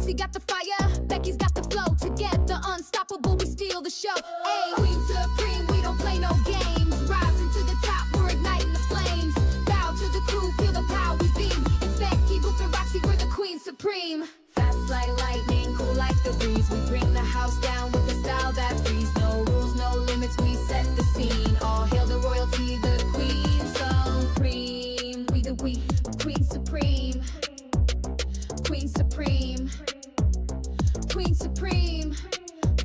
Roxy got the fire, Becky's got the flow. Together, unstoppable, we steal the show. Ay, Queen Supreme, we don't play no games. Rising to the top, we're igniting the flames. Bow to the crew, feel the power we beam. It's Becky, Boop, and Roxy, we're the Queen Supreme. Fast like lightning, cool like the breeze. We bring the house down with the style that frees. No rules, no limits, we set the scene. All hail the royalty, the Queen Supreme. We the Queen Supreme. Queen Supreme. Queen Supreme.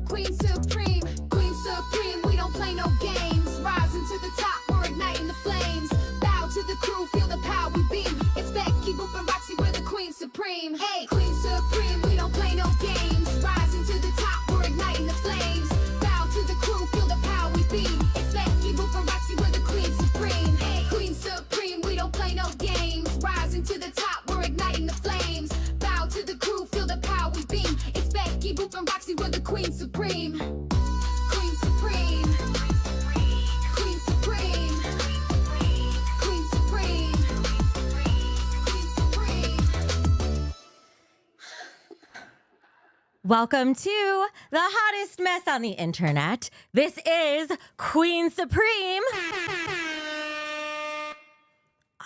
Queen Supreme. Queen Supreme, we don't play no games. Rising to the top, we're igniting the flames. Bow to the crew, feel the power we beam. It's Becky, Boop, and Roxy, we're the Queen Supreme. Hey, Queen Supreme, we don't play no games. Rising to the top, we're igniting the flames. Bow to the crew, feel the power we beam. It's Becky, Boop, and Roxy, we're the Queen Supreme. Hey, Queen Supreme, we don't play no games. Rising to the top, we're igniting the flames. Bow to the crew, feel the power we beam. It's Becky, Boop, and Roxy, we're the Queen Supreme. Queen Supreme. Queen Supreme. Queen Supreme. Queen Supreme. Welcome to the hottest mess on the internet. This is Queen Supreme.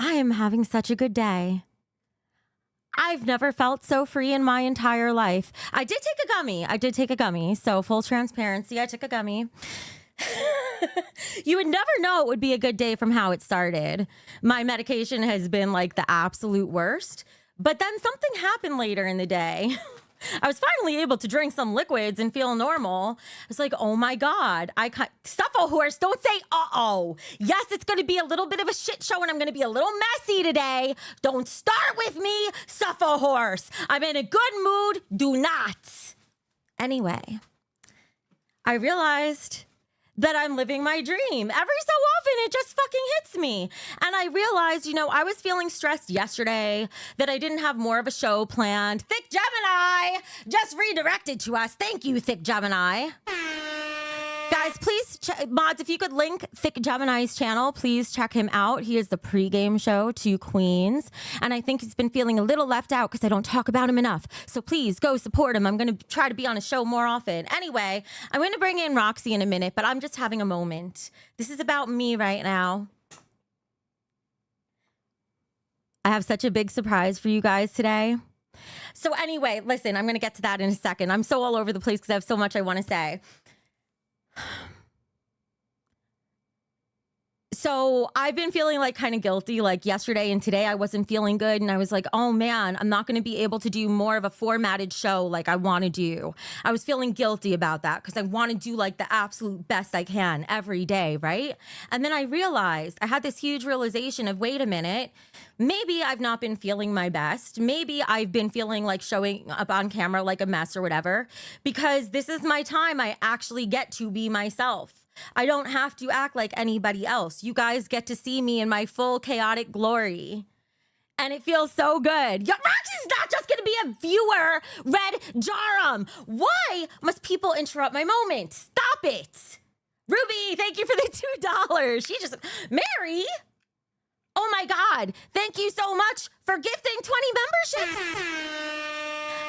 I am having such a good day. I've never felt so free in my entire life. I did take a gummy. So full transparency, I took a gummy. You would never know it would be a good day from how it started. My medication has been like the absolute worst. But then something happened later in the day. I was finally able to drink some liquids and feel normal. I was like, oh my God, Suffer horse, don't say uh-oh. Yes, it's going to be a little bit of a shit show and I'm going to be a little messy today. Don't start with me, Suffer horse. I'm in a good mood, do not. Anyway, I realized that I'm living my dream. Every so often, it just fucking hits me. And I realized, I was feeling stressed yesterday that I didn't have more of a show planned. Thick Gemini just redirected to us. Thank you, Thick Gemini. Guys, please, mods, if you could link Thick Gemini's channel, please check him out. He is the pregame show to Queens. And I think he's been feeling a little left out because I don't talk about him enough. So please go support him. I'm going to try to be on a show more often. Anyway, I'm going to bring in Roxy in a minute, but I'm just having a moment. This is about me right now. I have such a big surprise for you guys today. So anyway, listen, I'm going to get to that in a second. I'm so all over the place because I have so much I want to say. So I've been feeling like kind of guilty, like yesterday and today I wasn't feeling good. And I was like, oh man, I'm not going to be able to do more of a formatted show like I want to do. I was feeling guilty about that because I want to do like the absolute best I can every day, right? And then I realized, I had this huge realization of, wait a minute, maybe I've not been feeling my best. Maybe I've been feeling like showing up on camera like a mess or whatever, because this is my time. I actually get to be myself. I don't have to act like anybody else. You guys get to see me in my full chaotic glory. And it feels so good. Roxy's not just going to be a viewer, Red Jarum. Why must people interrupt my moment? Stop it. Ruby, thank you for the $2. She just... Mary? Oh my God. Thank you so much for gifting 20 memberships.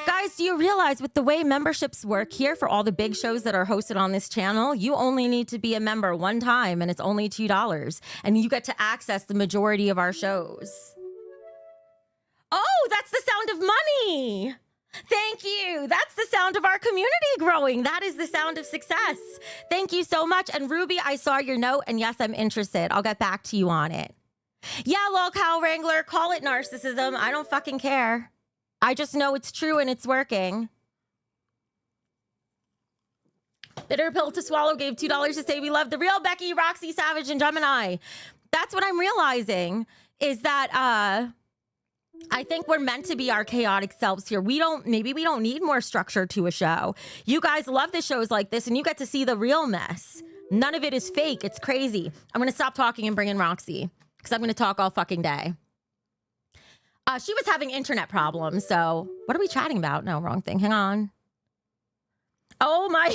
Guys, do you realize with the way memberships work here for all the big shows that are hosted on this channel, you only need to be a member one time and it's only $2 and you get to access the majority of our shows. Oh, that's the sound of money. Thank you. That's the sound of our community growing. That is the sound of success. Thank you so much. And Ruby, I saw your note and yes, I'm interested. I'll get back to you on it. Yeah, lol, Cow Wrangler, call it narcissism. I don't fucking care. I just know it's true and it's working. Bitter pill to swallow gave $2 to say we love the real Becky, Roxy, Savage, and Gemini. That's what I'm realizing is that I think we're meant to be our chaotic selves here. Maybe we don't need more structure to a show. You guys love the shows like this and you get to see the real mess. None of it is fake. It's crazy. I'm going to stop talking and bring in Roxy because I'm going to talk all fucking day. She was having internet problems, so what are we chatting about? No, wrong thing. Hang on. Oh my...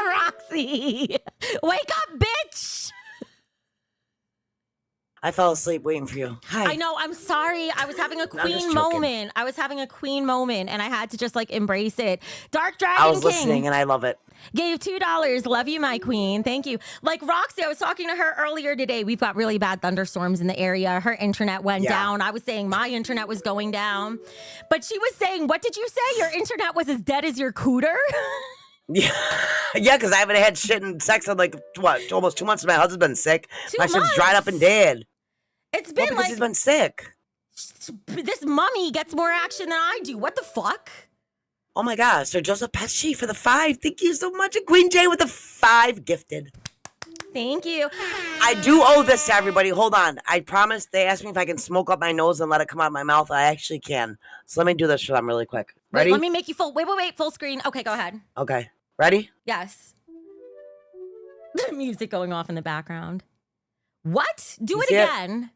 Roxy! Wake up, bitch! I fell asleep waiting for you. Hi. I know. I'm sorry. I was having a just queen joking. moment. I was having a queen moment, and I had to just like embrace it. Dark Dragon I was King listening, and I love it. gave $2. Love you, my queen. Thank you. Like Roxy, I was talking to her earlier today. We've got really bad thunderstorms in the area. Her internet went down. I was saying my internet was going down, but she was saying, "What did you say? Your internet was as dead as your cooter?" Yeah, because I haven't had shit and sex in like what, almost 2 months. My husband's been sick. 2 My shit's dried up and dead. It's Well, been because he's been sick. this mummy gets more action than I do. What the fuck? Oh my gosh, Sir Joseph Pesci for the 5. Thank you so much. And Queen Jay with the 5 gifted. Thank you. I do owe this to everybody. Hold on. I promise they asked me if I can smoke up my nose and let it come out of my mouth. I actually can. So let me do this for them really quick. Ready? Wait, let me make you full. Wait. Full screen. Okay, go ahead. Okay. Ready? Yes. The music going off in the background. What? Do You it see it? again.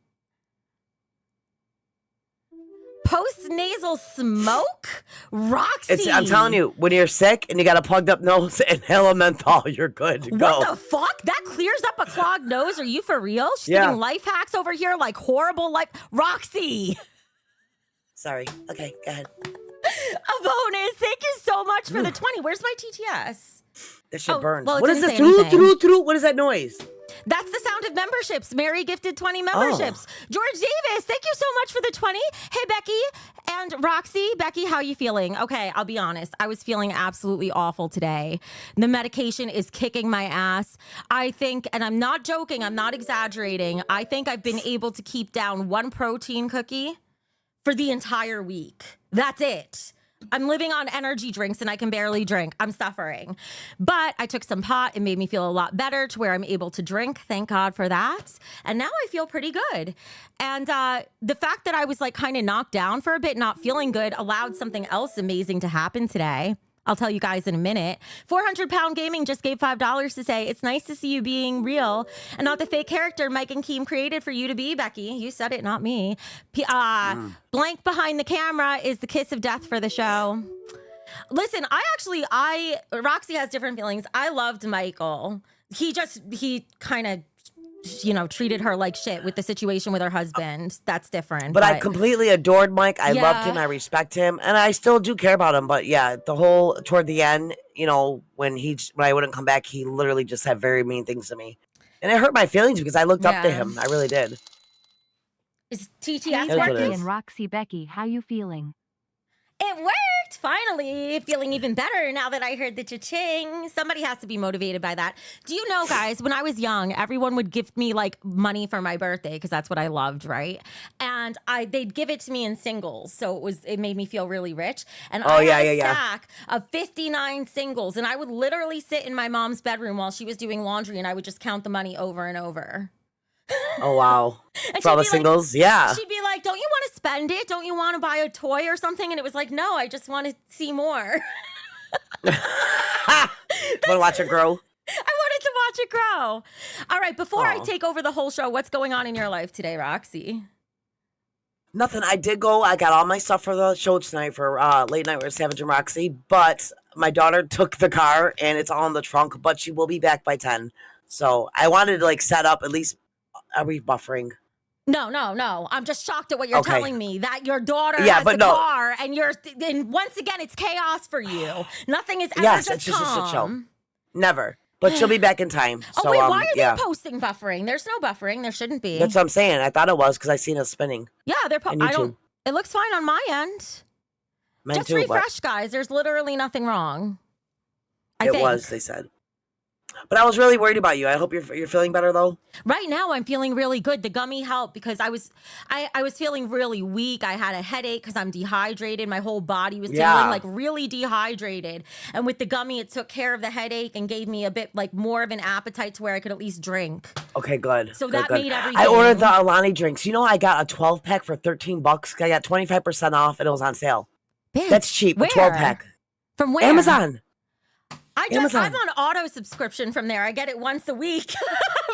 Post-nasal smoke? Roxy. I'm telling you, when you're sick and you got a plugged up nose, inhale a menthol, you're good to go. What the fuck? That clears up a clogged nose? Are you for real? She's Yeah. giving life hacks over here, like horrible life. Roxy. Sorry. Okay, go ahead. A bonus. Thank you so much for the 20. Where's my TTS? This shit Oh, burns. well, it What is didn't this? say anything. What is that noise? That's the sound of memberships. Mary gifted 20 memberships. George Davis, thank you so much for the 20. Hey, Becky and Roxy. Becky, how you feeling? Okay, I'll be honest. I was feeling absolutely awful today. The medication is kicking my ass. I think, and I'm not joking, I'm not exaggerating, I think I've been able to keep down 1 protein cookie for the entire week. That's it. I'm living on energy drinks and I can barely drink. I'm suffering. But I took some pot. It made me feel a lot better to where I'm able to drink. Thank God for that. And now I feel pretty good. And the fact that I was like kind of knocked down for a bit, not feeling good, allowed something else amazing to happen today. I'll tell you guys in a minute. 400-pound Gaming just gave $5 to say, it's nice to see you being real and not the fake character Mike and Keem created for you to be, Becky. You said it, not me. Blank behind the camera is the kiss of death for the show. Listen, Roxy has different feelings. I loved Michael. He kind of, treated her like shit with the situation with her husband. That's different. But I completely adored Mike. I Yeah. loved him. I respect him. And I still do care about him. But yeah, toward the end, when I wouldn't come back, he literally just said very mean things to me. And it hurt my feelings because I looked up to Yeah. him. I really did. Is Hey, TTS That's what it working? is. and Roxy Becky, how you feeling? It worked! Finally, feeling even better now that I heard the cha-ching. Somebody has to be motivated by that. Do you know, guys, when I was young, everyone would give me like money for my birthday because that's what I loved, right? And they'd give it to me in singles, so it made me feel really rich. And I had a stack of 59 singles, and I would literally sit in my mom's bedroom while she was doing laundry, and I would just count the money over and over. Oh, wow. And For all the she'd be singles? Yeah. She'd be like, don't you want to spend it? Don't you want to buy a toy or something? And it was like, no, I just want to see more. Want to watch it grow? I wanted to watch it grow. All right, before I Aw. take over the whole show, what's going on in your life today, Roxy? Nothing. I did go. I got all my stuff for the show tonight for Late Night with Savage and Roxy. But my daughter took the car and it's all in the trunk. But she will be back by 10. So I wanted to set up at least. Are we buffering? No. I'm just shocked at what you're Okay. telling me, that your daughter Yeah, has but the no. car and once again, it's chaos for you. Nothing is ever Yes, just it's just a shit show. calm. Never. But she'll be back in time. Oh, So, wait, why are yeah. they posting buffering? There's no buffering. There shouldn't be. That's what I'm saying. I thought it was because I seen it spinning. Yeah, they're on I don't. YouTube. It looks fine on my end. Mine Just too, but refresh, guys. There's literally nothing wrong. I it think. was, they said. But I was really worried about you. I hope you're feeling better though. Right now, I'm feeling really good. The gummy helped because I was feeling really weak. I had a headache because I'm dehydrated. My whole body was feeling really dehydrated. And with the gummy, it took care of the headache and gave me a bit more of an appetite to where I could at least drink. Okay, good. So good, that good. made everything. I ordered the Alani drinks. I got a 12-pack for $13. I got 25% off and it was on sale. Bitch, That's cheap. where? A 12-pack. From where? Amazon. I'm Amazon. on auto subscription from there. I get it once a week.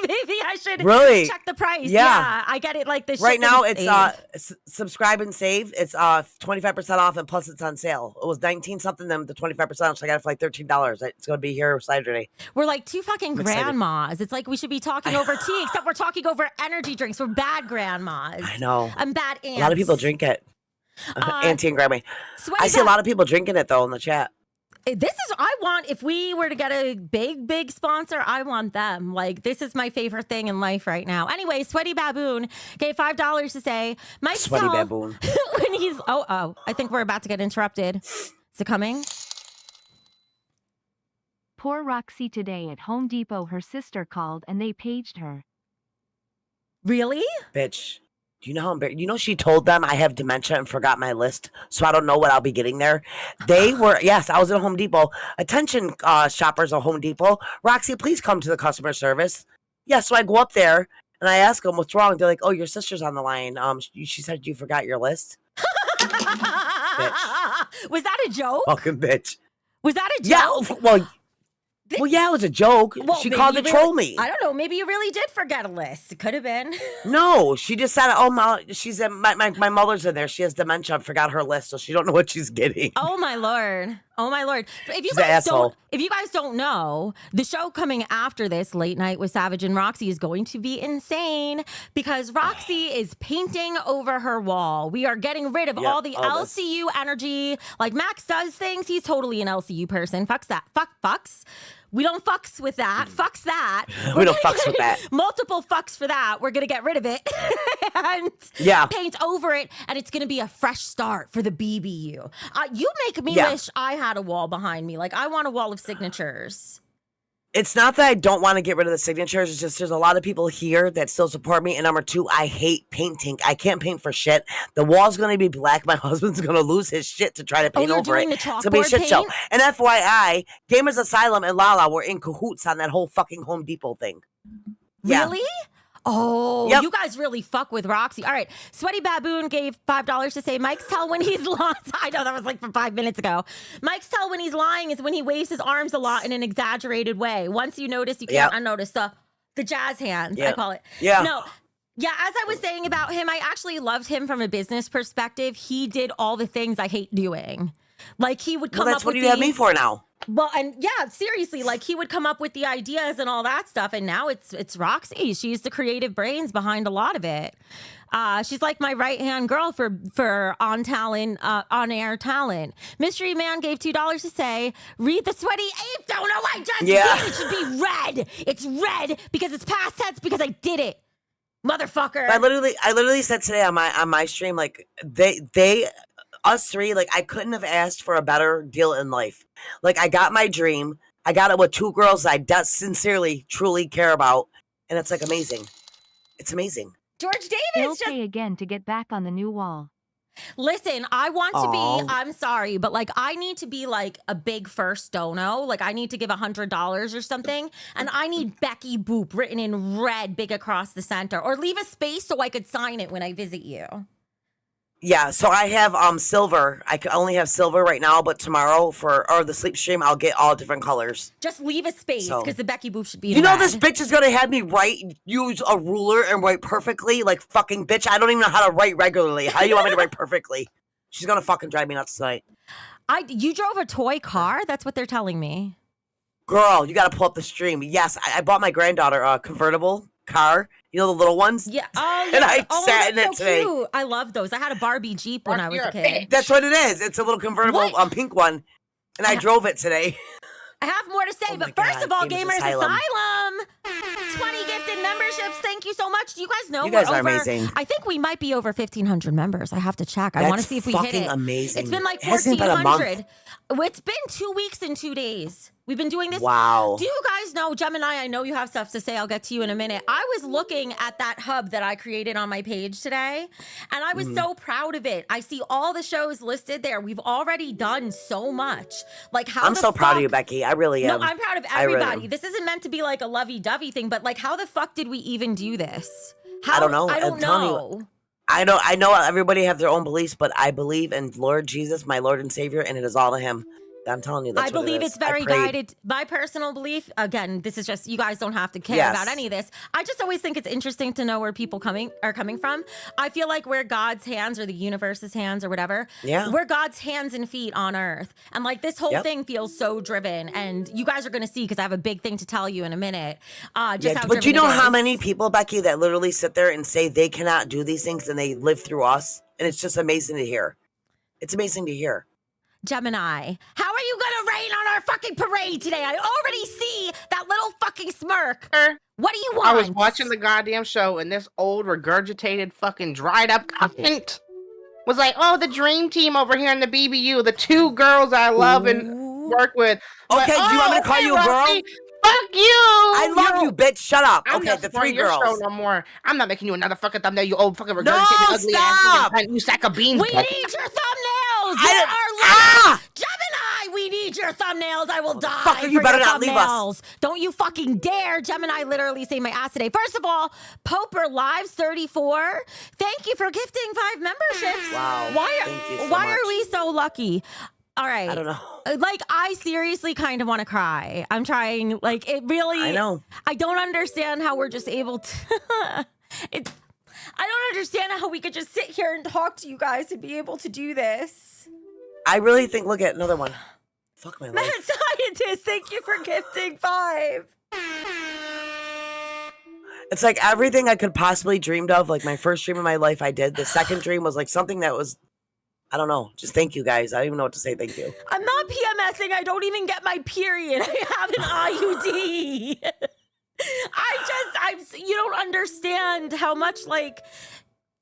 Maybe I should Really? check the price. Yeah. I get it like this. Right now, it's subscribe and save. It's 25% off, and plus it's on sale. It was 19 something, then the 25% off, so I got it for like $13. It's gonna be here Saturday. We're like two fucking I'm excited. grandmas. It's like we should be talking over tea, except we're talking over energy drinks. We're bad grandmas. I know. I'm bad aunts. A lot of people drink it. Auntie and grandma. I see a lot of people drinking it though in the chat. This is, I want, if we were to get a big sponsor, I want them. Like, this is my favorite thing in life right now. Anyway, Sweaty Baboon gave $5 to say, Mike Sweaty Baboon. when he's, I think we're about to get interrupted. Is it coming? Poor Roxy today at Home Depot. Her sister called and they paged her. Really? Bitch. Do you know how embarrassing? You know, she told them I have dementia and forgot my list, so I don't know what I'll be getting there. They were, yes, I was at Home Depot. Attention, shoppers at Home Depot. Roxy, please come to the customer service. Yeah, so I go up there and I ask them what's wrong. They're like, oh, your sister's on the line. She said you forgot your list. Bitch. Was that a joke? Fucking bitch. Was that a joke? Yeah, well, yeah, it was a joke. Well, she called to troll me. I don't know. Maybe you really did forget a list. It could have been. No, she just said, "Oh, she said my mother's in there. She has dementia. I forgot her list, so she don't know what she's getting." Oh my lord! Oh my lord! If you She's an asshole. if you guys don't know, the show coming after this, Late Night with Savage and Roxy, is going to be insane because Roxy is painting over her wall. We are getting rid of all the LCU energy. Like Max does things, he's totally an LCU person. Fucks that. Fucks. We don't fucks with that. Fucks that. We don't fucks with that. Multiple fucks for that. We're going to get rid of it and paint over it. And it's going to be a fresh start for the BBU. You make me wish I had a wall behind me. Like, I want a wall of signatures. It's not that I don't want to get rid of the signatures. It's just there's a lot of people here that still support me. And number two, I hate painting. I can't paint for shit. The wall's going to be black. My husband's going to lose his shit to try to paint over it. The chalkboard it's going to be a shit paint? show. And FYI, Gamers Asylum and Lala were in cahoots on that whole fucking Home Depot thing. Really? Oh, Yep. You guys really fuck with Roxy. All right. Sweaty Baboon gave $5 to say Mike's tell when he's lying. I know that was like from 5 minutes ago. Mike's tell when he's lying is when he waves his arms a lot in an exaggerated way. Once you notice, you can't unnotice the jazz hands, I call it. Yeah. No. Yeah, as I was saying about him, I actually loved him from a business perspective. He did all the things I hate doing. Like he would come up with that's what you have me for now. Well, and yeah, seriously, like he would come up with the ideas and all that stuff, and now it's Roxy. She's the creative brains behind a lot of it. She's like my right-hand girl for on-air talent. Mystery Man gave $2 to say, read the Sweaty Ape. Don't know I just did. It should be red. It's red because it's past tense because I did it. Motherfucker. I literally said today on my stream, like us three, like I couldn't have asked for a better deal in life. Like I got my dream. I got it with two girls I sincerely, truly care about. And it's like amazing. It's amazing. George Davis They'll pay again to get back on the new wall. Listen, I want to be, I'm sorry, but like I need to be like a big first dono. Like I need to give $100 or something. And I need Becky Boop written in red big across the center. Or leave a space so I could sign it when I visit you. Yeah, so I have silver. I could only have silver right now, but tomorrow or the sleep stream, I'll get all different colors. Just leave a space because the Becky Boop should be in You know red. this bitch is gonna have me use a ruler and write perfectly? Like fucking bitch, I don't even know how to write regularly. How do you want me to write perfectly? She's gonna fucking drive me nuts tonight. You drove a toy car? That's what they're telling me. Girl, you gotta pull up the stream. Yes, I bought my granddaughter a convertible car. You know the little ones? Yeah. Oh, yeah. And I sat in it today. Cute. I love those. I had a Barbie Jeep when I was a kid. That's what it is. It's a little convertible pink one. And I drove it today. I have more to say, but first of all, Gamers Asylum. 20 gifted memberships. Thank you so much. Do you guys know you guys we're are over, amazing. I think we might be over 1,500 members. I have to check. I want to see if we hit it. Amazing. It's been like It hasn't been a month. 1,400. It's been 2 weeks and 2 days. We've been doing this. Wow. Do you guys know, Gemini, I know you have stuff to say. I'll get to you in a minute. I was looking at that hub that I created on my page today, and I was so proud of it. I see all the shows listed there. We've already done so much. Like how I'm so proud of you, Becky. I really am. No, I'm proud of everybody. This isn't meant to be like a lovey-dovey thing, but like how the fuck did we even do this? I don't know. I don't know. I know everybody have their own beliefs, but I believe in Lord Jesus, my Lord and Savior, and it is all to him. I'm telling you, that's I believe what it it's is. I very prayed. guided. My personal belief, again, this is just, you guys don't have to care Yes. about any of this. I just always think it's interesting to know where people are coming from. I feel like we're God's hands or the universe's hands or whatever. Yeah. We're God's hands and feet on earth. And like this whole Yep. thing feels so driven. And you guys are going to see, because I have a big thing to tell you in a minute. Just Yeah, how but you driven know it how is. many people, Becky, that literally sit there and say they cannot do these things and they live through us? And it's just amazing to hear. It's amazing to hear. Gemini, how are you going to rain on our fucking parade today? I already see that little fucking smirk. What do you want? I was watching the goddamn show, and this old regurgitated fucking dried up cunt was like, "Oh, the dream team over here in the BBU, the two girls I love and work with." Okay, do you want me to call you a girl? Roxy, fuck you. I love you, bitch. Shut up. I'm Okay, not the supporting three your show girls. no more. I'm not making you another fucking thumbnail, you old fucking No, regurgitated ugly stop! ass fucking cunt, you sack of beans. We need your thumbnails. I There don't- are Ah! Gemini, we need your thumbnails. I will die. fuck are you for better your not leave us. thumbnails. Don't you fucking dare. Gemini literally saved my ass today. First of all, Poper Lives 34. Thank you for gifting 5 memberships. Wow, Why, thank you so why much. are we so lucky? All right. I don't know. Like, I seriously kind of want to cry. I'm trying. Like, it really. I know. I don't understand how we're just able to. I don't understand how we could just sit here and talk to you guys and be able to do this. I really think, look at another one. Fuck my Mad life. Scientist, thank you for gifting 5. It's like everything I could possibly dreamed of. Like my first dream of my life, I did. The second dream was like something that was, I don't know. Just thank you guys. I don't even know what to say. Thank you. I'm not PMSing. I don't even get my period. I have an IUD. You don't understand how much, like,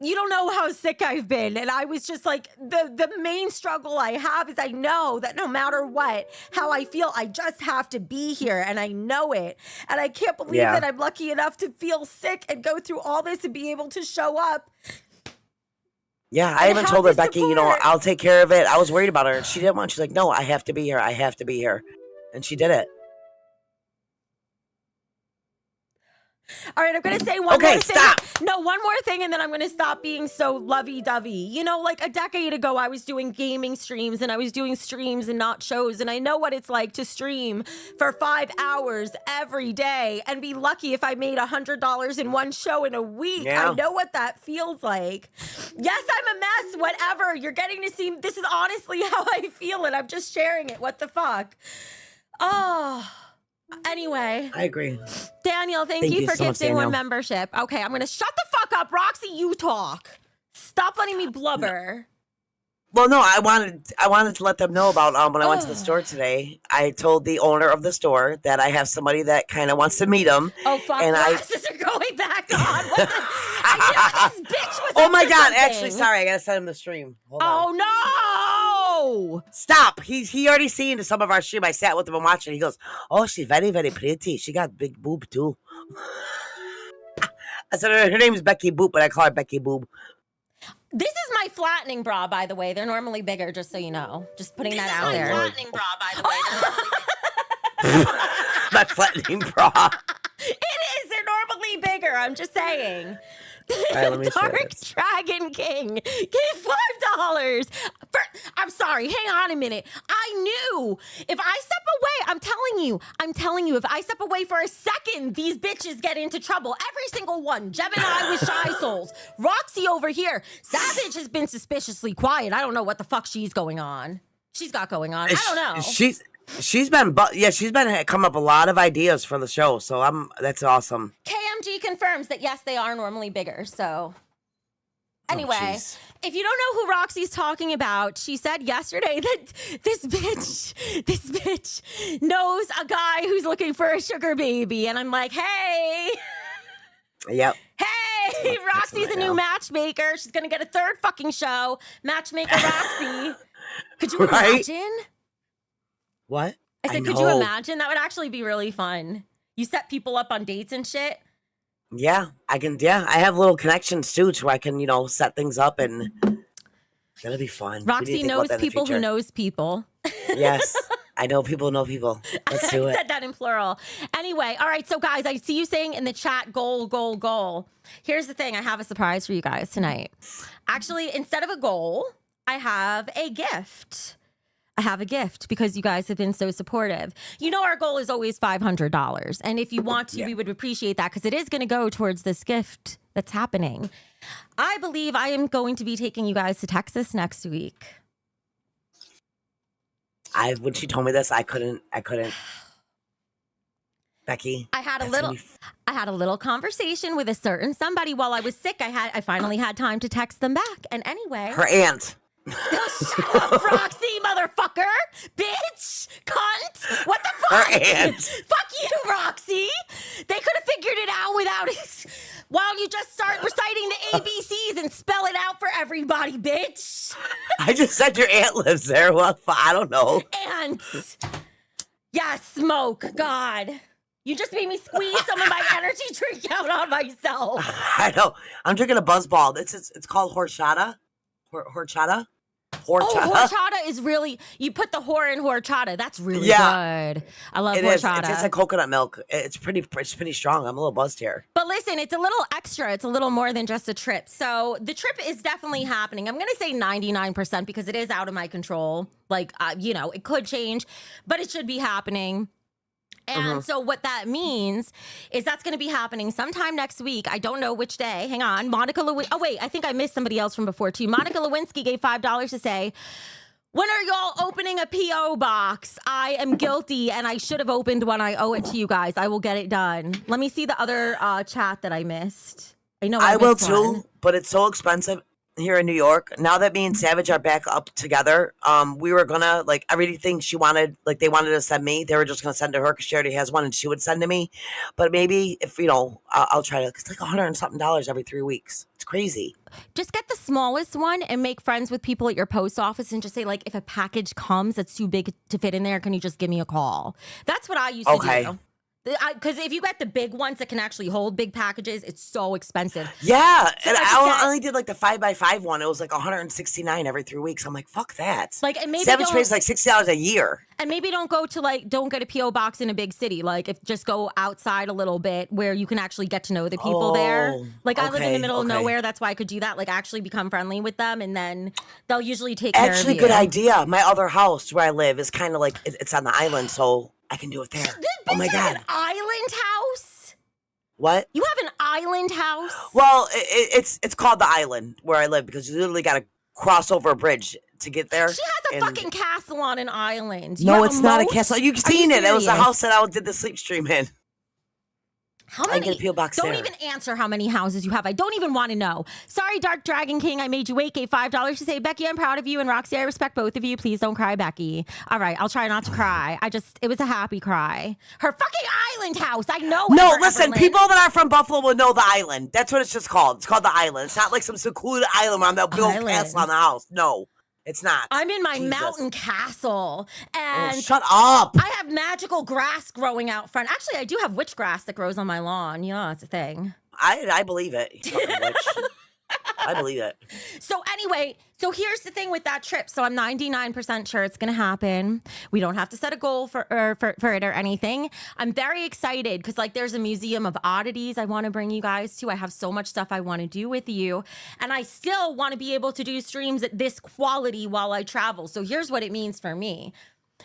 you don't know how sick I've been. And I was just like, the main struggle I have is I know that no matter what, how I feel, I just have to be here. And I know it. And I can't believe Yeah. that I'm lucky enough to feel sick and go through all this and be able to show up. Yeah, I even have told her, the Becky, you know, support. I'll take care of it. I was worried about her. She didn't want. She's like, no, I have to be here. I have to be here. And she did it. All right, I'm going to say one Okay, more thing. stop. No, one more thing, and then I'm going to stop being so lovey-dovey. You know, like a decade ago, I was doing gaming streams, and I was doing streams and not shows, and I know what it's like to stream for 5 hours every day and be lucky if I made $100 in one show in a week. Yeah. I know what that feels like. Yes, I'm a mess, whatever. You're getting to see, this is honestly how I feel, and I'm just sharing it. What the fuck? Oh... Anyway, I agree. Daniel, thank Thank you you for so much, gifting 1 Daniel. membership. Okay, I'm gonna shut the fuck up. Roxy, you talk. Stop letting me blubber. Well, no, I wanted to let them know about when I went to the store today. I told the owner of the store that I have somebody that kind of wants to meet him. Oh, fuck, And I- glasses are going back on. What the? I knew this bitch was Oh up my to God! something. Actually, sorry, I gotta send him the stream. Hold on. Oh, no! Stop! He already seen some of our stream. I sat with him and watched it. He goes, "Oh, she's very very pretty. She got big boob too." I said her name is Becky Boop, but I call her Becky Boob. This is my flattening bra, by the way. They're normally bigger, just so you know. Just putting that out there. Lord. Bra, by the way. My flattening bra. It is. They're normally bigger. I'm just saying. right, let me share Dark this. Dragon King gave $5. I'm sorry. Hang on a minute. I knew if I step away, I'm telling you, if I step away for a second, these bitches get into trouble. Every single one. Gemini with Shy Souls. Roxy over here. Savage has been suspiciously quiet. I don't know what the fuck she's going on. She's got going on. I don't know. She's been come up a lot of ideas for the show, so that's awesome. KMG confirms that yes, they are normally bigger. So anyway, jeez. if you don't know who Roxy's talking about, she said yesterday that this bitch knows a guy who's looking for a sugar baby, and I'm like, hey. Yep. Hey, Roxy's a new matchmaker. She's gonna get a 3rd fucking show. Matchmaker Roxy. Could you Right? imagine? What? I said, could you imagine? That would actually be really fun. You set people up on dates and shit. Yeah, I can. Yeah, I have little connections too, where I can, set things up, and that'll be fun. We need to Roxy think about knows that in the people who future. knows people. Yes, I know people know people. Let's do I it. said that in plural. Anyway, all right. So, guys, I see you saying in the chat, goal, goal, goal. Here's the thing. I have a surprise for you guys tonight. Actually, instead of a goal, I have a gift. I have a gift because you guys have been so supportive. You know, our goal is always $500. And if you want to, we would appreciate that because it is going to go towards this gift that's happening. I believe I am going to be taking you guys to Texas next week. When she told me this, I couldn't. Becky, I had a little conversation with a certain somebody while I was sick. I finally had time to text them back. And anyway, her aunt. Shut up, Roxy, motherfucker, bitch, cunt. What the fuck? Her aunt. Fuck you, Roxy. They could have figured it out without it. Why don't you just start reciting the ABCs and spell it out for everybody, bitch? I just said your aunt lives there. Well, I don't know. Ants. Yeah, smoke. God. You just made me squeeze some of my energy drink out on myself. I know. I'm drinking a Buzzball. It's called horchata. Horchata? Oh, horchata is really, you put the whore in horchata. That's really good. I love horchata. It tastes like coconut milk. It's pretty strong. I'm a little buzzed here. But listen, it's a little extra. It's a little more than just a trip. So the trip is definitely happening. I'm going to say 99% because it is out of my control. Like, it could change, but it should be happening. And so what that means is that's going to be happening sometime next week. I don't know which day. Hang on. Oh, wait. I think I missed somebody else from before, too. Monica Lewinsky gave $5 to say, when are y'all opening a P.O. box? I am guilty, and I should have opened one. I owe it to you guys. I will get it done. Let me see the other chat that I missed. I know I will, missed too, one. but it's so expensive here in New York. Now that me and Savage are back up together, we were gonna, like, everything she wanted, like, they wanted to send me, they were just gonna send to her because she already has one and she would send to me. But maybe if, I'll try to, it's like $100 and something every 3 weeks. It's crazy. Just get the smallest one and make friends with people at your post office and just say, like, if a package comes that's too big to fit in there, can you just give me a call? That's what I used to do. Because if you get the big ones that can actually hold big packages, it's so expensive. Yeah, so and I only did like the 5x5 one. It was like $169 every 3 weeks. I'm like, fuck that. Like, and maybe Savage pays like $60 a year. And maybe don't get a P.O. box in a big city. Like, if just go outside a little bit where you can actually get to know the people there. Like, I live in the middle of nowhere. That's why I could do that. Like, actually become friendly with them, and then they'll usually take care of you. Actually, good idea. My other house where I live is kind of like, it's on the island, so I can do it there. Oh my God. An island house? What? You have an island house? Well, it's called the island where I live because you literally got to cross over a bridge to get there. She has a fucking castle on an island. No, it's not a castle. You've seen it. It was the house that I did the sleep stream in. How many? I get a P.O. box Don't there. even answer how many houses you have. I don't even want to know. Sorry, Dark Dragon King. I made you wait. Gave $5 to say, Becky, I'm proud of you. And Roxy, I respect both of you. Please don't cry, Becky. All right, I'll try not to cry. It was a happy cry. Her fucking island house. I know. No, listen, people that are from Buffalo will know the island. That's what it's just called. It's called the island. It's not like some secluded island on that big old castle on the house. No. It's not. I'm in my mountain castle, and shut up. I have magical grass growing out front. Actually, I do have witch grass that grows on my lawn. Yeah, it's a thing. I believe it. You fucking witch. I believe it. So anyway, here's the thing with that trip. So I'm 99% sure it's going to happen. We don't have to set a goal for it or anything. I'm very excited because, like, there's a museum of oddities I want to bring you guys to. I have so much stuff I want to do with you. And I still want to be able to do streams at this quality while I travel. So here's what it means for me.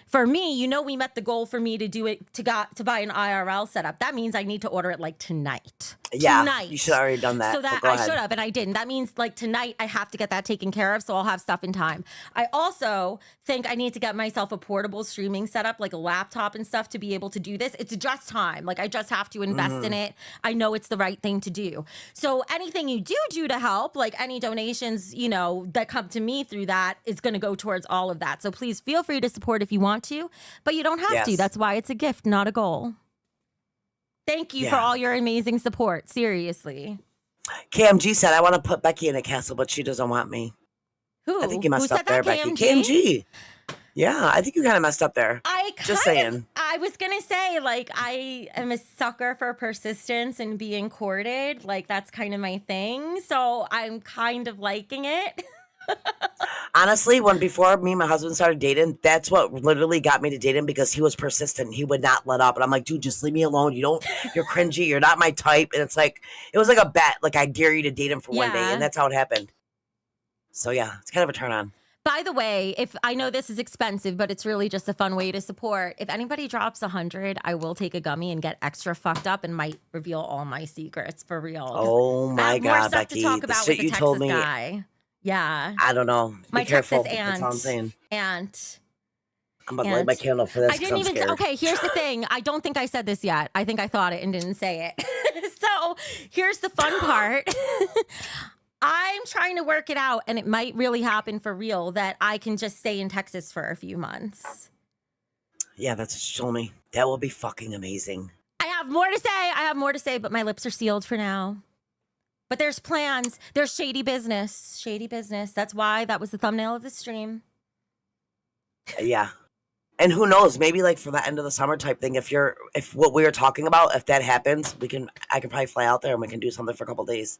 For me, we met the goal for me to do it, to buy an IRL setup. That means I need to order it, like, tonight. Yeah, tonight. You should have already done that. So that I should have, and I didn't. That means, like, tonight I have to get that taken care of, so I'll have stuff in time. I also think I need to get myself a portable streaming setup, like a laptop and stuff, to be able to do this. It's just time. Like, I just have to invest in it. I know it's the right thing to do. So anything you do to help, like any donations, that come to me through that, is going to go towards all of that. So please feel free to support if you want to, but you don't have to. That's why it's a gift, not a goal. Thank you for all your amazing support. Seriously. KMG said, I want to put Becky in a castle, but she doesn't want me. Who? I think you messed up there, Becky. KMG? KMG. Yeah, I think you kind of messed up there. Just saying. I was going to say, like, I am a sucker for persistence and being courted. Like, that's kind of my thing. So I'm kind of liking it. Honestly, before me and my husband started dating, that's what literally got me to date him, because he was persistent. He would not let up. And I'm like, dude, just leave me alone. You're cringy. You're not my type. And it's like, it was like a bet. Like, I dare you to date him for one day. And that's how it happened. So yeah, it's kind of a turn on. By the way, if I know this is expensive, but it's really just a fun way to support. If anybody drops 100, I will take a gummy and get extra fucked up and might reveal all my secrets for real. 'Cause Oh I my have more God, stuff Becky, to talk the about shit with the you Texas told me. guy. Yeah. I don't know. Be My careful. Texas That's all I'm saying. aunt. I'm about to light my candle for this I because didn't I'm even. scared. Okay, here's the thing. I don't think I said this yet. I think I thought it and didn't say it. So here's the fun part. I'm trying to work it out, and it might really happen for real that I can just stay in Texas for a few months. Yeah, that's what she told me. That will be fucking amazing. I have more to say. But my lips are sealed for now. But there's plans. There's shady business. Shady business. That's why that was the thumbnail of the stream. Yeah. And who knows, maybe like for the end of the summer type thing, if what we were talking about, if that happens, I can probably fly out there and we can do something for a couple days.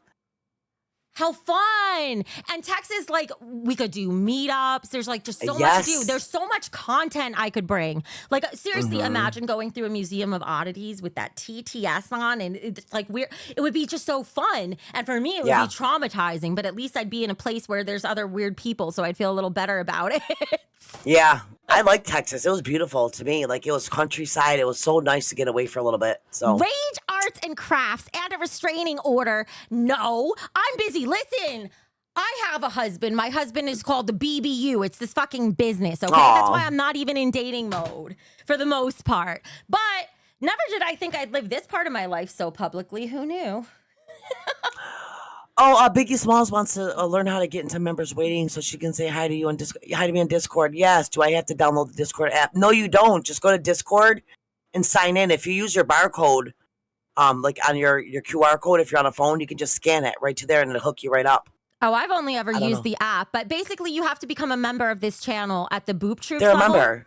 How fun! And Texas, like, we could do meetups. There's like just so much to do. There's so much content I could bring. Like, seriously, imagine going through a museum of oddities with that TTS on, and it's like it would be just so fun. And for me, it would be traumatizing. But at least I'd be in a place where there's other weird people, so I'd feel a little better about it. Yeah, I like Texas. It was beautiful to me. Like, it was countryside. It was so nice to get away for a little bit. So Rage Arts and Crafts and a restraining order. No, I'm busy. Listen, I have a husband. My husband is called the BBU. It's this fucking business, okay? Aww. That's why I'm not even in dating mode for the most part. But never did I think I'd live this part of my life so publicly. Who knew? Biggie Smalls wants to learn how to get into members waiting so she can say hi to you on hi to me on Discord. Yes. Do I have to download the Discord app? No, you don't. Just go to Discord and sign in. If you use your barcode, like on your QR code, if you're on a phone, you can just scan it right to there and it'll hook you right up. Oh, I've only ever used the app, but basically you have to become a member of this channel at the Boop Troops They're a level. member.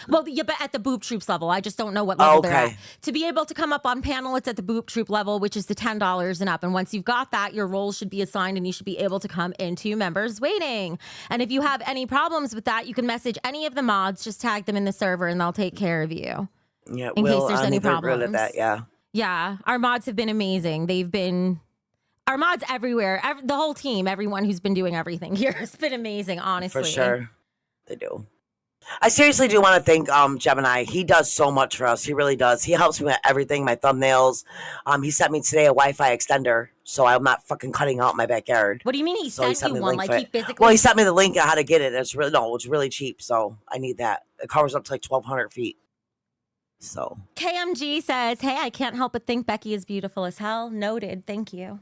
Well, yeah, but at the Boop Troops level. I just don't know what level they're Okay. at. To be able to come up on panel, it's at the Boop Troop level, which is the $10 and up. And once you've got that, your roles should be assigned and you should be able to come into members waiting. And if you have any problems with that, you can message any of the mods, just tag them in the server and they'll take care of you. Yeah, in case there's any they're good problems. at that, yeah. Yeah, our mods have been amazing. Our mods everywhere, the whole team, everyone who's been doing everything here has been amazing, honestly. For sure. They do. I seriously do want to thank Gemini. He does so much for us. He really does. He helps me with everything, my thumbnails. He sent me today a Wi-Fi extender, so I'm not fucking cutting out my backyard. What do you mean he So sent me you the one? link Like for he it. physically... Well, he sent me the link on how to get it. It's really cheap, so I need that. It covers up to like 1,200 feet. So KMG says, hey, I can't help but think Becky is beautiful as hell. Noted. Thank you.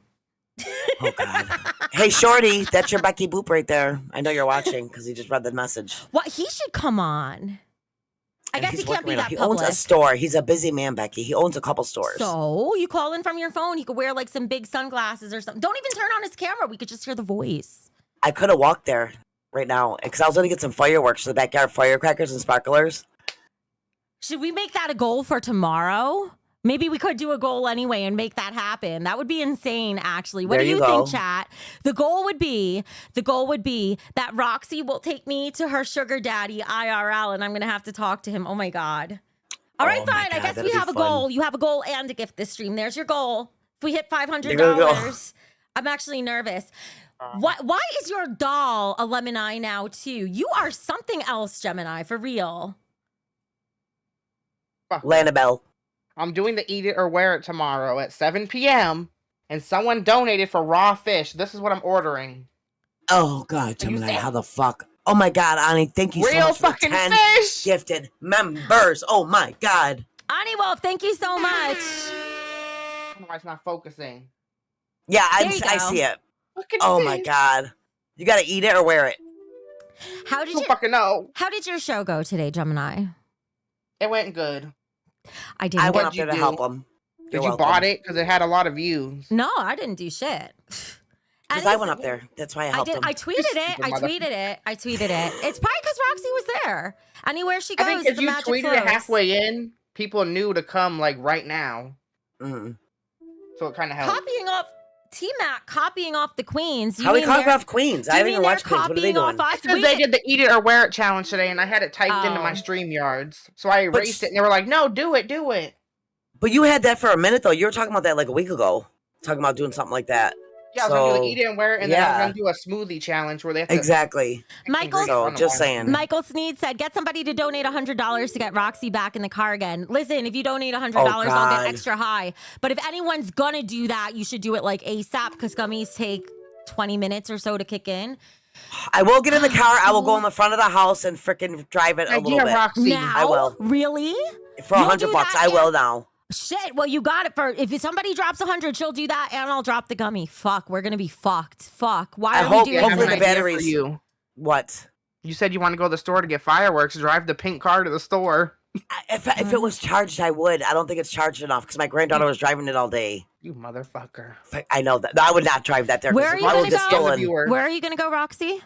oh god. Hey Shorty, that's your Becky Boop right there. I know you're watching because he just read the message. What? He should come on. I And guess he's he can't working be right now. that He public. owns a store. He's a busy man, Becky. He owns a couple stores. So you call in from your phone. He could wear like some big sunglasses or something. Don't even turn on his camera. We could just hear the voice. I could have walked there right now because I was going to get some fireworks for the backyard, firecrackers and sparklers. Should we make that a goal for tomorrow? Maybe we could do a goal anyway and make that happen. That would be insane, actually. What There do you you go. think, chat? The goal would be that Roxy will take me to her sugar daddy IRL, and I'm gonna have to talk to him. Oh my god. All right, Oh my fine. I God, guess that'd we be have a fun. goal. You have a goal and a gift this stream. There's your goal. If we hit There you $500, go. I'm actually nervous. Why is your doll a Lemon now too? You are something else, Gemini, for real. Fuck. Lanabelle. I'm doing the Eat It or Wear It tomorrow at 7 p.m. And someone donated for raw fish. This is what I'm ordering. Oh god, Are you Gemini, saying- how the fuck? Oh my god, Ani, thank you so Real much for the fucking 10 fish! gifted members. Oh my god. Ani Wolf, thank you so much. I don't know why it's not focusing. Yeah, There you I go. see it. Fucking Oh my fish. god. You gotta eat it or wear it. How I did don't you? fucking know. How did your show go today, Gemini? It went good. I didn't. I get- went up What'd you there to do? help him. Did you bought it? Because it had a lot of views. No, I didn't do shit. Because I went up there. That's why I I helped did. him. I tweeted it. Stupid I mother- tweeted it. I tweeted it. It's probably because Roxy was there. Anywhere she I goes, think if the you magic tweeted flows. it halfway in, people knew to come like right now. Mhm. So it kind of helped. Copying off T-Mac, copying off the queens. You How we mean copy they're- off Queens? do I you haven't mean even they're watched Queens. What are they copying doing? off us? Because they did the Eat It or Wear It challenge today, and I had it typed into my Oh. StreamYards. So I But erased it, and they were like, no, do it, do it. But you had that for a minute though. You were talking about that like a week ago. Talking about doing something like that. Yeah, I was gonna do the eat it and wear it, and then I'm yeah. gonna do a smoothie challenge where they have to Exactly. Michael, So just saying. Michael Sneed said, get somebody to donate $100 to get Roxy back in the car again. Listen, if you donate $100, I'll God. get extra high. But if anyone's gonna do that, you should do it like ASAP because gummies take 20 minutes or so to kick in. I will get in the car. I will go in the front of the house and freaking drive it a little bit. Roxy. Now? I will. Really? For You'll $100, do that, I will now. Shit, well, you got it for, if somebody drops 100, she'll do that and I'll drop the gummy. Fuck, we're gonna be fucked. Fuck. Why I are hope- we doing hopefully this? the batteries- You. What? You said you want to go to the store to get fireworks. Drive the pink car to the store. If it was charged, I would. I don't think it's charged enough because my granddaughter was driving it all day. You motherfucker. I know that. I would not drive that there. Where are you I gonna will get go? stolen. Where are you gonna go, Roxy?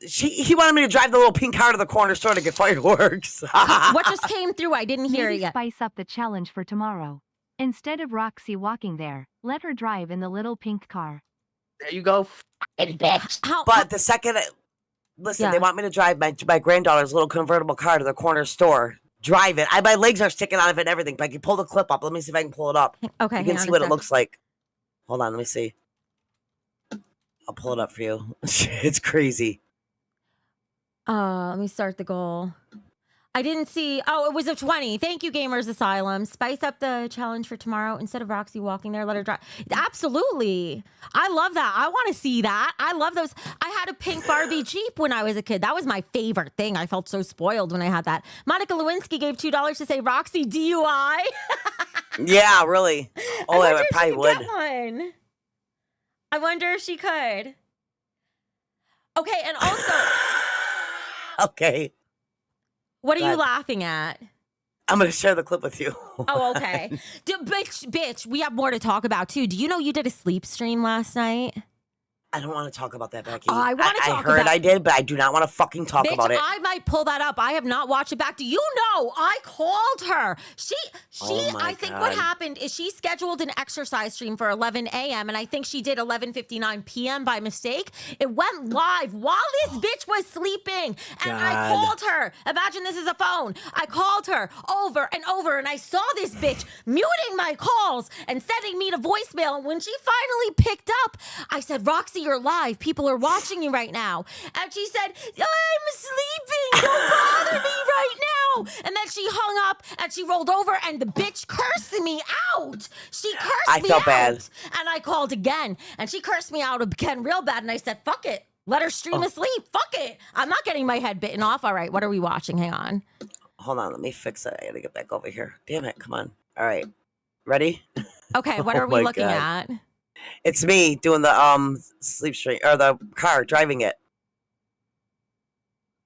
He wanted me to drive the little pink car to the corner store to get fireworks. What just came through? I didn't hear Maybe it yet. spice up the challenge for tomorrow. Instead of Roxy walking there, let her drive in the little pink car. There you go, fucking bitch. But the second, listen, they want me to drive my granddaughter's little convertible car to the corner store. Drive it. My legs are sticking out of it and everything. But I can pull the clip up. Let me see if I can pull it up. Okay, you can see what it looks like. Hold on, let me see. I'll pull it up for you. It's crazy. Let me start the goal. I didn't see. Oh, it was a 20. Thank you, Gamers Asylum. Spice up the challenge for tomorrow. Instead of Roxy walking there, let her drive. Absolutely. I love that. I want to see that. I love those. I had a pink Barbie Jeep when I was a kid. That was my favorite thing. I felt so spoiled when I had that. Monica Lewinsky gave $2 to say Roxy DUI. Yeah, really. Oh, I probably would. Get one. I wonder if she could. Okay, and also. Okay. What are you laughing at? I'm going to share the clip with you. Oh, okay. Bitch, we have more to talk about, too. Do you know you did a sleep stream last night? I don't want to talk about that, Becky. Oh, I want to talk about it. I heard I did, but I do not want to fucking talk about it. I might pull that up. I have not watched it back. Do you know? I called her. I think what happened is she scheduled an exercise stream for 11 a.m. and I think she did 11:59 p.m. by mistake. It went live while this bitch was sleeping. And I called her. Imagine this is a phone. I called her over and over and I saw this bitch muting my calls and sending me to voicemail. And when she finally picked up, I said, Roxy, you're live. People are watching you right now. And she said, I'm sleeping. Don't bother me right now. And then she hung up and she rolled over and the bitch cursed me out. She cursed me out. I felt bad. And I called again and she cursed me out again real bad. And I said, fuck it. Let her stream asleep. Fuck it. I'm not getting my head bitten off. All right. What are we watching? Hang on. Hold on. Let me fix it. I got to get back over here. Damn it. Come on. All right. Ready? Okay. What are we looking at? It's me doing the sleep stream or the car driving it.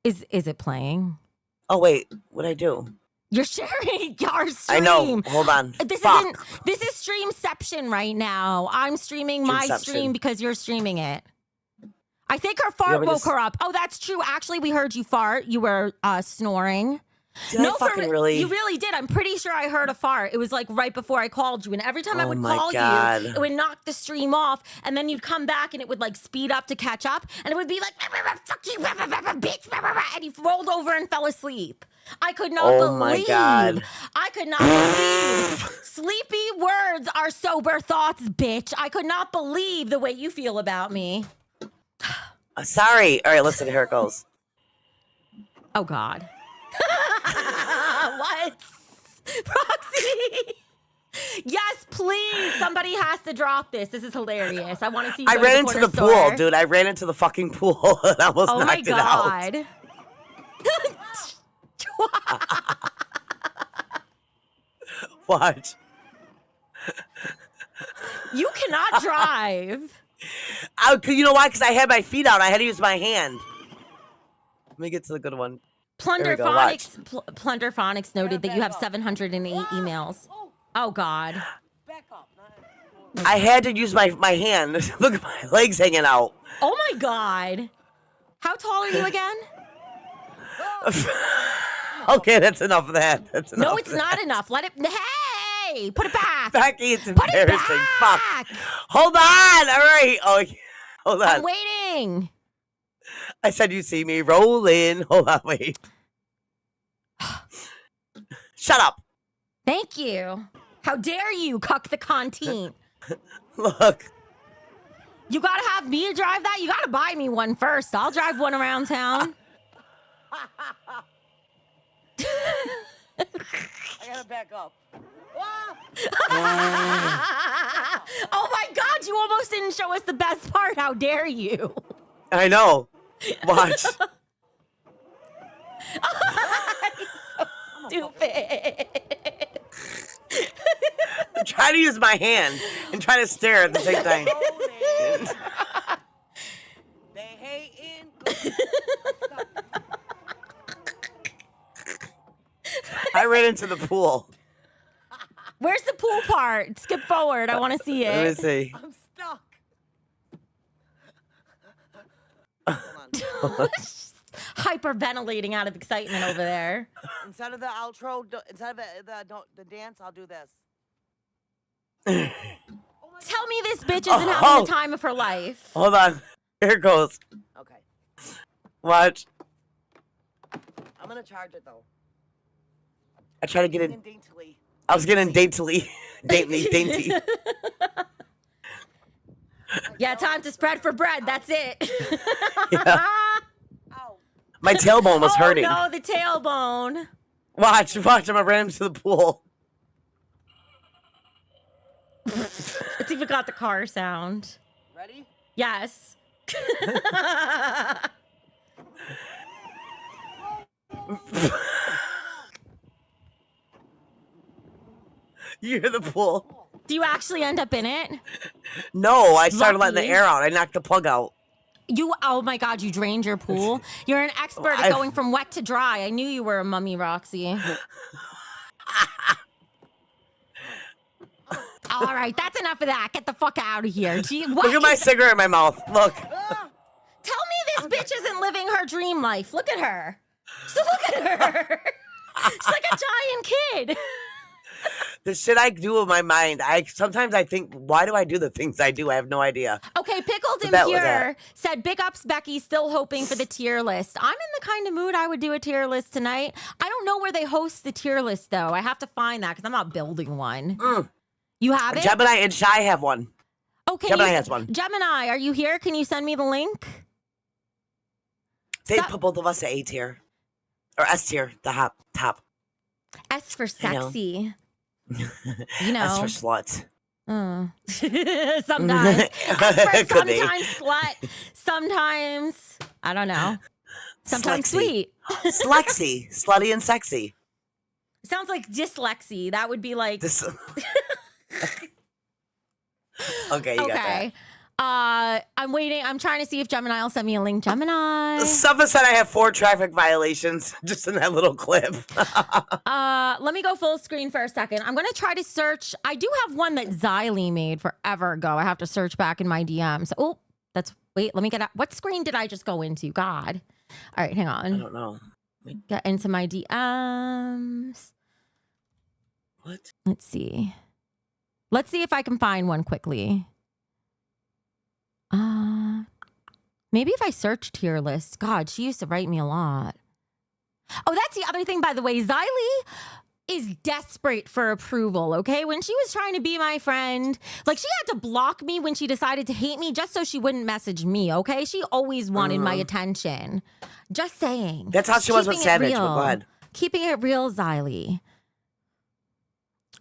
Is it playing? Oh wait, what'd I do? You're sharing our stream. I know. Hold on. This is Streamception right now. I'm streaming my stream because you're streaming it. I think her fart woke her up. Oh, that's true. Actually, we heard you fart. You were snoring. Did I fucking really? You really did. I'm pretty sure I heard a fart. It was like right before I called you. And every time I would call you, it would knock the stream off. And then you'd come back and it would like speed up to catch up. And it would be like, fuck you, bitch. And you rolled over and fell asleep. I could not believe. Oh my God. I could not believe. Sleepy words are sober thoughts, bitch. I could not believe the way you feel about me. Sorry. All right, listen, here it goes. Oh, God. What? Roxy! Yes, please. Somebody has to drop this. This is hilarious. I want to see you. I ran into the pool, dude. I ran into the fucking pool and I almost knocked it out. Watch. You cannot drive. You know why? Because I had my feet out. I had to use my hand. Let me get to the good one. Plunderphonics noted that you have 708 emails. Oh, God. I had to use my hand. Look at my legs hanging out. Oh, my God. How tall are you again? Okay, that's enough of that. That's enough. No, it's not enough. Let it... Hey! Put it back! Becky, it's Put embarrassing. it Fuck. back! Hold on! All right. Oh, hold on. I'm waiting. I said you see me rolling. Hold on, wait. Shut up. Thank you. How dare you cuck the content? Look. You gotta have me drive that? You gotta buy me one first. I'll drive one around town. I gotta back up. Oh my God, you almost didn't show us the best part. How dare you? I know. Watch. Stupid. I'm trying to use my hand and try to stare at the same time. They hating. I ran into the pool. Where's the pool part? Skip forward. I want to see Let me it. see. I'm stuck. Hyperventilating out of excitement over there. Instead of the outro, instead of the dance, I'll do this. Tell me this bitch isn't having the time of her life. Hold on. Here it goes. Okay. Watch. I'm gonna charge it though. I try to get it. Daintily. I was getting daintily. Dainty. Yeah, time to spread for bread. That's it. Yeah. Ow. My tailbone was hurting. Oh no, the tailbone. Watch. I ran into the pool. It's even got the car sound. Ready? Yes. You hear the pool? Do you actually end up in it? No, I started letting Lucky. the air out. I knocked the plug out. Oh my God, you drained your pool? You're an expert at going from wet to dry. I knew you were a mummy, Roxy. All right, that's enough of that. Get the fuck out of here. Gee, what Look at my is- cigarette in my mouth. Look. Tell me this bitch isn't living her dream life. Look at her. So look at her. She's like a giant kid. The shit I do with my mind. Sometimes I think, why do I do the things I do? I have no idea. Okay, Pickled and That was Pure it. said, big ups, Becky, still hoping for the tier list. I'm in the kind of mood I would do a tier list tonight. I don't know where they host the tier list, though. I have to find that because I'm not building one. You have it? Gemini and Shy have one. Okay. Gemini has one. Gemini, are you here? Can you send me the link? They Stop- put both of us to A tier. Or S tier, the top. S for I know. sexy. You know. S for slut. Sometimes. S for Could be. sometimes slut. Sometimes, I don't know. Sometimes Slexy. sweet. Slexy. Slutty and sexy. Sounds like dyslexy. That would be like. This... Okay, you got that. I'm waiting. I'm trying to see if Gemini will send me a link. Gemini. Someone said I have 4 traffic violations just in that little clip. Let me go full screen for a second. I'm gonna try to search. I do have one that Xylee made forever ago. I have to search back in my DMs. Oh, wait, let me get out. What screen did I just go into? God. All right, hang I on. don't know. Get into my DMs. What? Let's see. Let's see if I can find one quickly. Maybe if I search tier list. God, she used to write me a lot. Oh, that's the other thing, by the way. Xylee is desperate for approval, okay? When she was trying to be my friend, like she had to block me when she decided to hate me just so she wouldn't message me, okay? She always wanted my attention. Just saying. That's how she was with Keeping it Savage, real. but go ahead. Keeping it real, Xylee.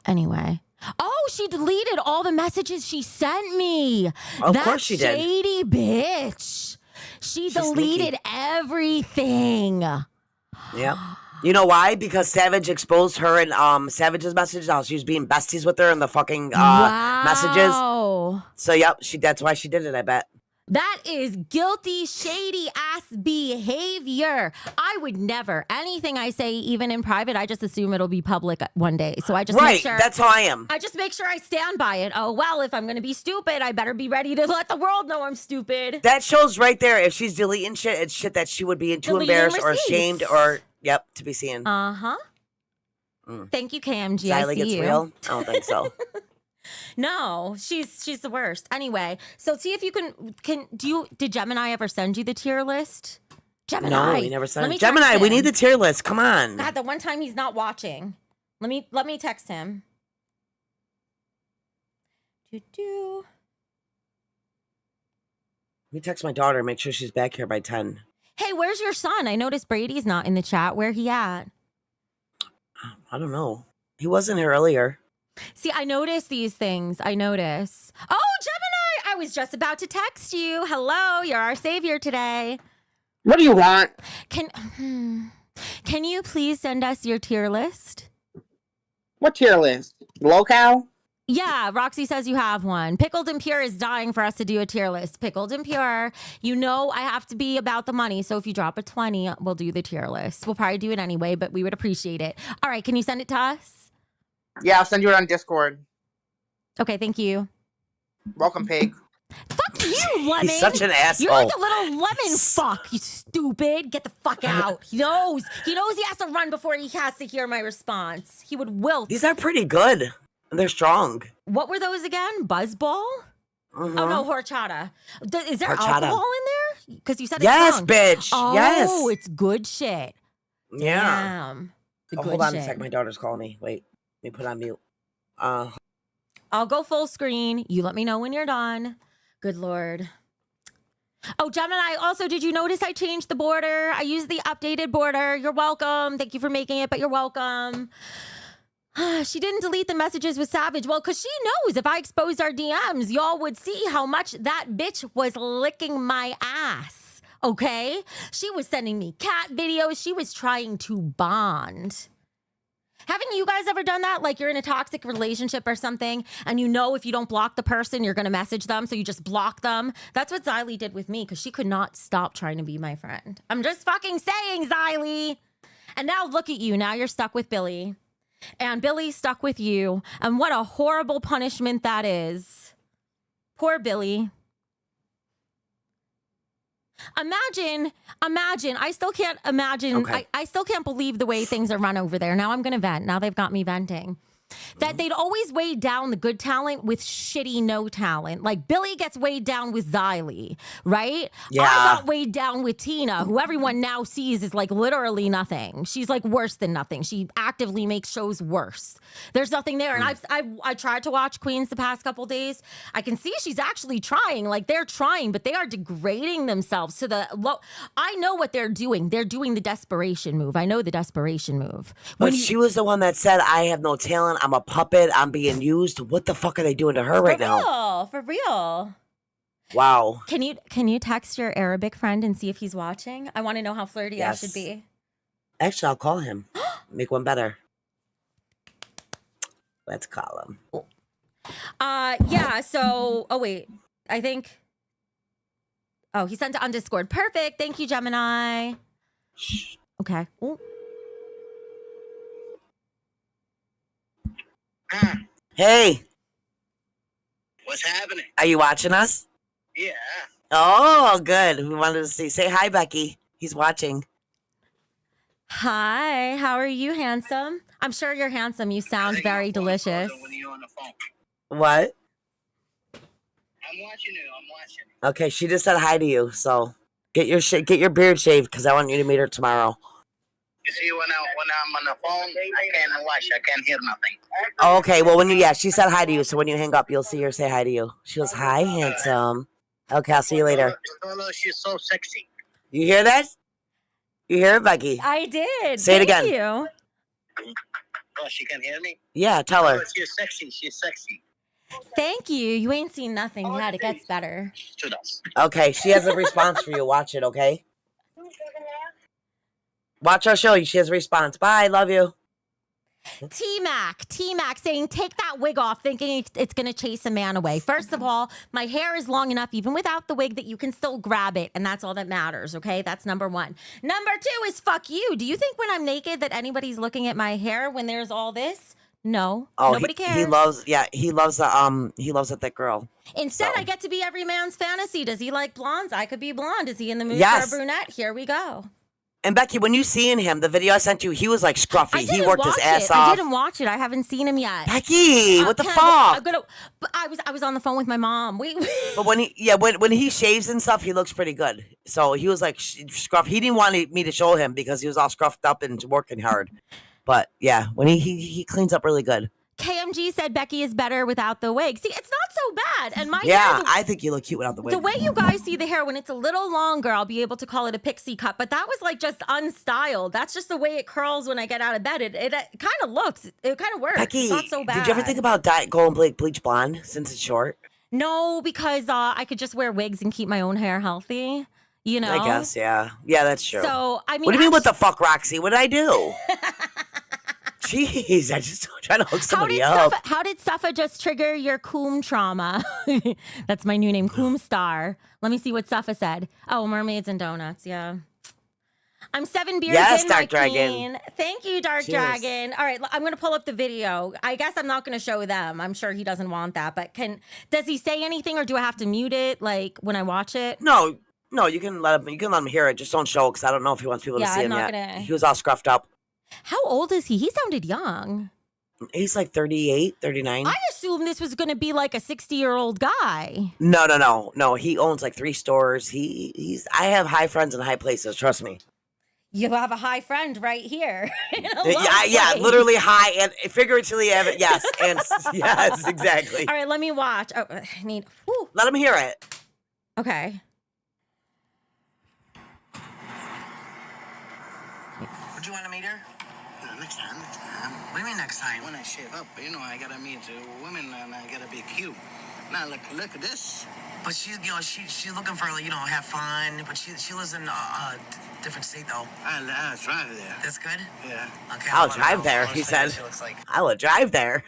Anyway. Oh, she deleted all the messages she sent me. Of course she did. That shady bitch. She She's deleted sneaky. everything. Yep. You know why? Because Savage exposed her and Savage's messages. How she was being besties with her in the fucking messages. Wow. So yep, that's why she did it, I bet. That is guilty, shady ass behavior. I would never. Anything I say, even in private, I just assume it'll be public one day. So I just Right, make sure. that's how I am. I just make sure I stand by it. Oh, well, if I'm going to be stupid, I better be ready to let the world know I'm stupid. That shows right there. If she's deleting shit, it's shit that she would be too Deleting embarrassed or receipts. ashamed or, yep, to be seen. Uh-huh. Thank you, KMG. I Xylee see gets you. real? I don't think so. No, she's the worst. Anyway, so see if you did Gemini ever send you the tier list? Gemini. No, he never Let sent me it. Gemini, text we him. need the tier list. Come on. God, the one time he's not watching. Let me text him. me text my daughter. Make sure she's back here by 10. Hey, where's your son? I noticed Brady's not in the chat. Where he at? I don't know. He wasn't here earlier. See, I notice these things. I notice. Oh, Gemini! I was just about to text you. Hello, you're our savior today. What do you want? Can you please send us your tier list? What tier list? Local? Yeah, Roxy says you have one. Pickled and Pure is dying for us to do a tier list. Pickled and Pure, you know I have to be about the money, so if you drop a 20, we'll do the tier list. We'll probably do it anyway, but we would appreciate it. All right, can you send it to us? Yeah, I'll send you it on Discord. Okay, thank you. Welcome, pig. Fuck you, Lemon. He's such an asshole. You're like a little lemon fuck, you stupid. Get the fuck out. He knows he has to run before he has to hear my response. He would wilt. These are pretty good. They're strong. What were those again? Buzzball? Mm-hmm. Oh no, horchata. Is there Horchata. alcohol in there? Because you said it's Yes, strong. bitch. Oh, Yes. it's good shit. Yeah. Damn. The good Hold on shit. a sec. My daughter's calling me. Wait. Let me put on mute. I'll go full screen. You let me know when you're done. Good Lord. Oh, Gemini, also, did you notice I changed the border? I used the updated border. You're welcome. Thank you for making it, but you're welcome. She didn't delete the messages with Savage. Well, because she knows if I exposed our DMs, y'all would see how much that bitch was licking my ass. Okay? She was sending me cat videos. She was trying to bond. Haven't you guys ever done that? Like you're in a toxic relationship or something, and you know if you don't block the person, you're going to message them, so you just block them. That's what Xylee did with me because she could not stop trying to be my friend. I'm just fucking saying, Xylee. And now look at you. Now you're stuck with Billy. And Billy stuck with you. And what a horrible punishment that is. Poor Billy. Imagine, I still can't imagine, Okay. I still can't believe the way things are run over there. Now I'm going to vent. Now they've got me venting. That they'd always weigh down the good talent with shitty no talent. Like Billy gets weighed down with Xylee, right? Yeah. I got weighed down with Tina, who everyone now sees is like literally nothing. She's like worse than nothing. She actively makes shows worse. There's nothing there. And I tried to watch Queens the past couple days. I can see she's actually trying. Like they're trying, but they are degrading themselves to the low. I know what they're doing. They're doing the desperation move. I know the desperation move. But she was the one that said, I have no talent. I'm a puppet. I'm being used. What the fuck are they doing to her right now? For real. Wow. Can you text your Arabic friend and see if he's watching? I want to know how flirty I should be. Actually, I'll call him. Make one better. Let's call him. Yeah, so wait. I think he sent it on Discord. Perfect. Thank you, Gemini. Okay. Ooh. Hey, What's happening? are you watching us? Yeah. Oh, good. We wanted to see. Say hi, Becky. He's watching. Hi, how are you, handsome? I'm sure you're handsome. You sound very delicious. When you're on the phone. What? I'm watching you. I'm watching. Okay, she just said hi to you. So get your beard shaved because I want you to meet her tomorrow. You see, when I'm on the phone, I can't watch. I can't hear nothing. Oh, okay. Well, she said hi to you. So when you hang up, you'll see her say hi to you. She goes, hi, handsome. Okay, I'll see you later. She's so sexy. You hear that? You hear it, Becky? I did. Say it Thank again. you. Oh, she can hear me? Yeah, tell her. Oh, she's sexy. She's sexy. Thank you. You ain't seen nothing yet. It gets better. To us. Okay, she has a response for you. Watch it, okay? Watch our show. She has a response. Bye. Love you. T-Mac saying, take that wig off, thinking it's going to chase a man away. First of all, my hair is long enough, even without the wig, that you can still grab it. And that's all that matters, okay? That's number one. Number two is fuck you. Do you think when I'm naked that anybody's looking at my hair when there's all this? No. Oh, Nobody cares. He loves a thick girl. Instead, So. I get to be every man's fantasy. Does he like blondes? I could be blonde. Is he in the mood Yes. for a brunette? Here we go. And Becky, when you seen him, the video I sent you, he was like scruffy. He worked his ass off. I didn't watch it. I haven't seen him yet. Becky, what the Ken, fuck? but I was on the phone with my mom. But when he shaves and stuff, he looks pretty good. So he was like scruffy. He didn't want me to show him because he was all scruffed up and working hard. But yeah, when he cleans up really good. KMG said Becky is better without the wig. See, it's not so bad. And my Yeah, hair, I think you look cute without the wig. the way you guys see the hair when it's a little longer, I'll be able to call it a pixie cut. But that was like just unstyled. That's just the way it curls when I get out of bed. It kind of looks, it kind of works. Becky, it's not so bad. did you ever think about going bleach blonde since it's short? No, because I could just wear wigs and keep my own hair healthy. You know? I guess, yeah. Yeah, that's true. So, I mean, what do you mean, what the fuck, Roxy? What did I do? Jeez, I just trying to hook somebody up. How did Safa just trigger your coom trauma? That's my new name, Coom Star. Let me see what Safa said. Oh, mermaids and donuts, yeah. I'm 7 beers in, Dark my Dragon. queen. Thank you, Dark Cheers. Dragon. All right, I'm going to pull up the video. I guess I'm not going to show them. I'm sure he doesn't want that. But does he say anything, or do I have to mute it, like, when I watch it? No, you can let him hear it. Just don't show it, because I don't know if he wants people to see him yet. He was all scruffed up. How old is he? He sounded young. He's like 38, 39. I assumed this was going to be like a 60-year-old guy. No. He owns like 3 stores. I have high friends in high places. Trust me. You have a high friend right here. Yeah, literally high and figuratively. Yes, and yes, exactly. All right, let me watch. Oh, I need. Whew. Let him hear it. Okay. Would you want to meet her? Next time. What do you mean next time? When I shave up, I gotta meet women and I gotta be cute. Now look at this. But she's looking for have fun. But she lives in a different state though. I'll drive there. That's good. Yeah. Okay. I'll drive there. He said. She looks like. I will drive there.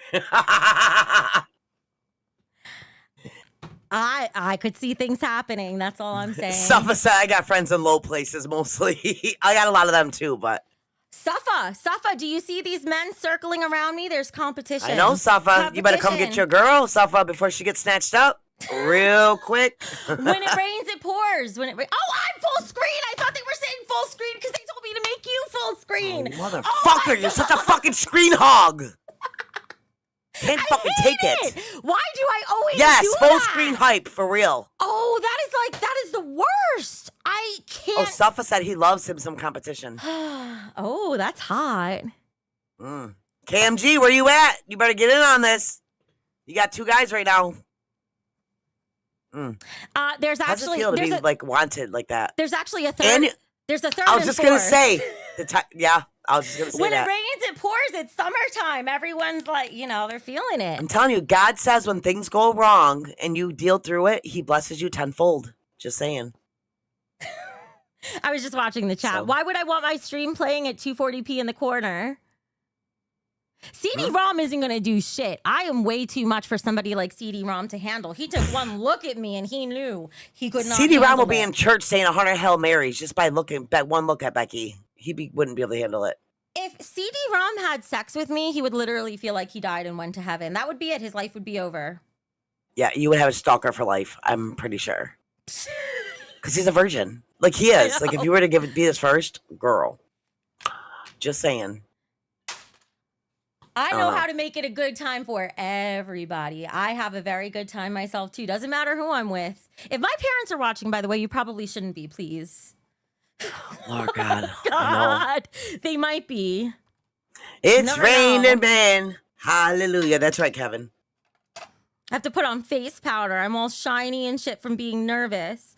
I could see things happening. That's all I'm saying. Safa said I got friends in low places mostly. I got a lot of them too, but. Safa, do you see these men circling around me? There's competition. I know, Safa. You better come get your girl, Safa, before she gets snatched up. Real quick. When it rains, it pours. Oh, I'm full screen. I thought they were saying full screen because they told me to make you full screen. Motherfucker, you're such a fucking screen hog. Can't fucking take it. Why do I always do Yes, full that? screen hype, for real. Oh, that is the worst. I can't. Oh, Safa said he loves him some competition. Oh, that's hot. KMG, where you at? You better get in on this. You got 2 guys right now. There's How's actually it feel to be like wanted like that? there's actually a third. And there's a third. I was just gonna say yeah. I was just gonna say when that. it rains, it pours. It's summertime. Everyone's like, they're feeling it. I'm telling you, God says when things go wrong and you deal through it, He blesses you tenfold. Just saying. I was just watching the chat. So- Why would I want my stream playing at 240p in the corner? CD-ROM isn't going to do shit. I am way too much for somebody like CD-ROM to handle. He took one look at me and he knew he could not CD-ROM handle will be it. in church saying 100 Hail Marys just by one look at Becky. Wouldn't be able to handle it. If CD-ROM had sex with me, he would literally feel like he died and went to heaven. That would be it. His life would be over. Yeah, you would have a stalker for life. I'm pretty sure. Because he's a virgin. Like he is. Like if you were to be his first girl. Just saying. I know how to make it a good time for everybody. I have a very good time myself, too. Doesn't matter who I'm with. If my parents are watching, by the way, you probably shouldn't be, please. Lord God. God, they might be. It's Never raining know. men. Hallelujah. That's right, Kevin. I have to put on face powder. I'm all shiny and shit from being nervous.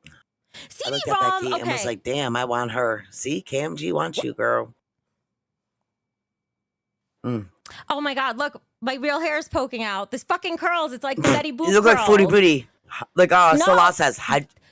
I looked at CD-ROM, Becky and was like, damn, I want her. See, KMG wants you, girl. Oh my God, look, my real hair is poking out. This fucking curls. It's like the Betty Boop You look like curls. Footy Booty. Like Salah says.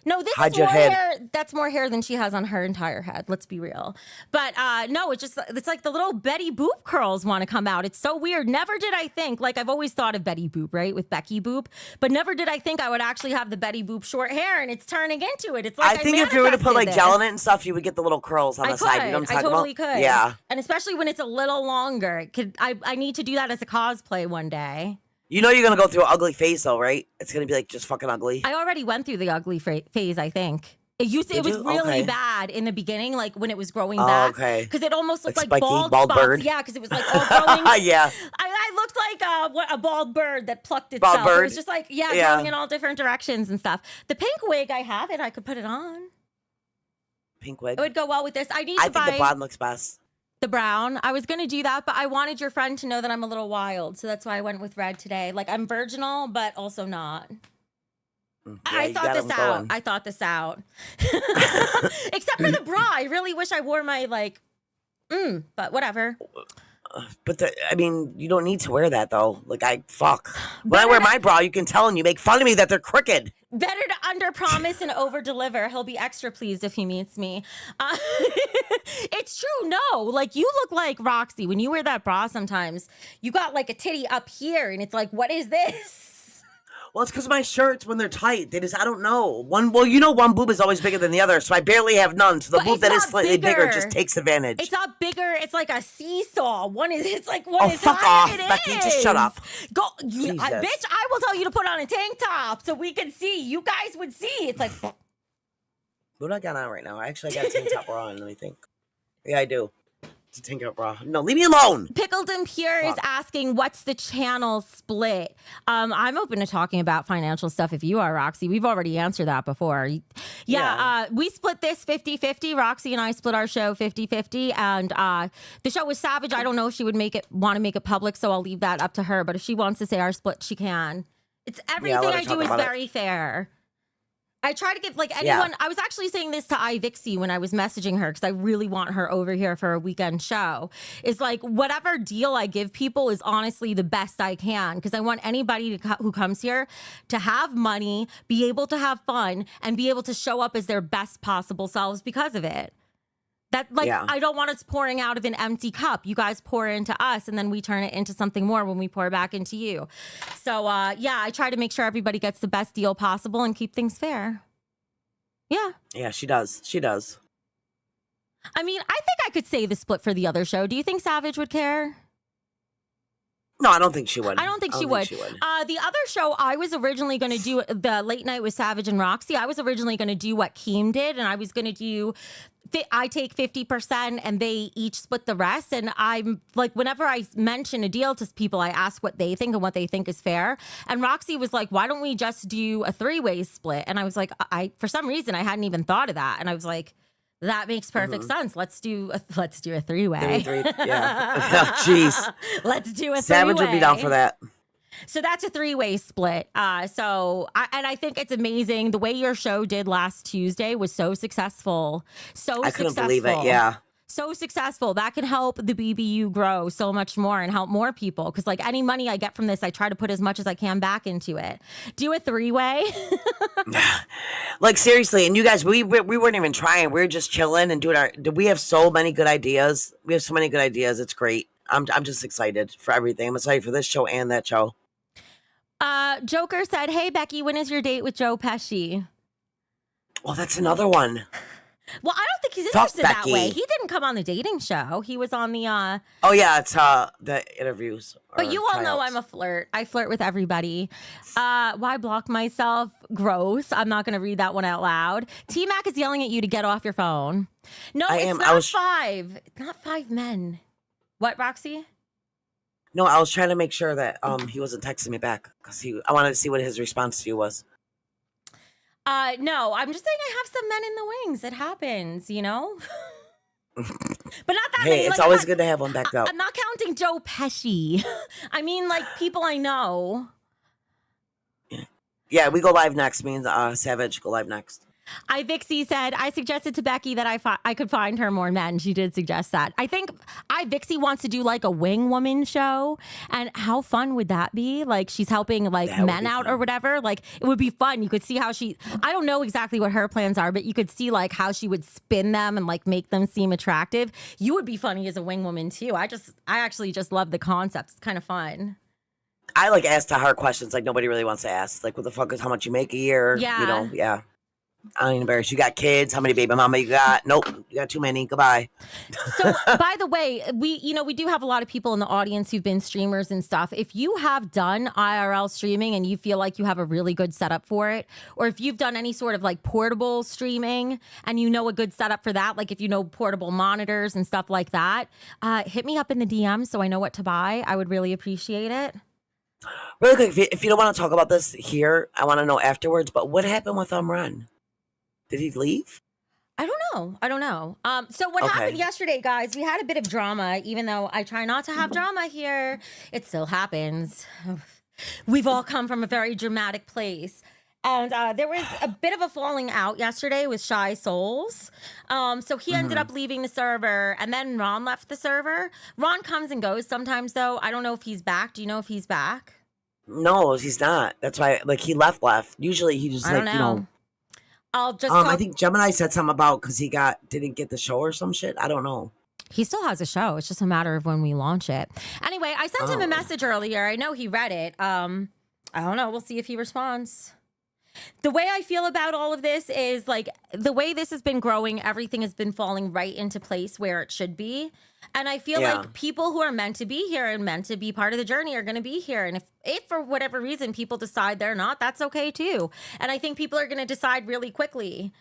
No, this hide is your more head. hair. That's more hair than she has on her entire head. Let's be real. But no, it's like the little Betty Boop curls want to come out. It's so weird. Never did I think, like I've always thought of Betty Boop, right? With Becky Boop. But never did I think I would actually have the Betty Boop short hair, and it's turning into it. It's like I think if you were to put like manifested gel in this. it and stuff, you would get the little curls on the side. You know what I'm I talking totally about? could. Yeah. And especially when it's a little longer. I need to do that as a cosplay one day. You know you're going to go through an ugly phase though, right? It's going to be like just fucking ugly. I already went through the ugly phase, I think. It was you? really Okay. bad in the beginning, like when it was growing Oh, back. okay. Because it almost looked Like like spiky, bald bald spots. bird? Yeah, because it was like all growing. Yeah. I looked like a bald bird that plucked itself. Bald bird? It was just like, yeah, Yeah. going in all different directions and stuff. The pink wig, I have it. I could put it on. Pink wig. It would go well with this. I need I to think buy. the blonde looks best. The brown. I was going to do that, but I wanted your friend to know that I'm a little wild. So that's why I went with red today. Like, I'm virginal, but also not. Yeah, I thought this out. going. I thought this out. Except for the bra. I really wish I wore my, like, but whatever. But I mean, you don't need to wear that though. Like when I wear my bra, you can tell, and you make fun of me that they're crooked. Better to under promise and over deliver. He'll be extra pleased if he meets me. It's true. No, like you look like Roxy when you wear that bra. Sometimes you got like a titty up here, and it's like, what is this? Well, it's because my shirts, when they're tight, I don't know. One boob is always bigger than the other, so I barely have none. So the boob that is slightly bigger just takes advantage. It's not bigger. It's like a seesaw. It's like one is fuck higher off, than it Becky. is. Just shut up. Bitch, I will tell you to put on a tank top so we can see. You guys would see. It's like... What do I got on right now? I got a tank top on, let me think. Yeah, I do. It's a tank top bra. No, leave me alone. Pickled and Pure is asking, what's the channel split? I'm open to talking about financial stuff if you are, Roxy. We've already answered that before. Yeah. We split this 50-50. Roxy and I split our show 50-50. And the show was Savage. I don't know if she would want to make it public, so I'll leave that up to her. But if she wants to say our split, she can. It's everything I do is very fair. I try to give anyone. I was actually saying this to Vixie when I was messaging her because I really want her over here for a weekend show. Is like whatever deal I give people is honestly the best I can because I want anybody who comes here to have money, be able to have fun, and be able to show up as their best possible selves because of it. I don't want us pouring out of an empty cup. You guys pour into us, and then we turn it into something more when we pour back into you. So, I try to make sure everybody gets the best deal possible and keep things fair. Yeah. Yeah, she does. She does. I mean, I think I could say the split for the other show. Do you think Savage would care? No, I don't think she would. I don't think she would. The other show I was originally going to do, the late night with Savage and Roxy, I was originally going to do what Keem did, and I was going to do, I take 50% and they each split the rest. And I'm like, whenever I mention a deal to people, I ask what they think and what they think is fair. And Roxy was like, why don't we just do a 3-way split? And I was like, for some reason, I hadn't even thought of that. And I was like, that makes perfect sense. Let's do a 3-way. Yeah. Jeez. Let's do a 3-way. Savage would be down for that. So that's a 3-way split. I think it's amazing. The way your show did last Tuesday was so successful. I couldn't believe it. Yeah. So successful. That can help the BBU grow so much more and help more people. Because any money I get from this, I try to put as much as I can back into it. Do a 3-way. Seriously, and you guys, we weren't even trying. We were just chilling and doing we have so many good ideas. It's great. I'm just excited for everything. I'm excited for this show and that show. Joker said, hey, Becky, when is your date with Joe Pesci? Well, that's another one. Well, I don't think he's interested that way. He didn't come on the dating show. He was on the Oh yeah, it's the interviews. But you all know I'm a flirt. I flirt with everybody. Why block myself? Gross. I'm not gonna read that one out loud. T-Mac is yelling at you to get off your phone. No, it's not 5 men. What, Roxy? No, I was trying to make sure that he wasn't texting me back because I wanted to see what his response to you was. No, I'm just saying I have some men in the wings. It happens, you know? But not that many. Hey, it's always good to have one backed up. I'm not counting Joe Pesci. I mean, people I know. Yeah, we go live next. Me and Savage go live next. Vixie said, I suggested to Becky that I could find her more men. She did suggest that. I think Vixie wants to do a wing woman show. And how fun would that be? She's helping men out or whatever. It would be fun. You could see how I don't know exactly what her plans are, but you could see how she would spin them and make them seem attractive. You would be funny as a wing woman too. I actually just love the concept. It's kind of fun. I ask the hard questions nobody really wants to ask. What the fuck is how much you make a year? Yeah. Yeah. I ain't embarrassed. You got kids? How many baby mama you got? Nope. You got too many. Goodbye. So, by the way, we do have a lot of people in the audience who've been streamers and stuff. If you have done IRL streaming and you feel like you have a really good setup for it, or if you've done any sort of portable streaming and you know a good setup for that, if you know portable monitors and stuff like that, hit me up in the DM so I know what to buy. I would really appreciate it. Really quick, if you don't want to talk about this here, I want to know afterwards, but what happened with Ron? Did he leave? I don't know. So what happened yesterday, guys? We had a bit of drama, even though I try not to have drama here. It still happens. We've all come from a very dramatic place. And there was a bit of a falling out yesterday with Shy Souls. So he ended up leaving the server, and then Ron left the server. Ron comes and goes sometimes, though. I don't know if he's back. Do you know if he's back? No, he's not. That's why, like, he left. Usually he just, I don't know. I'll just. I think Gemini said something about because he didn't get the show or some shit. I don't know. He still has a show. It's just a matter of when we launch it. Anyway, I sent him a message earlier. I know he read it. I don't know. We'll see if he responds. The way I feel about all of this is like the way this has been growing, everything has been falling right into place where it should be. And I feel like people who are meant to be here and meant to be part of the journey are going to be here. And if for whatever reason people decide they're not, that's okay too. And I think people are going to decide really quickly,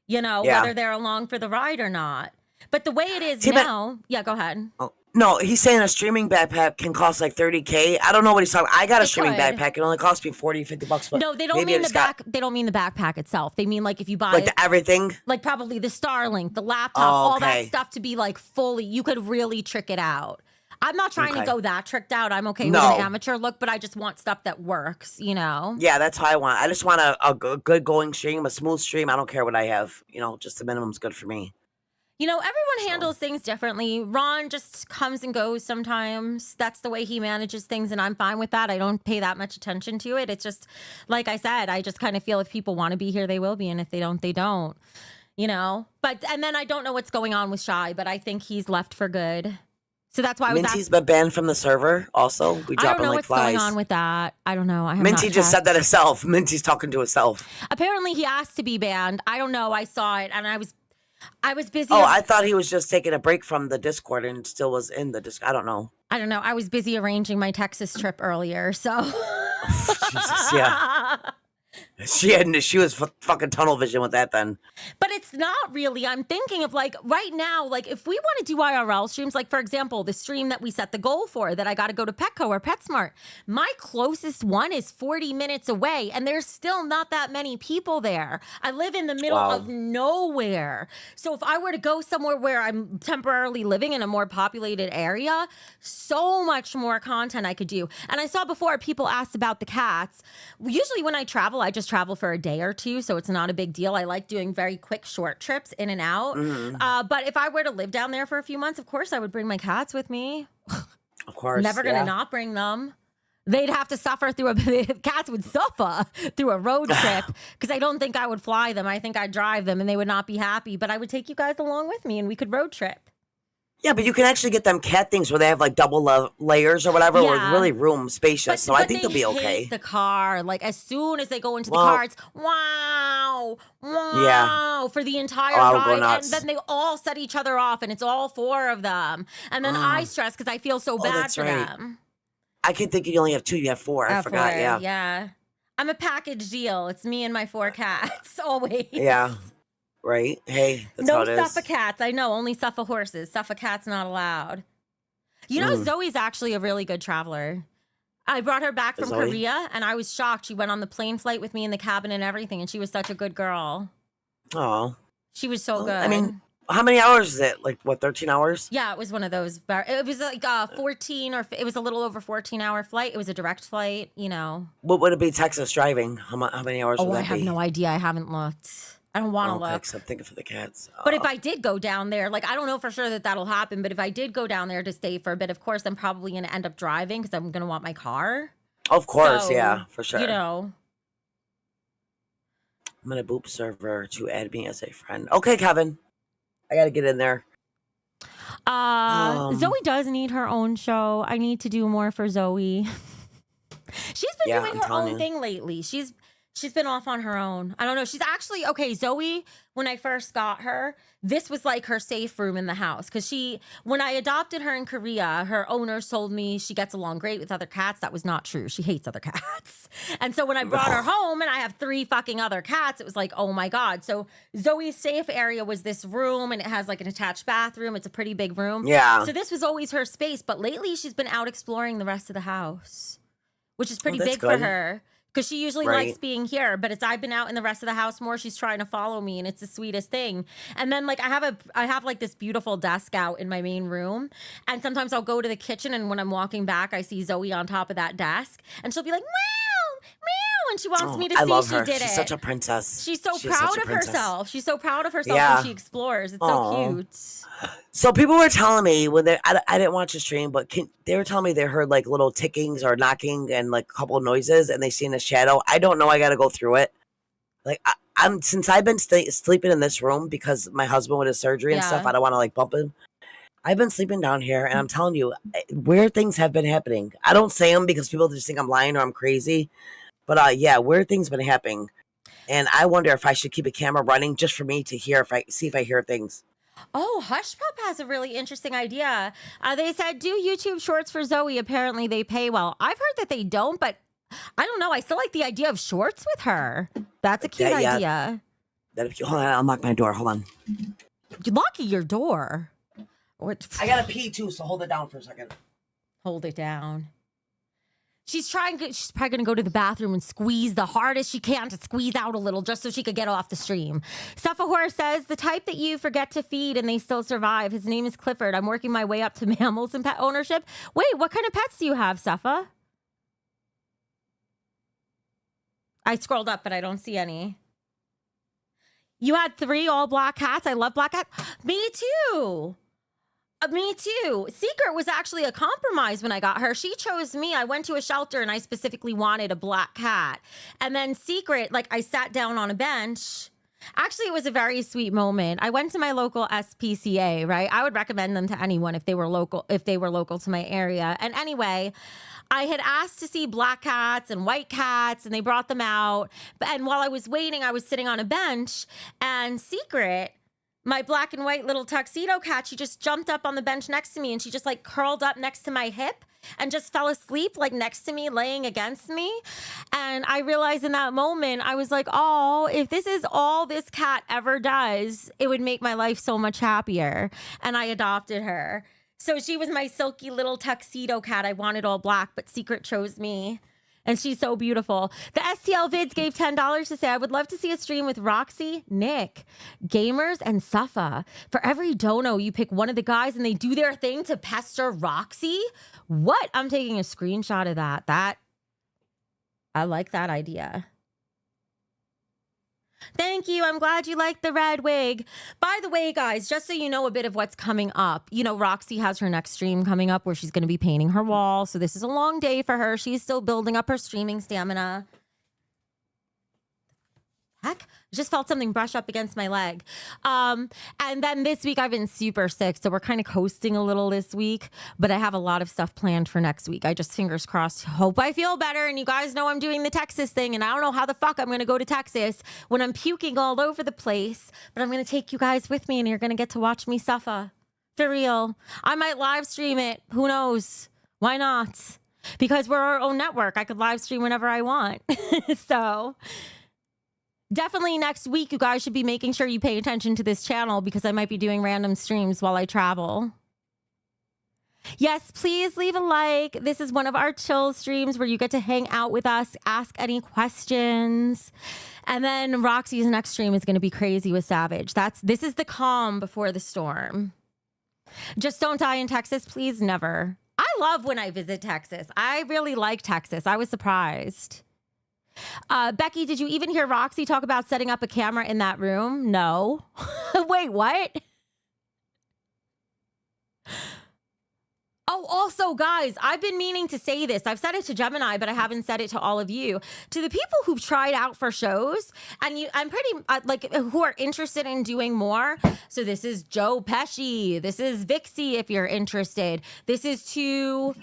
whether they're along for the ride or not. But the way it is now, go ahead. Oh, no, he's saying a streaming backpack can cost like $30K. I don't know what he's talking. I got a streaming backpack. It only cost me $40-$50. But no, they don't mean They don't mean the backpack itself. They mean like if you buy like everything, like probably the Starlink, the laptop, all that stuff to be like fully. You could really trick it out. I'm not trying to go that tricked out. I'm okay with an amateur look, but I just want stuff that works. Yeah, that's how I want. I just want a good going stream, a smooth stream. I don't care what I have. Just the minimum's good for me. Everyone handles things differently. Ron just comes and goes sometimes. That's the way he manages things, and I'm fine with that. I don't pay that much attention to it. It's just, like I said, I just kind of feel if people want to be here, they will be, and if they don't, they don't. And then I don't know what's going on with Shy, but I think he's left for good. So that's why Minty's been banned from the server also. We I don't know what's going on with that. I don't know. Minty just said that herself. Minty's talking to herself. Apparently he asked to be banned. I don't know. I saw it, and I was busy. Oh, I thought he was just taking a break from the Discord and still was in the Discord. I don't know. I was busy arranging my Texas trip earlier, so. Jesus, yeah. She was fucking tunnel vision with that then. But it's not really. I'm thinking of like right now, like if we want to do IRL streams, like for example, the stream that we set the goal for that I got to go to Petco or PetSmart, my closest one is 40 minutes away and there's still not that many people there. I live in the middle of nowhere. So if I were to go somewhere where I'm temporarily living in a more populated area, so much more content I could do. And I saw before people asked about the cats. Usually when I travel, I just travel for a day or two, so it's not a big deal. I like doing very quick, short trips in and out. But if I were to live down there for a few months, of course, I would bring my cats with me. Of course. Never going to not bring them. They'd have to suffer cats would suffer through a road trip because I don't think I would fly them. I think I'd drive them and they would not be happy. But I would take you guys along with me and we could road trip. Yeah, but you can actually get them cat things where they have like double layers or whatever, or really spacious. So I think they'll be okay. The car, like as soon as they go into the car, it's wow, for the entire ride, and then they all set each other off, and it's all four of them, and then I stress because I feel so bad for them. I keep thinking you only have two, you have four. I forgot. Yeah. I'm a package deal. It's me and my 4 cats always. Yeah. Right? Hey, that's how it is. No Suffolk cats. I know, only Suffolk horses. Suffolk cats not allowed. Zoe's actually a really good traveler. I brought her back from Korea, and I was shocked. She went on the plane flight with me in the cabin and everything, and she was such a good girl. Oh. She was so good. I mean, how many hours is it? Like, 13 hours? Yeah, it was one of those. It was like 14 or it was a little over 14-hour flight. It was a direct flight, What would it be Texas driving? How many hours would that be? I have no idea. I haven't looked. I don't want to look. I'm thinking for the cats. But if I did go down there, like I don't know for sure that that'll happen, but if I did go down there to stay for a bit, of course, I'm probably going to end up driving because I'm going to want my car. Of course, yeah, for sure. I'm going to boop server to add me as a friend. Okay, Kevin. I got to get in there. Zoe does need her own show. I need to do more for Zoe. She's been doing her own thing lately. She's been off on her own. I don't know. She's actually, okay, Zoe, when I first got her, this was like her safe room in the house. Because when I adopted her in Korea, her owners told me she gets along great with other cats. That was not true. She hates other cats. And so when I brought her home and I have 3 fucking other cats, it was like, oh my God. So Zoe's safe area was this room and it has like an attached bathroom. It's a pretty big room. Yeah. So this was always her space. But lately she's been out exploring the rest of the house, which is pretty big for her. because she usually Right. likes being here. But it's I've been out in the rest of the house more. She's trying to follow me, and it's the sweetest thing. And then like I have like this beautiful desk out in my main room, and sometimes I'll go to the kitchen, and when I'm walking back, I see Zoe on top of that desk, and she'll be like, meow, meow, and she wants me to I see love she her. did She's it. such a princess. She's so She is proud such a of princess. herself. She's so proud of herself Yeah. when she explores. It's Aw. so cute. So people were telling me when I didn't watch the stream, but they were telling me they heard like little tickings or knocking and like a couple of noises, and they seen a shadow. I don't know. I got to go through it. Like I'm since I've been sleeping in this room because my husband with his surgery and stuff. Yeah. I don't want to like bump him. I've been sleeping down here, and I'm telling you, weird things have been happening. I don't say them because people just think I'm lying or I'm crazy, but yeah, weird things been happening, and I wonder if I should keep a camera running just for me to hear if I hear things. Oh, Hush Pup has a really interesting idea. They said, do YouTube shorts for Zoe. Apparently they pay well. I've heard that they don't, but I don't know. I still like the idea of shorts with her. That's a cute Yeah. idea. Hold on, I'll unlock my door. Hold on. You're locking your door. What? I gotta pee too, so hold it down for a second. Hold it down. She's probably going to go to the bathroom and squeeze the hardest she can to squeeze out a little just so she could get off the stream. Sufahor says, the type that you forget to feed and they still survive. His name is Clifford. I'm working my way up to mammals and pet ownership. Wait, what kind of pets do you have, Safa? I scrolled up, but I don't see any. You had 3 all black cats. I love black cats. Me too. Me too. Secret was actually a compromise when I got her. She chose me. I went to a shelter and I specifically wanted a black cat. And then Secret, like I sat down on a bench. Actually, it was a very sweet moment. I went to my local SPCA, right? I would recommend them to anyone if they were local to my area. And anyway, I had asked to see black cats and white cats, and they brought them out. And while I was waiting, I was sitting on a bench, and Secret, my black and white little tuxedo cat, she just jumped up on the bench next to me, and she just like curled up next to my hip and just fell asleep like next to me, laying against me. And I realized in that moment, I was like, oh, if this is all this cat ever does, it would make my life so much happier. And I adopted her. So she was my silky little tuxedo cat. I wanted all black, but Secret chose me. And she's so beautiful. The STL Vids gave $10 to say, I would love to see a stream with Roxy, Nick, Gamers, and Safa. For every dono, you pick one of the guys and they do their thing to pester Roxy. What? I'm taking a screenshot of that. I like that idea. Thank you. I'm glad you liked the red wig. By the way, guys, just so you know a bit of what's coming up, you know, Roxy has her next stream coming up where she's going to be painting her wall. So this is a long day for her. She's still building up her streaming stamina. Heck, I just felt something brush up against my leg. And then this week I've been super sick, so we're kind of coasting a little this week, but I have a lot of stuff planned for next week. I just, fingers crossed, hope I feel better. And you guys know I'm doing the Texas thing, and I don't know how the fuck I'm going to go to Texas when I'm puking all over the place, but I'm going to take you guys with me, and you're going to get to watch me suffer. For real. I might live stream it. Who knows? Why not? Because we're our own network. I could live stream whenever I want. So definitely next week, you guys should be making sure you pay attention to this channel because I might be doing random streams while I travel. Yes, please leave a like. This is one of our chill streams where you get to hang out with us, ask any questions. And then Roxy's next stream is going to be crazy with Savage. This is the calm before the storm. Just don't die in Texas, please. Never. I love when I visit Texas. I really like Texas. I was surprised. Becky, did you even hear Roxy talk about setting up a camera in that room? No. Wait, what? Oh, also, guys, I've been meaning to say this. I've said it to Gemini, but I haven't said it to all of you. To the people who've tried out for shows, and I'm pretty, who are interested in doing more. So this is Joe Pesci. This is Vixie, if you're interested. This is to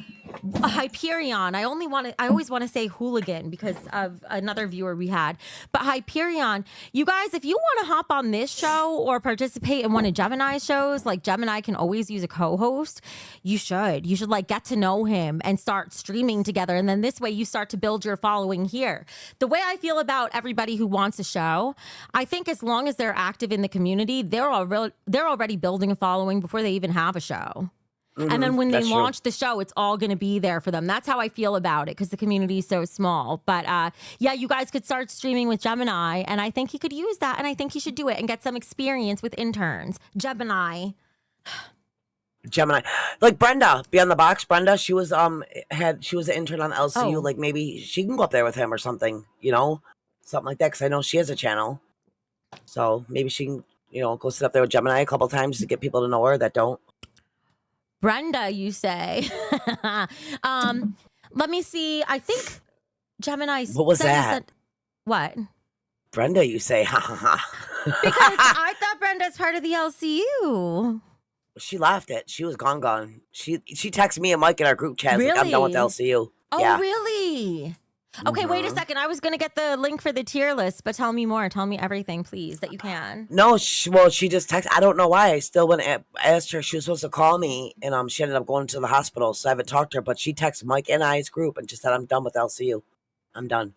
Hyperion. I always want to say hooligan because of another viewer we had. But Hyperion, you guys, if you want to hop on this show or participate in one of Gemini's shows, like Gemini can always use a co-host, you should. You should like get to know him and start streaming together. And then this way you start to build your following here. The way I feel about everybody who wants a show, I think as long as they're active in the community, they're already building a following before they even have a show. And then when they That's true. launch the show, it's all going to be there for them. That's how I feel about it because the community is so small. But yeah, you guys could start streaming with Gemini, and I think he could use that, and I think he should do it and get some experience with interns. Gemini. Like Brenda, Beyond the Box. Brenda, she was an intern on LCU. Oh. Like maybe she can go up there with him or something, something like that. Because I know she has a channel, so maybe she can, go sit up there with Gemini a couple times to get people to know her that don't. Brenda, you say? Let me see. I think Gemini. What was that? What? Brenda, you say? Ha ha ha. Because I thought Brenda's part of the LCU. She laughed it. She was gone. She texted me and Mike in our group chat. Like, I'm done with the Really? LCU. Oh, Yeah. really? Okay, wait a Mhm. second. I was going to get the link for the tier list, but tell me more. Tell me everything, please, that you can. No, she just texted. I don't know why. I still went and asked her. She was supposed to call me, and she ended up going to the hospital, so I haven't talked to her. But she texted Mike and I's group and just said, "I'm done with LCU. I'm done."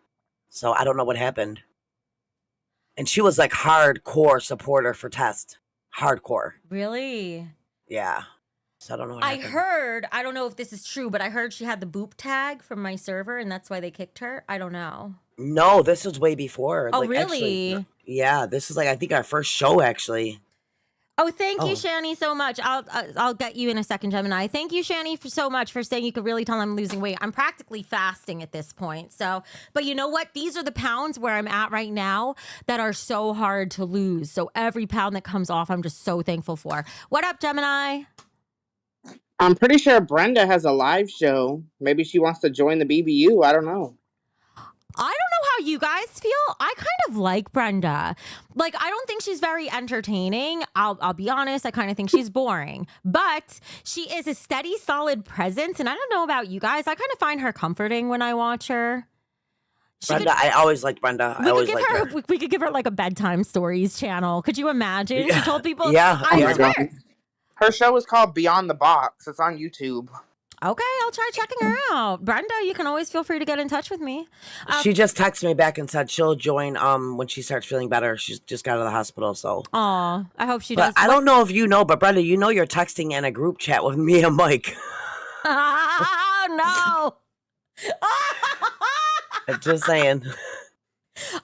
So I don't know what happened. And she was like hardcore supporter for Test. Hardcore. Really? Yeah. So I don't know what I happened. heard, I don't know if this is true, but I heard she had the boop tag from my server, and that's why they kicked her. I don't know. No, this was way before. Oh, Like, really? Actually, yeah, this is like I think our first show actually. Oh, thank you, Oh. Shani, so much. I'll get you in a second, Gemini. Thank you, Shani, for so much for saying you could really tell I'm losing weight. I'm practically fasting at this point. So, but you know what? These are the pounds where I'm at right now that are so hard to lose. So every pound that comes off, I'm just so thankful for. What up, Gemini? I'm pretty sure Brenda has a live show. Maybe she wants to join the BBU. I don't know. I don't know how you guys feel. I kind of like Brenda. Like, I don't think she's very entertaining. I'll be honest. I kind of think she's boring. But she is a steady, solid presence. And I don't know about you guys. I kind of find her comforting when I watch her. Brenda, I always liked Brenda. I always liked her. We could give her like a bedtime stories channel. Could you imagine? She told people. Yeah, I yeah. swear. Her show is called Beyond the Box. It's on YouTube. Okay, I'll try checking her out. Brenda, you can always feel free to get in touch with me. She just texted me back and said she'll join when she starts feeling better. She's just got out of the hospital, so. Aw, I hope she But does. I don't know if you know, but Brenda, you're texting in a group chat with me and Mike. Oh, no. I'm just saying.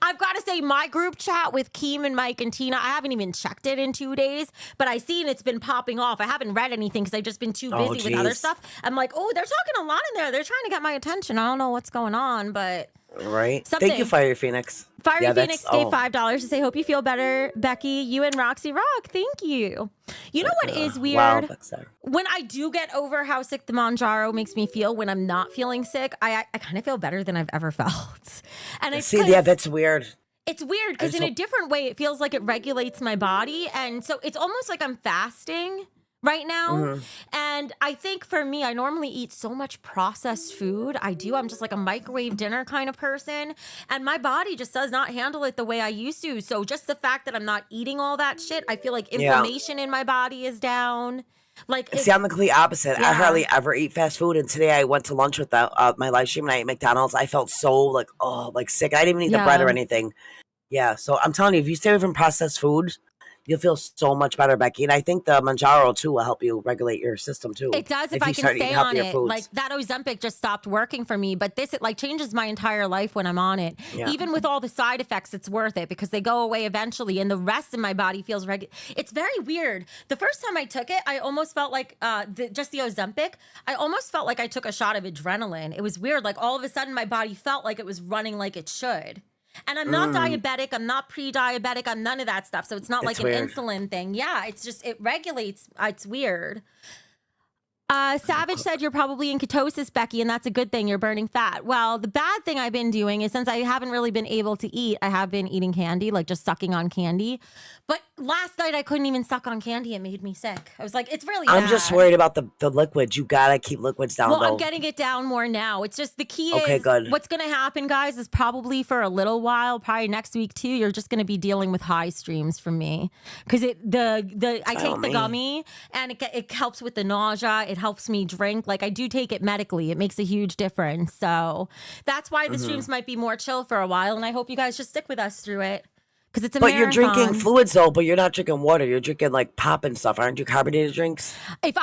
I've got to say, my group chat with Keem and Mike and Tina, I haven't even checked it in 2 days, but I seen it's been popping off. I haven't read anything because I've just been too busy with other geez. stuff. I'm like, oh, they're talking a lot in there. They're trying to get my attention. I don't know what's going on, but Right? Something. Thank you, Fiery Phoenix. Fiery Yeah, Phoenix that's- gave $5 to say, hope you feel better, Becky. You and Roxy rock. Thank you. You know what is weird? Wow, that's sad. When I do get over how sick the Manjaro makes me feel when I'm not feeling sick, I kind of feel better than I've ever felt. And it's See, 'cause- yeah, that's weird. it's weird because in a different way, it feels like it regulates my body. And so it's almost like I'm fasting right now. Mm-hmm. And I think for me, I normally eat so much processed food. I do. I'm just like a microwave dinner kind of person. And my body just does not handle it the way I used to. So just the fact that I'm not eating all that shit, I feel like Yeah. inflammation in my body is down. Like, See, I'm the complete opposite. Yeah. I hardly ever eat fast food. And today I went to lunch with my live stream and I ate McDonald's. I felt so sick. I didn't even eat the bread or Yeah. anything. Yeah, so I'm telling you, if you stay away from processed food, you'll feel so much better, Becky. And I think the Manjaro too will help you regulate your system too. it does if I you can start stay eating on healthier it. foods. Like that Ozempic just stopped working for me, but this, it like changes my entire life when I'm on it. Yeah. Even with all the side effects, it's worth it because they go away eventually and the rest of my body feels It's very weird. The first time I took it, I almost felt like just the Ozempic, I almost felt like I took a shot of adrenaline. It was weird. Like all of a sudden my body felt like it was running like it should. And I'm not diabetic. I'm not pre-diabetic. I'm none of that stuff. So it's not like It's an weird. insulin thing. Yeah, it's just, it regulates. It's weird. Savage said you're probably in ketosis, Becky, and that's a good thing. You're burning fat. Well, the bad thing I've been doing is since I haven't really been able to eat, I have been eating candy, like just sucking on candy. But last night I couldn't even suck on candy. It made me sick. I was like, it's really I'm bad. just worried about the liquids. You gotta keep liquids down Well, though. I'm getting it down more now. It's just the key Okay, is good. what's going to happen, guys, is probably for a little while, probably next week too. You're just going to be dealing with high streams from me because I take the me. gummy and it helps with the nausea. It helps me drink. Like I do take it medically. It makes a huge difference. So that's why the streams might be more chill for a while. And I hope you guys just stick with us through it. because it's a But you're drinking marathon. fluids though, but you're not drinking water. You're drinking like pop and stuff. Aren't you carbonated drinks? Ever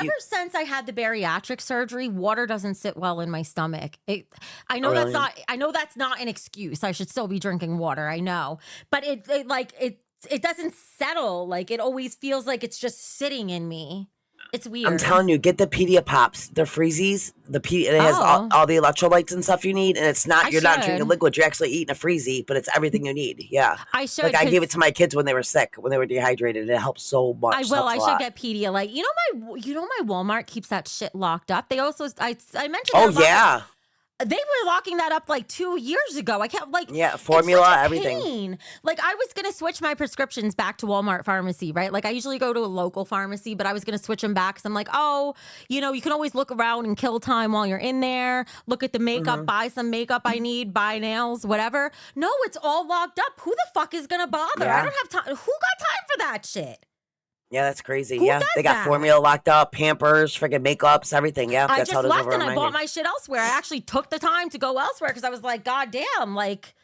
you- since I had the bariatric surgery, water doesn't sit well in my stomach. I know Oh, that's really? not. I know that's not an excuse. I should still be drinking water. I know, but it doesn't settle. Like it always feels like it's just sitting in me. It's weird. I'm telling you, get the Pedia Pops, the freezies. It has Oh. all the electrolytes and stuff you need, and it's not. You're not should. drinking liquid. You're actually eating a freezy, but it's everything you need. Yeah, I should. like I gave 'cause it to my kids when they were sick, when they were dehydrated. It helps so much. I will. Helps a I lot. should get Pedialyte. You know my Walmart keeps that shit locked up. They also I mentioned. Oh that about- yeah, They were locking that up like 2 years ago. I can't yeah. it's Formula, such a everything. pain. Like I was gonna switch my prescriptions back to Walmart pharmacy, right? Like I usually go to a local pharmacy, but I was gonna switch them back because I'm like, oh, you can always look around and kill time while you're in there. Look at the makeup, Mm-hmm. buy some makeup I need, buy nails, whatever. No, it's all locked up. Who the fuck is gonna bother? Yeah. I don't have time. Who got time for that shit? Yeah, that's crazy. Who yeah, does they got that? formula locked up, Pampers, freaking makeups, everything. Yeah, I that's just how it is left over and in I my bought name. my shit elsewhere. I actually took the time to go elsewhere because I was like, God damn, like.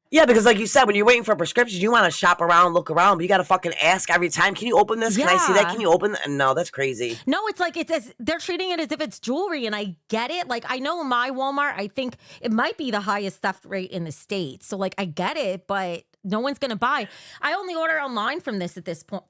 Yeah, because like you said, when you're waiting for prescriptions, you want to shop around, look around, but you got to fucking ask every time. Can you open this? Can I see that? Yeah. Can you open that? No, that's crazy. No, it's like they're treating it as if it's jewelry, and I get it. Like I know my Walmart, I think it might be the highest theft rate in the States. So like I get it, but no one's gonna buy. I only order online from them at this point.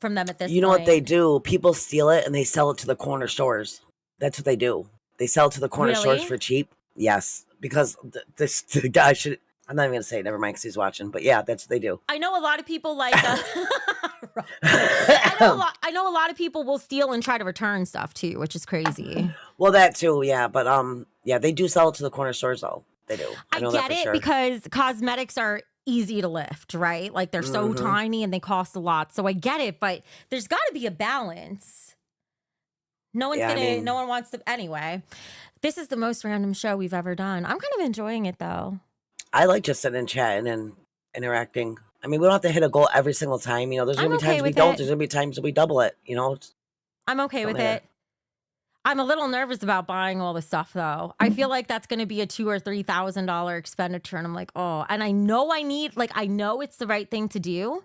You know what they do? People steal it and they sell it to the corner stores. That's what they do. They sell it to the corner stores Really? for cheap. Yes, because the guy should. I'm not even gonna say it. Never mind, because he's watching. But yeah, that's what they do. I know a lot of people like. I know a lot of people will steal and try to return stuff too, which is crazy. Well, that too. Yeah, but yeah, they do sell it to the corner stores though. They do. I know that get for it sure. because cosmetics are easy to lift, right? Like they're so Mhm. tiny and they cost a lot. So I get it, but there's got to be a balance. No one's Yeah, I gonna. mean- No one wants to. Anyway, this is the most random show we've ever done. I'm kind of enjoying it though. I like just sitting and chatting and interacting. I mean, we don't have to hit a goal every single time. You know, there's gonna I'm be okay times we with don't. it. There's gonna be times that we double it. You know. I'm okay with Yeah. it. I'm a little nervous about buying all the stuff though. I feel like that's going to be a $2,000 or $3,000 expenditure, and I'm like, oh, and I know I know it's the right thing to do.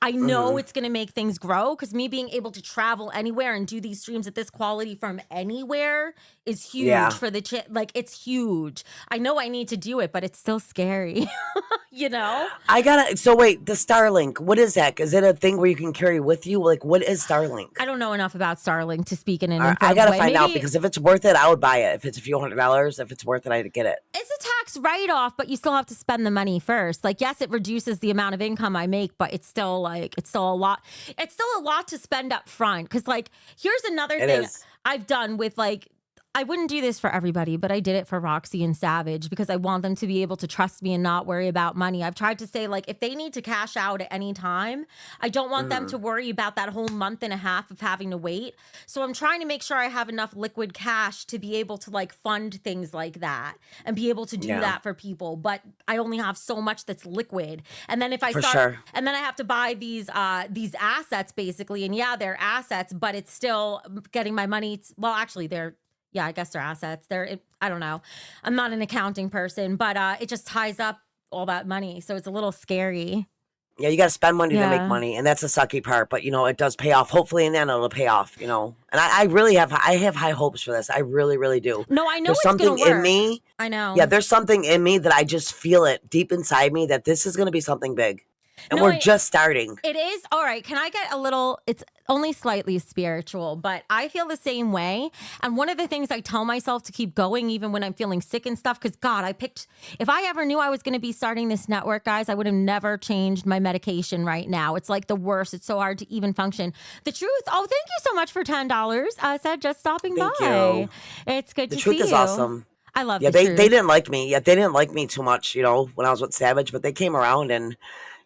I know Mhm. it's going to make things grow because me being able to travel anywhere and do these streams at this quality from anywhere is huge Yeah. for the like it's huge. I know I need to do it, but it's still scary. You know? I gotta. So wait, the Starlink. What is that? Is it a thing where you can carry with you? Like, what is Starlink? I don't know enough about Starlink to speak in an I informed gotta way. find out Maybe- because if it's worth it, I would buy it. If it's a few $100s, if it's worth it, I'd get it. It's a tax write-off, but you still have to spend the money first. Like, yes, it reduces the amount of income I make, but it's still a lot. It's still a lot to spend up front. Because, like, here's another It thing is. I've done with, like, I wouldn't do this for everybody, but I did it for Roxy and Savage because I want them to be able to trust me and not worry about money. I've tried to say, like, if they need to cash out at any time, I don't want them to worry about that whole month and a half of having to wait. So I'm trying to make sure I have enough liquid cash to be able to, like, fund things like that and be able to do Yeah. that for people. But I only have so much that's liquid. And then if I For start, sure. and then I have to buy these assets basically. And yeah, they're assets, but it's still getting my money. Well, actually, yeah, I guess they're assets. I don't know. I'm not an accounting person, but it just ties up all that money. So it's a little scary. Yeah, you gotta spend money to make Yeah. money, and that's the sucky part. But you know, it does pay off. Hopefully, in the end, it'll pay off. You know, and I really have high hopes for this. I really, really do. No, I know There's it's something gonna work. in me. I know. Yeah, there's something in me that I just feel it deep inside me that this is gonna be something big, and No, we're just starting. It is. All right. Can I get a little, it's only slightly spiritual, but I feel the same way. And one of the things I tell myself to keep going, even when I'm feeling sick and stuff, because God, if I ever knew I was going to be starting this network, guys, I would have never changed my medication right now. It's like the worst. It's so hard to even function. The truth. Oh, thank you so much for $10. I said just stopping Thank by. you. It's good The to truth see is you. awesome. I love Yeah, the they truth. didn't like me. Yeah, they didn't like me too much. You know, when I was with Savage, but they came around and.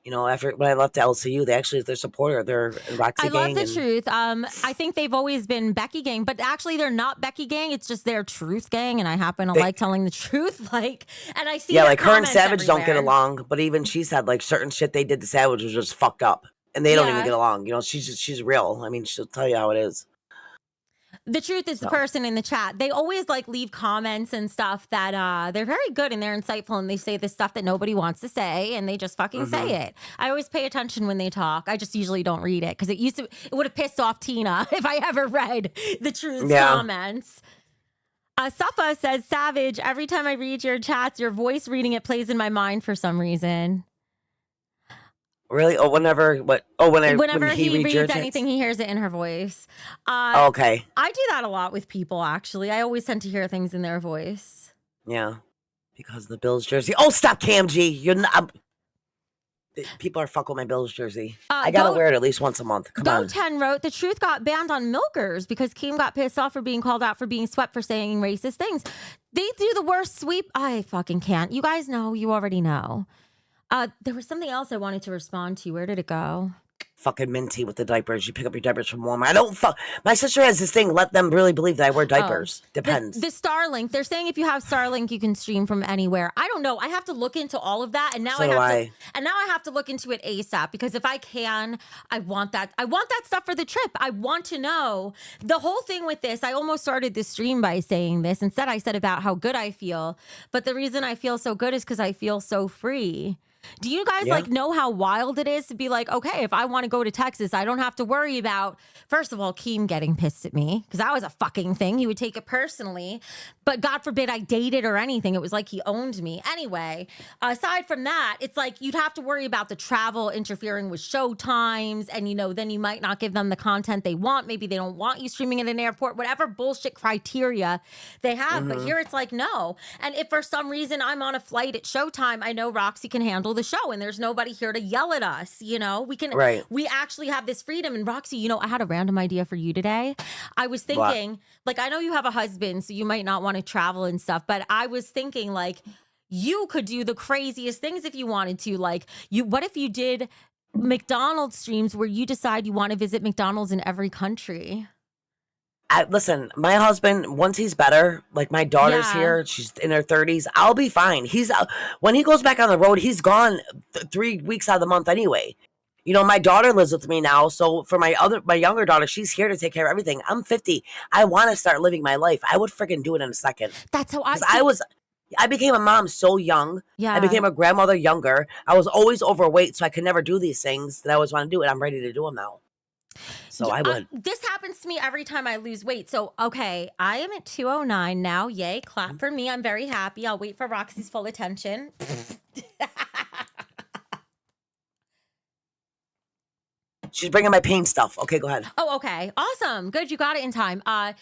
You know, after when I left LCU, they're supporter. They're Roxy I love gang the and- truth. I think they've always been Becky gang, but actually they're not Becky gang. It's just their truth gang, and I happen to like telling the truth. Like, and I see Yeah, their like her and comments Savage don't get everywhere. along, but even she said like certain shit they did to Savage was just fucked up, and they don't even Yeah. get along. You know, she's real. I mean, she'll tell you how it is. The truth is the person in the chat. They always like leave comments and stuff that they're very good and they're insightful and they say the stuff that nobody wants to say and they just fucking say it. I always pay attention when they talk. I just usually don't read it because it would have pissed off Tina if I ever read the truth's comments. Safa says, Savage, every time I read your chats, your voice reading it plays in my mind for some reason. Really? Oh, whenever he reads anything, he hears it in her voice. Okay. I do that a lot with people, actually. I always tend to hear things in their voice. Yeah. Because the Bills jersey. Oh, stop, Cam G. You're not. People are fucking with my Bills jersey. I gotta wear it at least once a month. Come on. Go10 wrote, the truth got banned on Milkers because Kim got pissed off for being called out for being swept for saying racist things. They do the worst sweep. I fucking can't. You guys know. You already know. There was something else I wanted to respond to. Where did it go? Fucking Minty with the diapers. You pick up your diapers from Walmart. I don't My sister has this thing. Let them really believe that I wear diapers. Depends. The Starlink. They're saying if you have Starlink, you can stream from anywhere. I don't know. I have to look into all of that, and now I have to look into it ASAP because if I can, I want that. I want that stuff for the trip. I want to know the whole thing with this. I almost started the stream by saying this. Instead, I said about how good I feel. But the reason I feel so good is because I feel so free. Do you guys like know how wild it is to be like, okay, if I want to go to Texas, I don't have to worry about, first of all, Keem getting pissed at me because that was a fucking thing. He would take it personally, but God forbid I dated or anything. It was like he owned me. Anyway, aside from that, it's like you'd have to worry about the travel interfering with show times and, you know, then you might not give them the content they want. Maybe they don't want you streaming at an airport, whatever bullshit criteria they have. But here it's like, no. And if for some reason I'm on a flight at showtime, I know Roxy can handle the show and there's nobody here to yell at us. You know, we actually have this freedom. And Roxy, you know, I had a random idea for you today. I was thinking, like, I know you have a husband, so you might not want to travel and stuff, but I was thinking like you could do the craziest things if you wanted to. Like what if you did McDonald's streams where you decide you want to visit McDonald's in every country? Listen, my husband, once he's better, like my daughter's here, she's in her 30s, I'll be fine. When he goes back on the road, he's gone 3 weeks out of the month anyway. You know, my daughter lives with me now, so for my younger daughter, she's here to take care of everything. I'm 50. I want to start living my life. I would freaking do it in a second. That's how I became a mom so young. Yeah. I became a grandmother younger. I was always overweight, so I could never do these things that I always want to do, and I'm ready to do them now. So I would. This happens to me every time I lose weight. So, okay, I am at 209 now. Yay, clap for me. I'm very happy. I'll wait for Roxy's full attention. She's bringing my pain stuff. Okay, go ahead. Oh, okay. Awesome. Good. You got it in time. I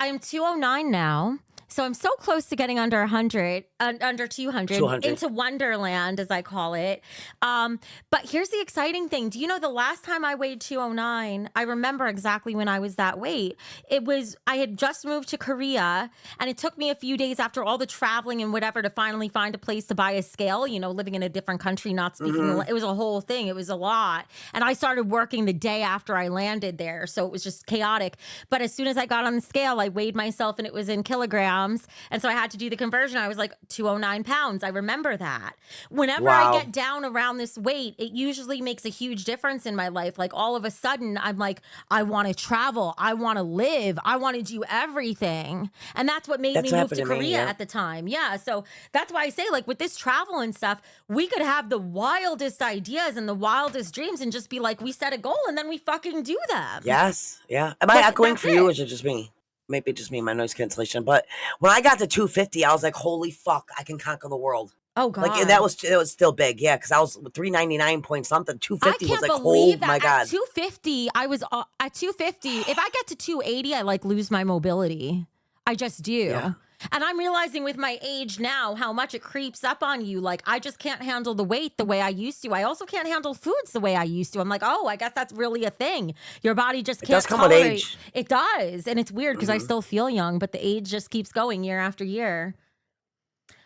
am 209 now. So I'm so close to getting under 100, under 200, into Wonderland, as I call it. But here's the exciting thing. Do you know the last time I weighed 209, I remember exactly when I was that weight. I had just moved to Korea, and it took me a few days after all the traveling and whatever to finally find a place to buy a scale, you know, living in a different country, not speaking. It was a whole thing. It was a lot. And I started working the day after I landed there. So it was just chaotic. But as soon as I got on the scale, I weighed myself and it was in kilograms. And so I had to do the conversion. I was like 209 pounds. I remember that. Whenever I get down around this weight, it usually makes a huge difference in my life. Like all of a sudden, I'm like, I want to travel. I want to live. I want to do everything. And that's what made me move to Korea at the time. Yeah. So that's why I say, like, with this travel and stuff, we could have the wildest ideas and the wildest dreams and just be like, we set a goal and then we fucking do them. Yes. Yeah. Am I echoing for you or is it just me? Maybe just me, my noise cancellation. But when I got to 250, I was like, holy fuck, I can conquer the world. Oh, God. Like, that was still big. Yeah, because I was 399 point something. 250 was like, oh, my God. At 250, I was at 250. If I get to 280, I like lose my mobility. I just do. Yeah. And I'm realizing with my age now how much it creeps up on you. Like, I just can't handle the weight the way I used to. I also can't handle foods the way I used to. I'm like, oh, I guess that's really a thing. Your body just can't tolerate. It does come with age. It does. And it's weird because I still feel young, but the age just keeps going year after year.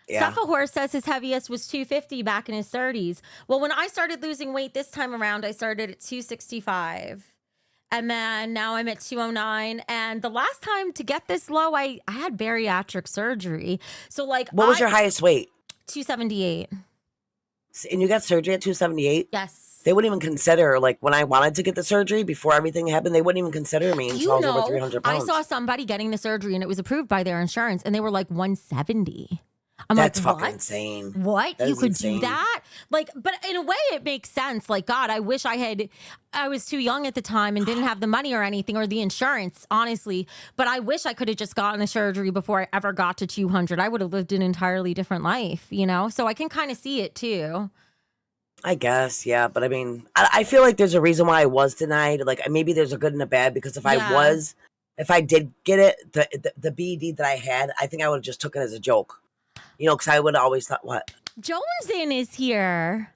Yeah. Horse says his heaviest was 250 back in his 30s. Well, when I started losing weight this time around, I started at 265. And then now I'm at 209. And the last time to get this low, I had bariatric surgery. So like, what was your highest weight? 278. And you got surgery at 278? Yes. They wouldn't even consider, like, when I wanted to get the surgery before everything happened, they wouldn't even consider me until I was over 300 I pounds. saw somebody getting the surgery and it was approved by their insurance and they were like 170. That's like, fucking insane. What? That You is could insane. do that? Like, but in a way it makes sense. Like, God, I wish I was too young at the time and didn't have the money or anything or the insurance, honestly. But I wish I could have just gotten the surgery before I ever got to 200. I would have lived an entirely different life, you know? So I can kind of see it too. I guess, yeah. But I mean, I feel like there's a reason why I was denied. Like, maybe there's a good and a bad, because if I did get it, the BED that I had, I think I would have just took it as a joke. You know, because I would have always thought, what? Jonesin is here.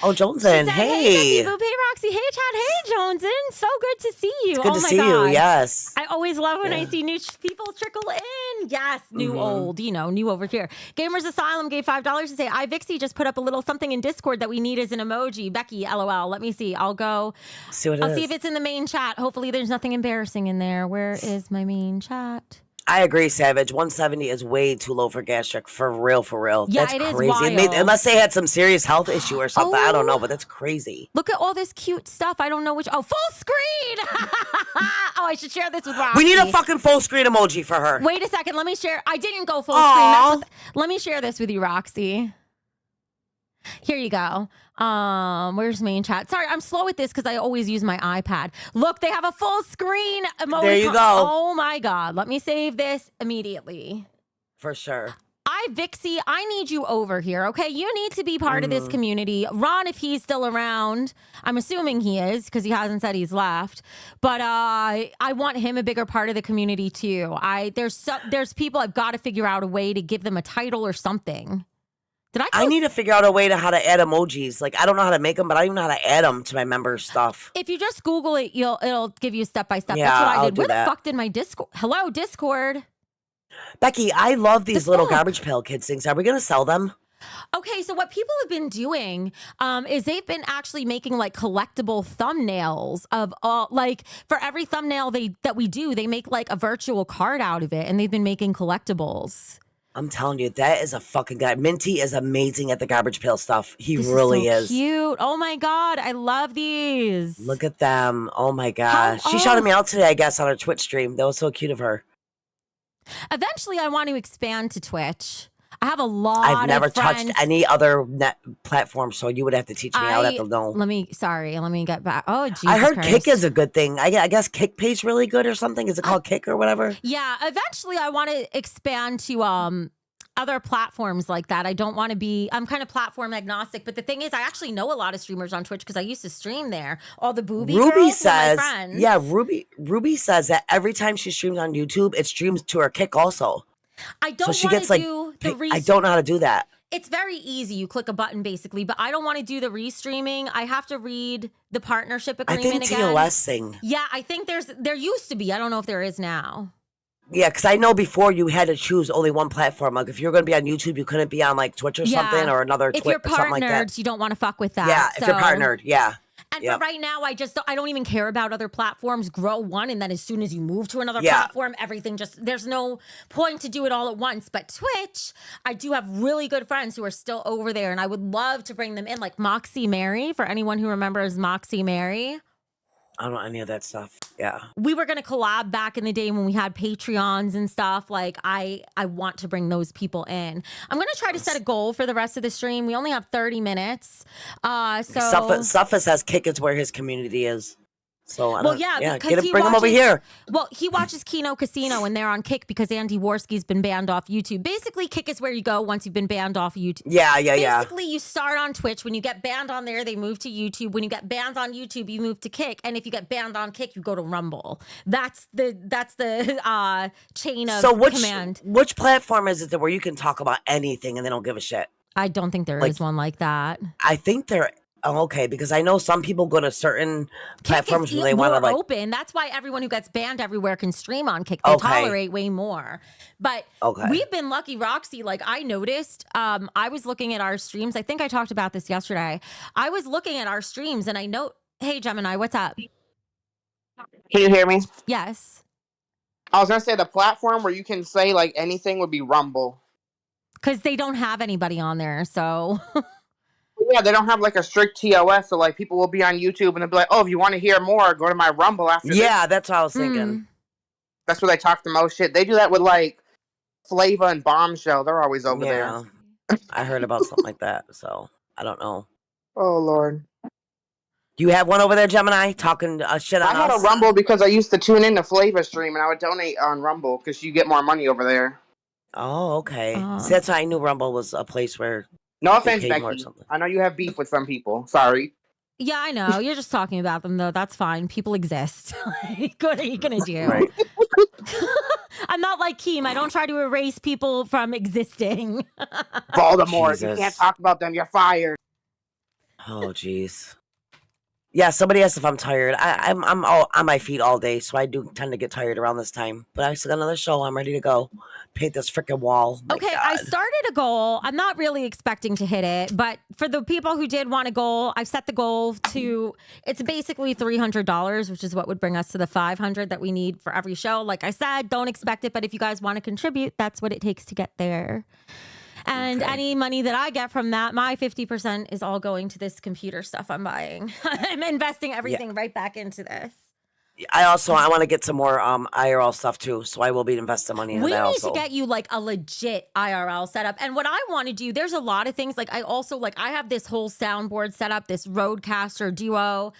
Oh, Jonesin, She said, hey. Becky, Boop, hey, Roxy, hey, Chad, hey, Jonesin. So good to see you. It's good oh to my see God. you, yes. I always love when I see new people trickle in. Yes, new, old, you know, new over here. Gamers Asylum gave $5 to say, Vixie just put up a little something in Discord that we need as an emoji. Becky, LOL. Let me see. I'll go. See what it I'll is. see if it's in the main chat. Hopefully there's nothing embarrassing in there. Where is my main chat? I agree, Savage. 170 is way too low for gastric. For real, for real. Yeah, that's it is crazy. wild. Unless they had some serious health issue or something. I don't know, but that's crazy. Look at all this cute stuff. I don't know which. Oh, full screen. Oh, I should share this with Roxy. We need a fucking full screen emoji for her. Wait a second. Let me share. I didn't go full screen. Let me share this with you, Roxy. Here you go. Where's main chat? Sorry, I'm slow at this because I always use my iPad. Look, they have a full screen emoji. There you go. Oh my God. Let me save this immediately. For sure. Vixie, I need you over here, okay? You need to be part of this community. Ron, if he's still around, I'm assuming he is because he hasn't said he's left. But I want him a bigger part of the community too. There's people I've got to figure out a way to give them a title or something. I need to figure out a way to how to add emojis. Like, I don't know how to make them, but I don't even know how to add them to my members' stuff. If you just Google it, it'll give you step by step. Yeah, That's what I did. do Where that. the fuck did my Discord? Hello, Discord. Becky, I love these little Garbage Pail Kids things. Are we going to sell them? Okay, so what people have been doing is they've been actually making like collectible thumbnails of all, like for every thumbnail that we do, they make like a virtual card out of it, and they've been making collectibles. I'm telling you, that is a fucking guy. Minty is amazing at the Garbage Pail stuff. He This really is. is. So cute. Oh my God, I love these. Look at them. Oh my gosh. She shouted me out today, I guess, on her Twitch stream. That was so cute of her. Eventually, I want to expand to Twitch. I have a lot I've never of friends. touched any other net platform, so you would have to teach me. I would have to know. Let me get back. Oh, Jesus I heard Christ. Kick is a good thing. I guess Kick pays really good or something. Is it called Kick or whatever? Yeah, eventually I want to expand to other platforms like that. I don't want to be, I'm kind of platform agnostic, but the thing is I actually know a lot of streamers on Twitch because I used to stream there. All the booby Ruby girls says, were my friends. yeah, Ruby says that every time she streams on YouTube, it streams to her Kick also. I don't So she want gets to like, do the I don't know how to do that. It's very easy. You click a button basically, but I don't want to do the restreaming. I have to read the partnership I agreement think again. TOS thing. Yeah, I think there used to be. I don't know if there is now. Yeah, because I know before you had to choose only one platform. Like if you're going to be on YouTube, you couldn't be on like Twitch or something or another If Twitch you're or something like partnered, that. you don't want to fuck with that. Yeah, if you're So- partnered, yeah. And for right now, I don't even care about other platforms. Grow one, and then as soon as you move to another platform, everything there's no point to do it all at once. But Twitch, I do have really good friends who are still over there, and I would love to bring them in, like Moxie Mary, for anyone who remembers Moxie Mary. I don't know any of that stuff. Yeah. We were going to collab back in the day when we had Patreons and stuff. Like, I want to bring those people in. I'm going to try to set a goal for the rest of the stream. We only have 30 minutes. Suffa says Kick is where his community is. So, because bring him over here. Well, he watches Kino Casino, and they're on Kick because Andy Worski's been banned off YouTube. Basically, Kick is where you go once you've been banned off YouTube. Yeah. Basically, you start on Twitch. When you get banned on there, they move to YouTube. When you get banned on YouTube, you move to Kick. And if you get banned on Kick, you go to Rumble. That's the chain of command. Which platform is it where you can talk about anything and they don't give a shit? I don't think there is one like that. I think there. Oh, okay, because I know some people go to certain platforms where they want to like open. That's why everyone who gets banned everywhere can stream on Kick. They tolerate way more. But we've been lucky, Roxy. Like I noticed, I was looking at our streams. I think I talked about this yesterday. I was looking at our streams, and I know. Hey, Gemini, what's up? Can you hear me? Yes. I was gonna say the platform where you can say like anything would be Rumble. Because they don't have anybody on there, so. Yeah, they don't have like a strict TOS, so like people will be on YouTube and they'll be like, "Oh, if you want to hear more, go to my Rumble after this." Yeah, that's what I was thinking. That's where they talk the most shit. They do that with like Flava and Bombshell. They're always over there. I heard about something like that, so I don't know. Oh Lord. Do you have one over there, Gemini, talking shit on I had us? a Rumble because I used to tune in to Flava stream and I would donate on Rumble because you get more money over there. Oh, okay. See, that's why I knew Rumble was a place where No they offense, paid more or Becky. something. I know you have beef with some people. Sorry. Yeah, I know. You're just talking about them, though. That's fine. People exist. Like, what are you going to do? Right. I'm not like Keem. I don't try to erase people from existing. Voldemort, you Jesus. can't talk about them. You're fired. Oh, jeez. Yeah, somebody asked if I'm tired. I'm all on my feet all day, so I do tend to get tired around this time. But I still got another show. I'm ready to go. Paint this freaking wall. My Okay, God. I started a goal. I'm not really expecting to hit it, but for the people who did want a goal, I've set the goal to, it's basically $300, which is what would bring us to the $500 that we need for every show. Like I said, don't expect it, but if you guys want to contribute, that's what it takes to get there. And any money that I get from that, my 50% is all going to this computer stuff I'm buying. I'm investing everything right back into this. I want to get some more IRL stuff too, so I will be investing money in We that need also. to get you like a legit IRL setup. And what I want to do, there's a lot of things. Like I also I have this whole soundboard set up, this Rodecaster Duo.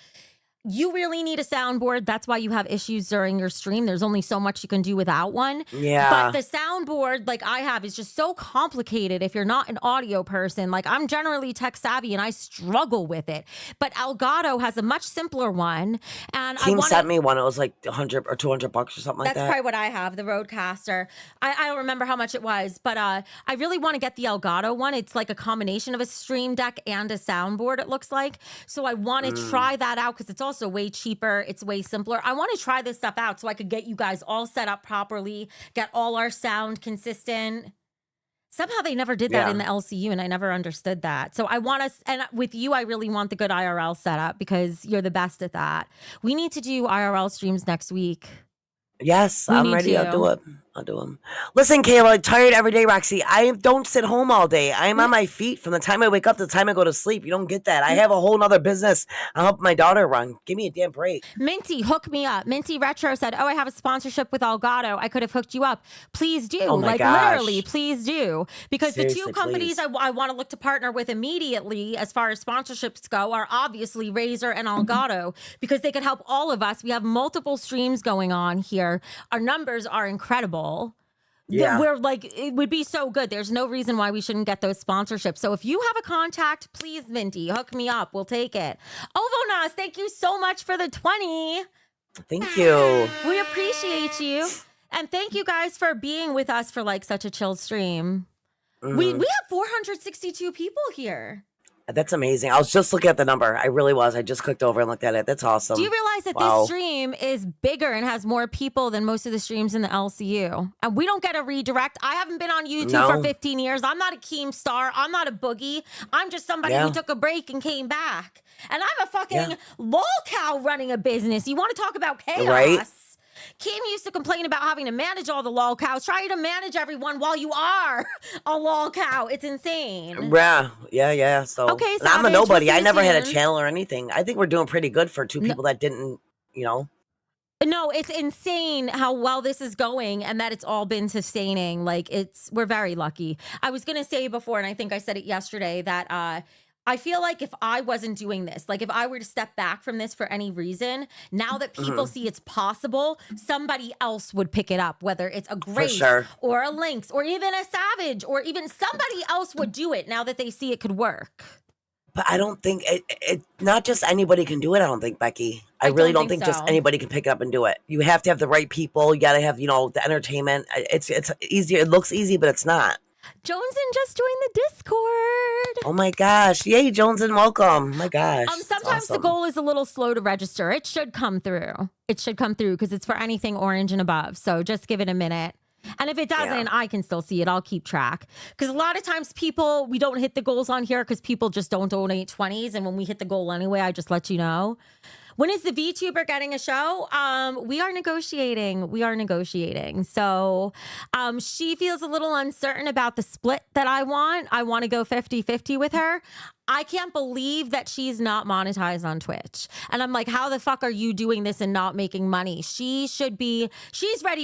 You really need a soundboard. That's why you have issues during your stream. There's only so much you can do without one. Yeah. But the soundboard like I have is just so complicated if you're not an audio person. Like I'm generally tech savvy and I struggle with it. But Elgato has a much simpler one. And Team sent me one. It was like $100 or $200 or something like that. That's probably what I have, the Rodecaster. I don't remember how much it was, but I really want to get the Elgato one. It's like a combination of a stream deck and a soundboard, it looks like. So I want to try that out because it's also way cheaper. It's way simpler. I want to try this stuff out so I could get you guys all set up properly, get all our sound consistent. Somehow they never did that in the LCU, and I never understood that. So I want us, and with you, I really want the good IRL setup because you're the best at that. We need to do IRL streams next week. Yes, We I'm need ready. to. I'll do it. I'll do them. Listen, Kayla, tired every day, Roxy. I don't sit home all day. I'm on my feet from the time I wake up to the time I go to sleep. You don't get that. I have a whole nother business I help my daughter run. Give me a damn break. Minty, hook me up. Minty Retro said, "Oh, I have a sponsorship with Elgato. I could have hooked you up. Please do. Oh my like gosh. literally, please do. Because the Seriously, two companies please. I want to look to partner with immediately, as far as sponsorships go, are obviously Razer and Elgato because they could help all of us. We have multiple streams going on here. Our numbers are incredible." Yeah. We're like, it would be so good. There's no reason why we shouldn't get those sponsorships. So if you have a contact, please, Minty, hook me up. We'll take it. Ovonas, thank you so much for the 20. Thank you. We appreciate you. And thank you guys for being with us for like such a chill stream. We have 462 people here. That's amazing. I was just looking at the number. I really was. I just clicked over and looked at it. That's awesome. Do you realize that this stream is bigger and has more people than most of the streams in the LCU? And we don't get a redirect. I haven't been on YouTube for 15 years. I'm not a Keemstar. I'm not a Boogie. I'm just somebody who took a break and came back. And I'm a fucking lol cow running a business. You want to talk about chaos? Right? Kim used to complain about having to manage all the lol cows. Try to manage everyone while you are a lol cow. It's insane. Yeah. So, okay, and I'm a Savage, nobody. we'll see I you never had a soon. channel or anything. I think we're doing pretty good for two people that didn't, No, it's insane how well this is going and that it's all been sustaining. Like we're very lucky. I was going to say before, and I think I said it yesterday, that I feel like if I wasn't doing this, like if I were to step back from this for any reason, now that people see it's possible, somebody else would pick it up, whether it's a Grace or a Lynx or even a Savage or even somebody else would do it now that they see it could work. But I don't think it not just anybody can do it. I don't think, Becky. I really don't think just anybody can pick it up and do it. You have to have the right people. You got to have, the entertainment. It's easier. It looks easy, but it's not. Joneson just joined the Discord. Oh my gosh. Yay, Joneson, welcome. My gosh. Sometimes the goal is a little slow to register. It should come through. Because it's for anything orange and above. So just give it a minute. And if it doesn't, I can still see it. I'll keep track. Because a lot of times we don't hit the goals on here because people just don't donate 20s. And when we hit the goal anyway, I just let you know. When is the VTuber getting a show? We are negotiating. So she feels a little uncertain about the split that I want. I want to go 50-50 with her. I can't believe that she's not monetized on Twitch. And I'm like, how the fuck are you doing this and not making money? She's ready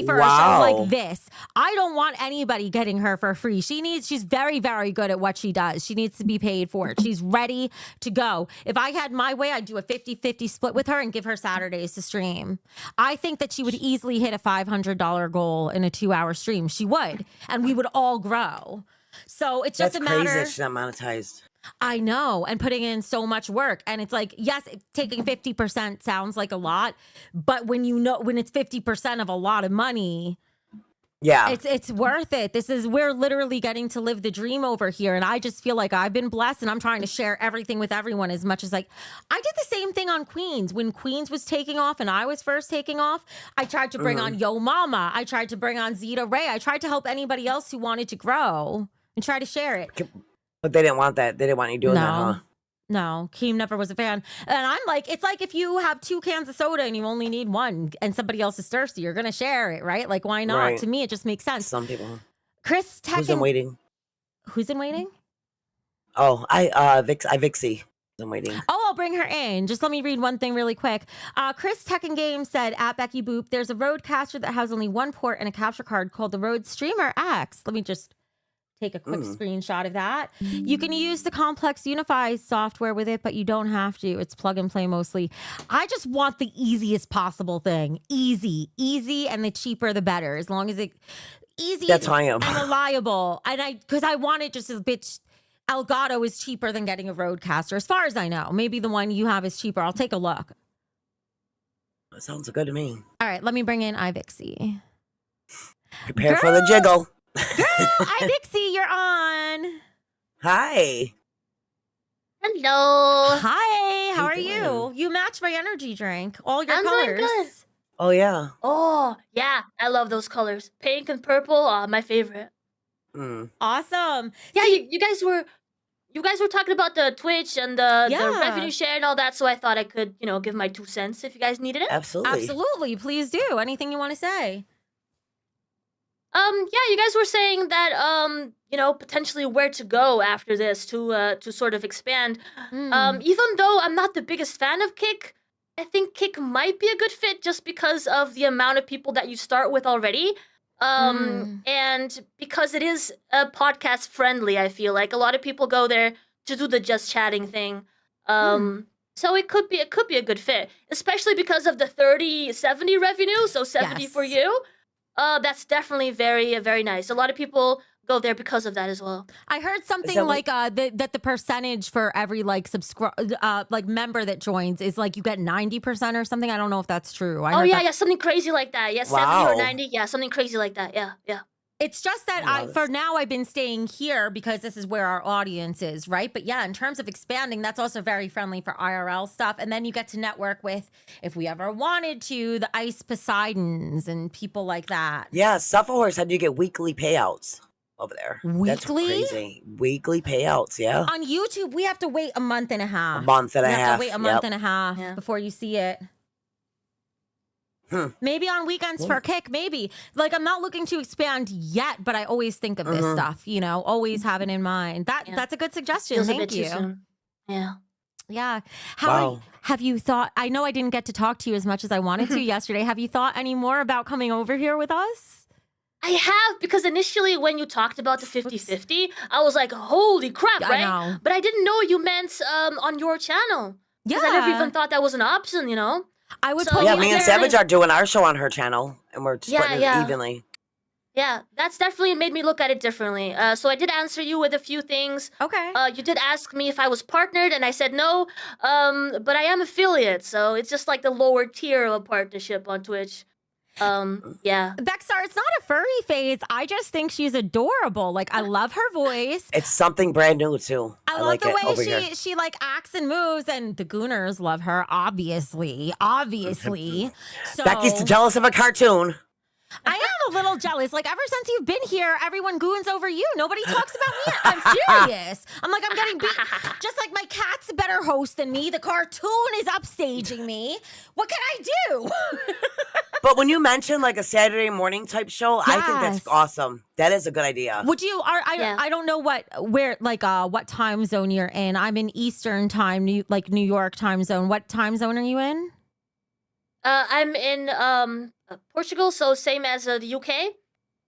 for a show like this. I don't want anybody getting her for free. She's very, very good at what she does. She needs to be paid for it. She's ready to go. If I had my way, I'd do a 50-50 split with her and give her Saturdays to stream. I think that she would easily hit a $500 goal in a 2-hour stream. She would. And we would all grow. So it's just a matter. That's crazy that she's not monetized. I know, and putting in so much work. And it's like, yes, taking 50% sounds like a lot, but when it's 50% of a lot of money, yeah, it's worth it. We're literally getting to live the dream over here. And I just feel like I've been blessed, and I'm trying to share everything with everyone as much as I did the same thing on Queens. When Queens was taking off and I was first taking off, I tried to bring on Yo Mama. I tried to bring on Zeta Ray. I tried to help anybody else who wanted to grow and try to share it. But they didn't want that. They didn't want you doing that, huh? No, Keem never was a fan. And I'm like, it's like if you have 2 cans of soda and you only need 1 and somebody else is thirsty, you're going to share it, right? Like, why not? Right. To me, it just makes sense. Some people. Chris Tekken. Who's in waiting? Who's in waiting? Oh, Vixie. I'm waiting. Oh, I'll bring her in. Just let me read one thing really quick. Chris Tekken Game said, at Becky Boop, there's a Rodecaster that has only 1 port and a capture card called the Rode Streamer X. Let me just take a quick screenshot of that. You can use the Complex Unify software with it, but you don't have to. It's plug and play mostly. I just want the easiest possible thing. Easy, and the cheaper the better. As long as it easy That's how I am. and reliable. And because I want it just a bit. Elgato is cheaper than getting a Rodecaster, as far as I know. Maybe the one you have is cheaper. I'll take a look. That sounds good to me. All right, let me bring in iVixie. Prepare for the jiggle. Girl, iVixie, you're on. Hi. Hello. Hi, how are doing? you? You match my energy drink. All your I'm colors. doing good. Oh, yeah. Oh, yeah. I love those colors. Pink and purple are my favorite. Awesome. Yeah, you guys were talking about the Twitch and the revenue share and all that, so I thought I could, give my 2 cents if you guys needed it. Absolutely. Please do. Anything you want to say? Yeah, you guys were saying that potentially where to go after this to sort of expand. Even though I'm not the biggest fan of Kick, I think Kick might be a good fit just because of the amount of people that you start with already. And because it is podcast friendly, I feel like a lot of people go there to do the just chatting thing. So it could be a good fit, especially because of the 30-70 revenue. So 70 for you. That's definitely very, very nice. A lot of people go there because of that as well. I heard something like that the percentage for every member that joins is like you get 90% or something. I don't know if that's true. Yeah, something crazy like that. Yeah, Wow. 70 or 90. Yeah, something crazy like that. Yeah. It's just that for now I've been staying here because this is where our audience is, right? But yeah, in terms of expanding, that's also very friendly for IRL stuff. And then you get to network with, if we ever wanted to, the Ice Poseidons and people like that. Yeah, Sufferhorse had you get weekly payouts over there. Weekly? That's crazy. Weekly payouts, yeah. On YouTube, we have to wait a month and a half. A month and a You half. have to wait a month and a half before you see it. Maybe on weekends for Kick, maybe. Like, I'm not looking to expand yet, but I always think of this stuff, always have it in mind. That's a good suggestion. Feels Thank a bit you. too soon. Yeah. Yeah. Wow. Have you thought, I know I didn't get to talk to you as much as I wanted to yesterday. Have you thought any more about coming over here with us? I have, because initially when you talked about the 50-50, I was like, holy crap, right? I know. But I didn't know you meant on your channel. Yeah. I never even thought that was an option, I would So, put Yeah, you me and there. Savage are doing our show on her channel, and we're splitting Yeah. it evenly. Yeah, that's definitely made me look at it differently. So I did answer you with a few things. Okay. You did ask me if I was partnered, and I said no. But I am affiliate, so it's just like the lower tier of a partnership on Twitch. Yeah. Bexar, it's not a furry phase. I just think she's adorable. Like, I love her voice. It's something brand new, too. I love like the it over way here. she like acts and moves, and the Gooners love her, obviously. So Becky's jealous of a cartoon. I am a little jealous. Like, ever since you've been here, everyone goons over you. Nobody talks about me. I'm serious. I'm getting beat. Just like my cat's a better host than me. The cartoon is upstaging me. What can I do? But when you mention like a Saturday morning type show, I think that's Yes. awesome. That is a good idea. Would you? I don't know what time zone you're in. I'm in Eastern time, New York time zone. What time zone are you in? I'm in Portugal, so same as the UK,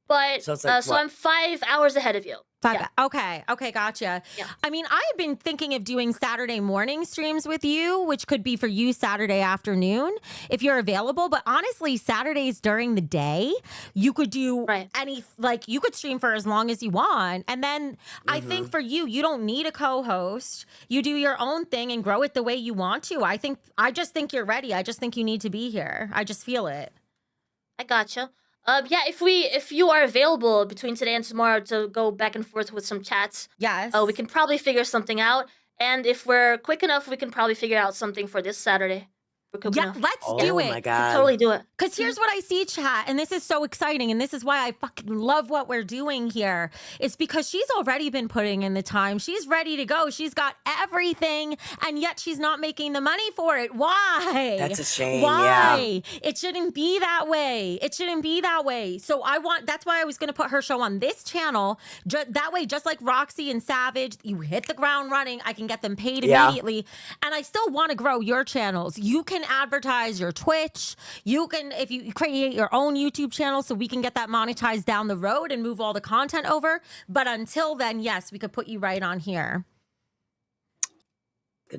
but So it's like so what? I'm 5 hours ahead of you. Yeah. Okay, gotcha. Yeah. I mean, I've been thinking of doing Saturday morning streams with you, which could be for you Saturday afternoon if you're available. But honestly, Saturdays during the day, you could do you could stream for as long as you want. And then I think for you, you don't need a co-host. You do your own thing and grow it the way you want to. I just think you're ready. I just think you need to be here. I just feel it. I gotcha. Yeah, if you are available between today and tomorrow to go back and forth with some chats, yes, we can probably figure something out. And if we're quick enough, we can probably figure out something for this Saturday. We're quick enough. Let's do it. Oh my God. Totally do it. Because here's what I see, chat, and this is so exciting, and this is why I fucking love what we're doing here. It's because she's already been putting in the time. She's ready to go. She's got everything, and yet she's not making the money for it. Why? That's a shame. Why? Yeah. It shouldn't be that way. It shouldn't be that way. So that's why I was going to put her show on this channel. That way, just like Roxy and Savage, you hit the ground running. I can get them paid immediately. And I still want to grow your channels. You can advertise your Twitch. You can, if you create your own YouTube channel so we can get that monetized down the road and move all the content over. But until then, yes, we could put you right on here.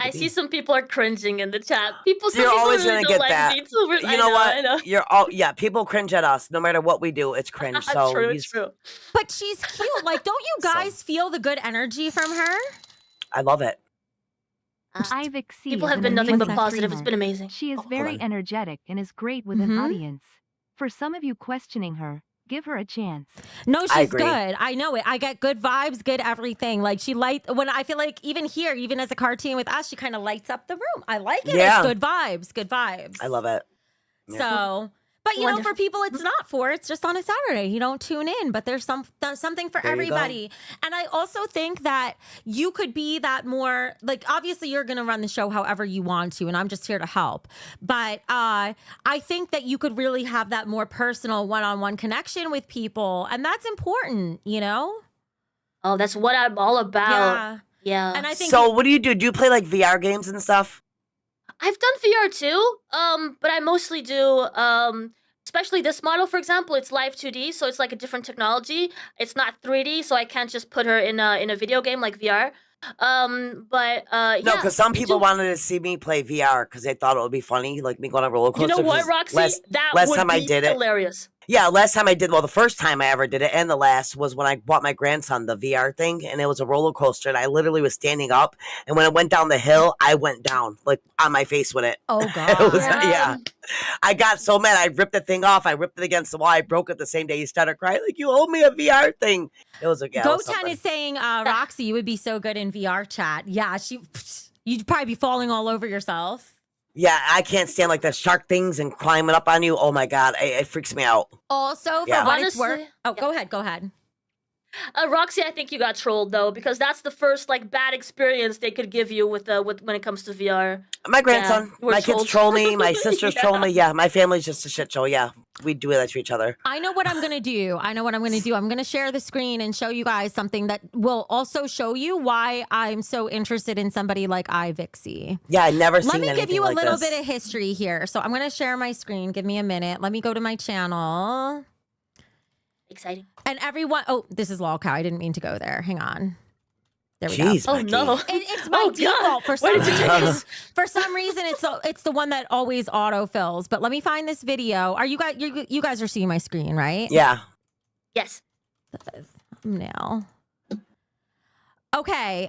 I see some people are cringing in the chat. Some You're people always really gonna don't get like that. VTubers. You know what? I know. People cringe at us. No matter what we do, it's cringe. So True. But she's cute. Like, don't you guys feel the good energy from her? I love it. Vixie People is have an been nothing but amazing positive. It's streamer. been amazing. She is Hold very on. energetic and is great with an audience. For some of you questioning her, give her a chance. No, I she's agree. good. I know it. I get good vibes, good everything. Like when I feel like even here, even as a cartoon with us, she kind of lights up the room. I like it. Yeah. It's good vibes. Good vibes. I love it. Yeah. So, but you know, Wonderful. for people, it's not for. It's just on a Saturday. You don't tune in, but there's something for There you go. everybody. And I also think that you could be that more like. Obviously, you're going to run the show however you want to, and I'm just here to help. But I think that you could really have that more personal, one-on-one connection with people, and that's important. You know. Oh, that's what I'm all about. Yeah. And I think So what do? Do you play like VR games and stuff? I've done VR too, but I mostly do, especially this model, for example, it's live 2D, so it's like a different technology. It's not 3D, so I can't just put her in a video game like VR. No, Yeah. because some people wanted to see me play VR because they thought it would be funny, like me going on a roller You coaster. know what, 'cause Roxy? That last would time be I did it, hilarious. Yeah, last time I did, well, the first time I ever did it and the last was when I bought my grandson the VR thing, and it was a roller coaster, and I literally was standing up, and when it went down the hill, I went down, like, on my face with it. oh It god, was, yeah. I got so mad, I ripped the thing off, I ripped it against the wall, I broke it the same day. He started crying, like, you owe me a VR thing. It was, yeah, it was Goten something. is saying, Roxy, you would be so good in VR chat. Yeah, you'd probably be falling all over yourself. Yeah, I can't stand, like, the shark things and climbing up on you. Oh, my God, it freaks me out. Also, for Yeah. what it's worth. Honestly, Oh, yeah. go ahead. Roxy, I think you got trolled though, because that's the first like bad experience they could give you with when it comes to VR. My grandson, you were my kids trolled. troll me, my sisters Yeah. troll me. Yeah, my family's just a shit show. Yeah, we do that to each other. I know what I'm going to do. I'm going to share the screen and show you guys something that will also show you why I'm so interested in somebody like Vixie. Yeah, I never seen Let me anything give you a like little this. bit of history here. So I'm going to share my screen. Give me a minute. Let me go to my channel. Exciting. And everyone, oh, this is lolcow. I didn't mean to go there. Hang on. There we Jeez, go. Oh Becky. no. It's my Oh, default God. for Where some did you take reason. this? For some reason, it's the one that always autofills. But let me find this video. Are you guys you guys are seeing my screen, right? Yeah. Yes. Now. Okay,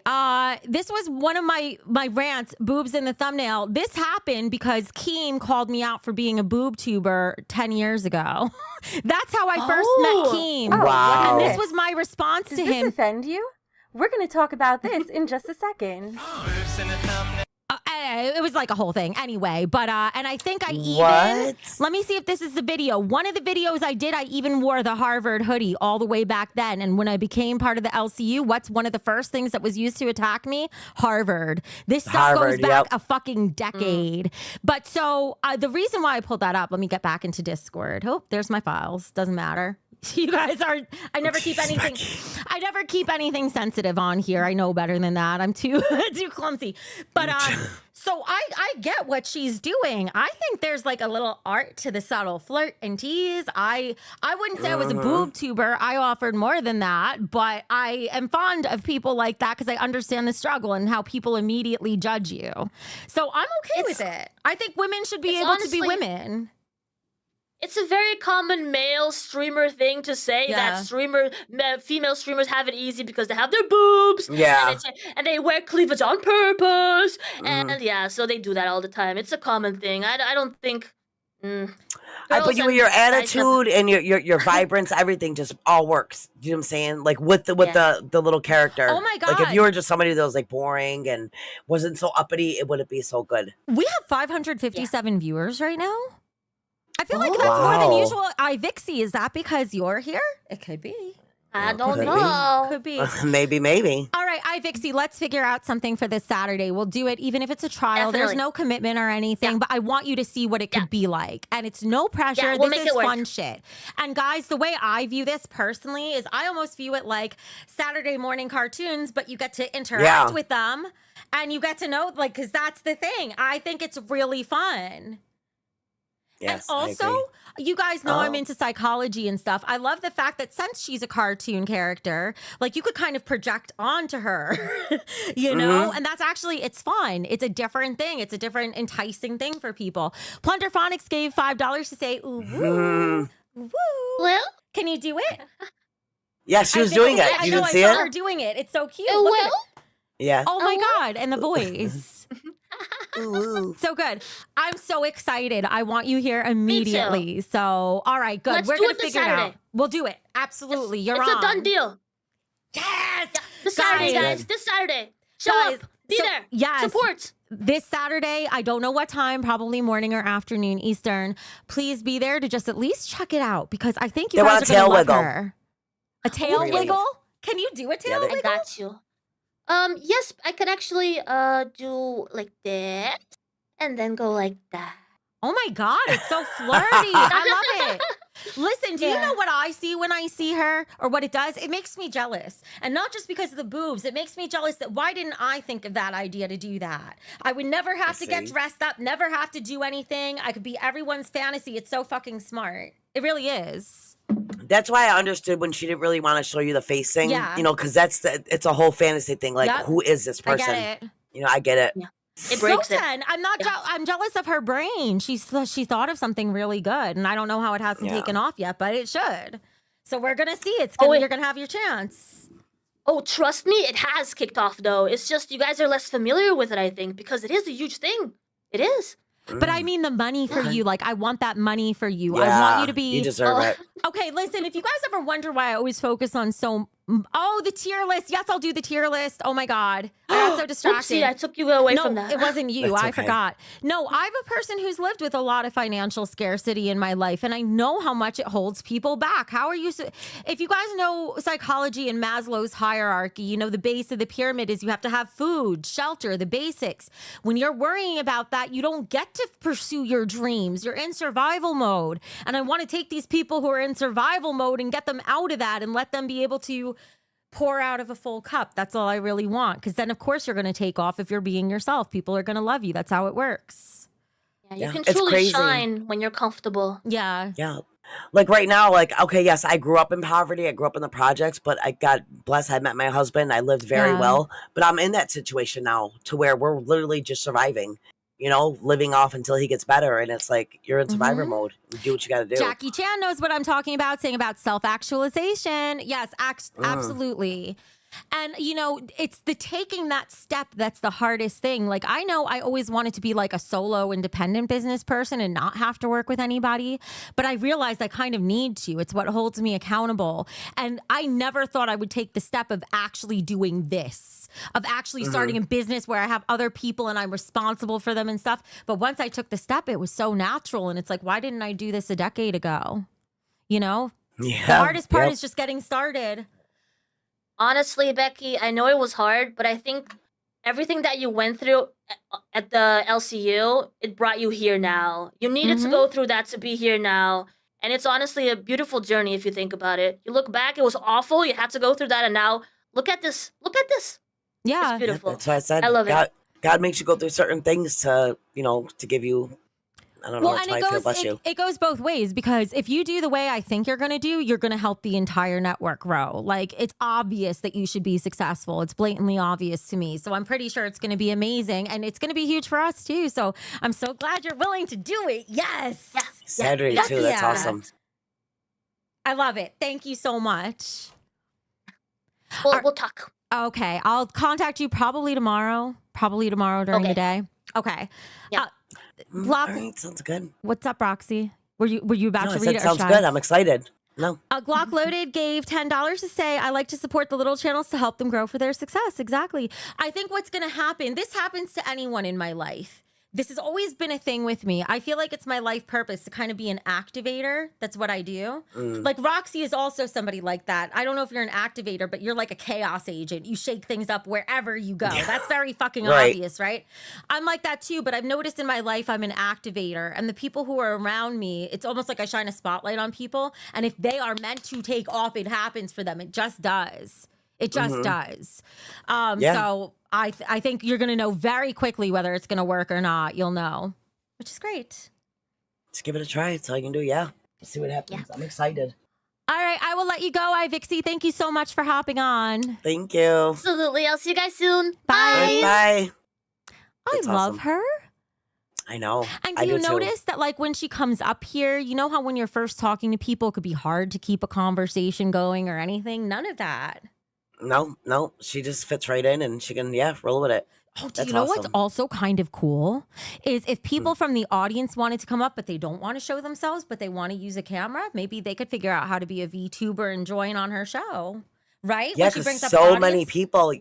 this was one of my rants, boobs in the thumbnail. This happened because Keem called me out for being a boob tuber 10 years ago. That's how I first met Keem. Wow. And this was my response to him. offend you? We're going to talk about this in just a second. it was like a whole thing anyway. But and I think I even What? let me see if this is the video. One of the videos I did, I even wore the Harvard hoodie all the way back then. And when I became part of the LCU, what's one of the first things that was used to attack me? Harvard. This stuff goes Harvard, back yep. a fucking decade. But so the reason why I pulled that up, let me get back into Discord. Oh, there's my files. Doesn't matter. You guys are, I never keep anything sensitive on here. I know better than that. I'm too clumsy. But so I get what she's doing. I think there's like a little art to the subtle flirt and tease. I wouldn't say I was a boob tuber. I offered more than that, but I am fond of people like that because I understand the struggle and how people immediately judge you. So I'm okay with it. I think women should be able to be women. It's a very common male streamer thing to say that female streamers have it easy because they have their boobs. Yeah. And they wear cleavage on purpose. And yeah, so they do that all the time. It's a common thing. I don't think. I put you with your attitude and your vibrance, everything just all works. You know what I'm saying? Like with the little character. Oh my Like if God. you were just somebody that was like boring and wasn't so uppity, it wouldn't be so good. We have 557 viewers right now. I feel like that's more than usual. Vixie, is that because you're here? It could be. I don't Could be. know. Could be. Maybe. All right, Vixie, let's figure out something for this Saturday. We'll do it even if it's a trial. There's Definitely. no commitment or anything, but I want you to see what it could be like. And it's no pressure. Yeah, we'll this make is it work. fun shit. And guys, the way I view this personally is I almost view it like Saturday morning cartoons, but you get to interact with them and you get to know, like, because that's the thing. I think it's really fun. Yes. And also, you guys know I'm into psychology and stuff. I love the fact that since she's a cartoon character, like you could kind of project onto her, you know? And that's actually, it's fun. It's a different thing. It's a different enticing thing for people. Plunderphonics gave $5 to say, ooh, woo, woo. Well, Can you do it? Yeah, she was doing it. I You know, didn't I see saw it? her doing it. It's so cute. Look at it. Yeah. Oh my God. And the voice. Ooh. So good. I'm so excited. I want you here immediately. So, all right, good. Let's We're do going it to this figure it out. Saturday. We'll do it. Absolutely. You're it's on. a done deal. Yes. This Saturday, guys. This Saturday. Show Guys, up. Be so- there. yes. Support. This Saturday, I don't know what time, probably morning or afternoon Eastern. Please be there to just at least check it out because I think you They guys want are a tail going to love wiggle. her. A tail Really? wiggle? Can you do a tail they- wiggle? I got you. Yes, I could actually do like that and then go like that. Oh my God, it's so flirty. I love it. Listen, do you know what I see when I see her or what it does? It makes me jealous. And not just because of the boobs. It makes me jealous that why didn't I think of that idea to do that? I would never have to get dressed up, never have to do anything. I could be everyone's fantasy. It's so fucking smart. It really is. That's why I understood when she didn't really want to show you the face thing. Yeah. You know, because it's a whole fantasy thing. Like, Yep. who is this I person? get it. You know, I get it. Yeah. It breaks it. Goten, I'm not. I'm jealous of her brain. She thought of something really good, and I don't know how it hasn't taken off yet, but it should. So we're gonna see. You're gonna have your chance. Oh, trust me, it has kicked off though. It's just you guys are less familiar with it, I think, because it is a huge thing. It is. But I mean the money for you. Like, I want that money for you. Yeah, I want you to be. You deserve it. Okay, listen, if you guys ever wonder why I always focus on the tier list. Yes, I'll do the tier list. Oh my God. I got so distracted. Oopsie, I took you away from that. It wasn't you. That's I okay. forgot. No, I'm a person who's lived with a lot of financial scarcity in my life, and I know how much it holds people back. How are you? If you guys know psychology and Maslow's hierarchy, you know the base of the pyramid is you have to have food, shelter, the basics. When you're worrying about that, you don't get to pursue your dreams. You're in survival mode. And I want to take these people who are in survival mode and get them out of that and let them be able to pour out of a full cup. That's all I really want. Because then, of course, you're going to take off if you're being yourself. People are going to love you. That's how it works. Yeah, you Yeah, can it's truly crazy. shine when you're comfortable. Yeah. Yeah. Like right now, like, okay, yes, I grew up in poverty. I grew up in the projects, but I got blessed. I met my husband. I lived very well. But I'm in that situation now to where we're literally just surviving, you know, living off until he gets better. And it's like, you're in survivor mode. You do what you got to do. Jackie Chan knows what I'm talking about, saying about self-actualization. Yes, absolutely. And, you know, it's the taking that step that's the hardest thing. Like, I know I always wanted to be like a solo independent business person and not have to work with anybody. But I realized I kind of need to. It's what holds me accountable. And I never thought I would take the step of actually doing this, of actually starting a business where I have other people and I'm responsible for them and stuff. But once I took the step, it was so natural. And it's like, why didn't I do this a decade ago? You know? Yeah. The hardest part is just getting started. Honestly, Becky, I know it was hard, but I think everything that you went through at the LCU, it brought you here now. You needed to go through that to be here now. And it's honestly a beautiful journey if you think about it. You look back, it was awful. You had to go through that. And now look at this. Look at this. Yeah. It's beautiful. That's why I said I love it. God makes you go through certain things to, you know, to give you, I don't know, that's how I feel, bless you. It goes both ways, because if you do the way I think you're going to do, you're going to help the entire network grow. Like, it's obvious that you should be successful. It's blatantly obvious to me. So I'm pretty sure it's going to be amazing, and it's going to be huge for us too. So I'm so glad you're willing to do it. Yes. Yeah. Saturday Yeah. too. That's awesome. I love it. Thank you so much. We'll talk. Okay. I'll contact you probably tomorrow during the day. Okay. Yeah. Glock, All right, sounds good. what's up, Roxy? Were you about No, to I read said it? sounds or good. I'm excited. No. Glock Loaded gave $10 to say, I like to support the little channels to help them grow for their success. Exactly. I think what's going to happen, this happens to anyone in my life. This has always been a thing with me. I feel like it's my life purpose to kind of be an activator. That's what I do. Like, Roxy is also somebody like that. I don't know if you're an activator, but you're like a chaos agent. You shake things up wherever you go. That's very fucking obvious, right? I'm like that too, but I've noticed in my life I'm an activator. And the people who are around me, it's almost like I shine a spotlight on people. And if they are meant to take off, it happens for them. It just does. It just does. So I think you're going to know very quickly whether it's going to work or not. You'll know, which is great. Just give it a try. That's all you can do. Yeah. See what happens. I'm excited. All right. I will let you go, Vixie. Thank you so much for hopping on. Thank you. Absolutely. I'll see you guys soon. Bye. Bye. I That's love awesome. her. I know. And I do you do too. notice that, like, when she comes up here, you know how when you're first talking to people, it could be hard to keep a conversation going or anything? None of that. No. She just fits right in and she can, roll with it. Oh, do That's you know what's awesome. also kind of cool is if people from the audience wanted to come up, but they don't want to show themselves, but they want to use a camera, maybe they could figure out how to be a VTuber and join on her show, right? Yeah, When she because brings up so the many audience? people,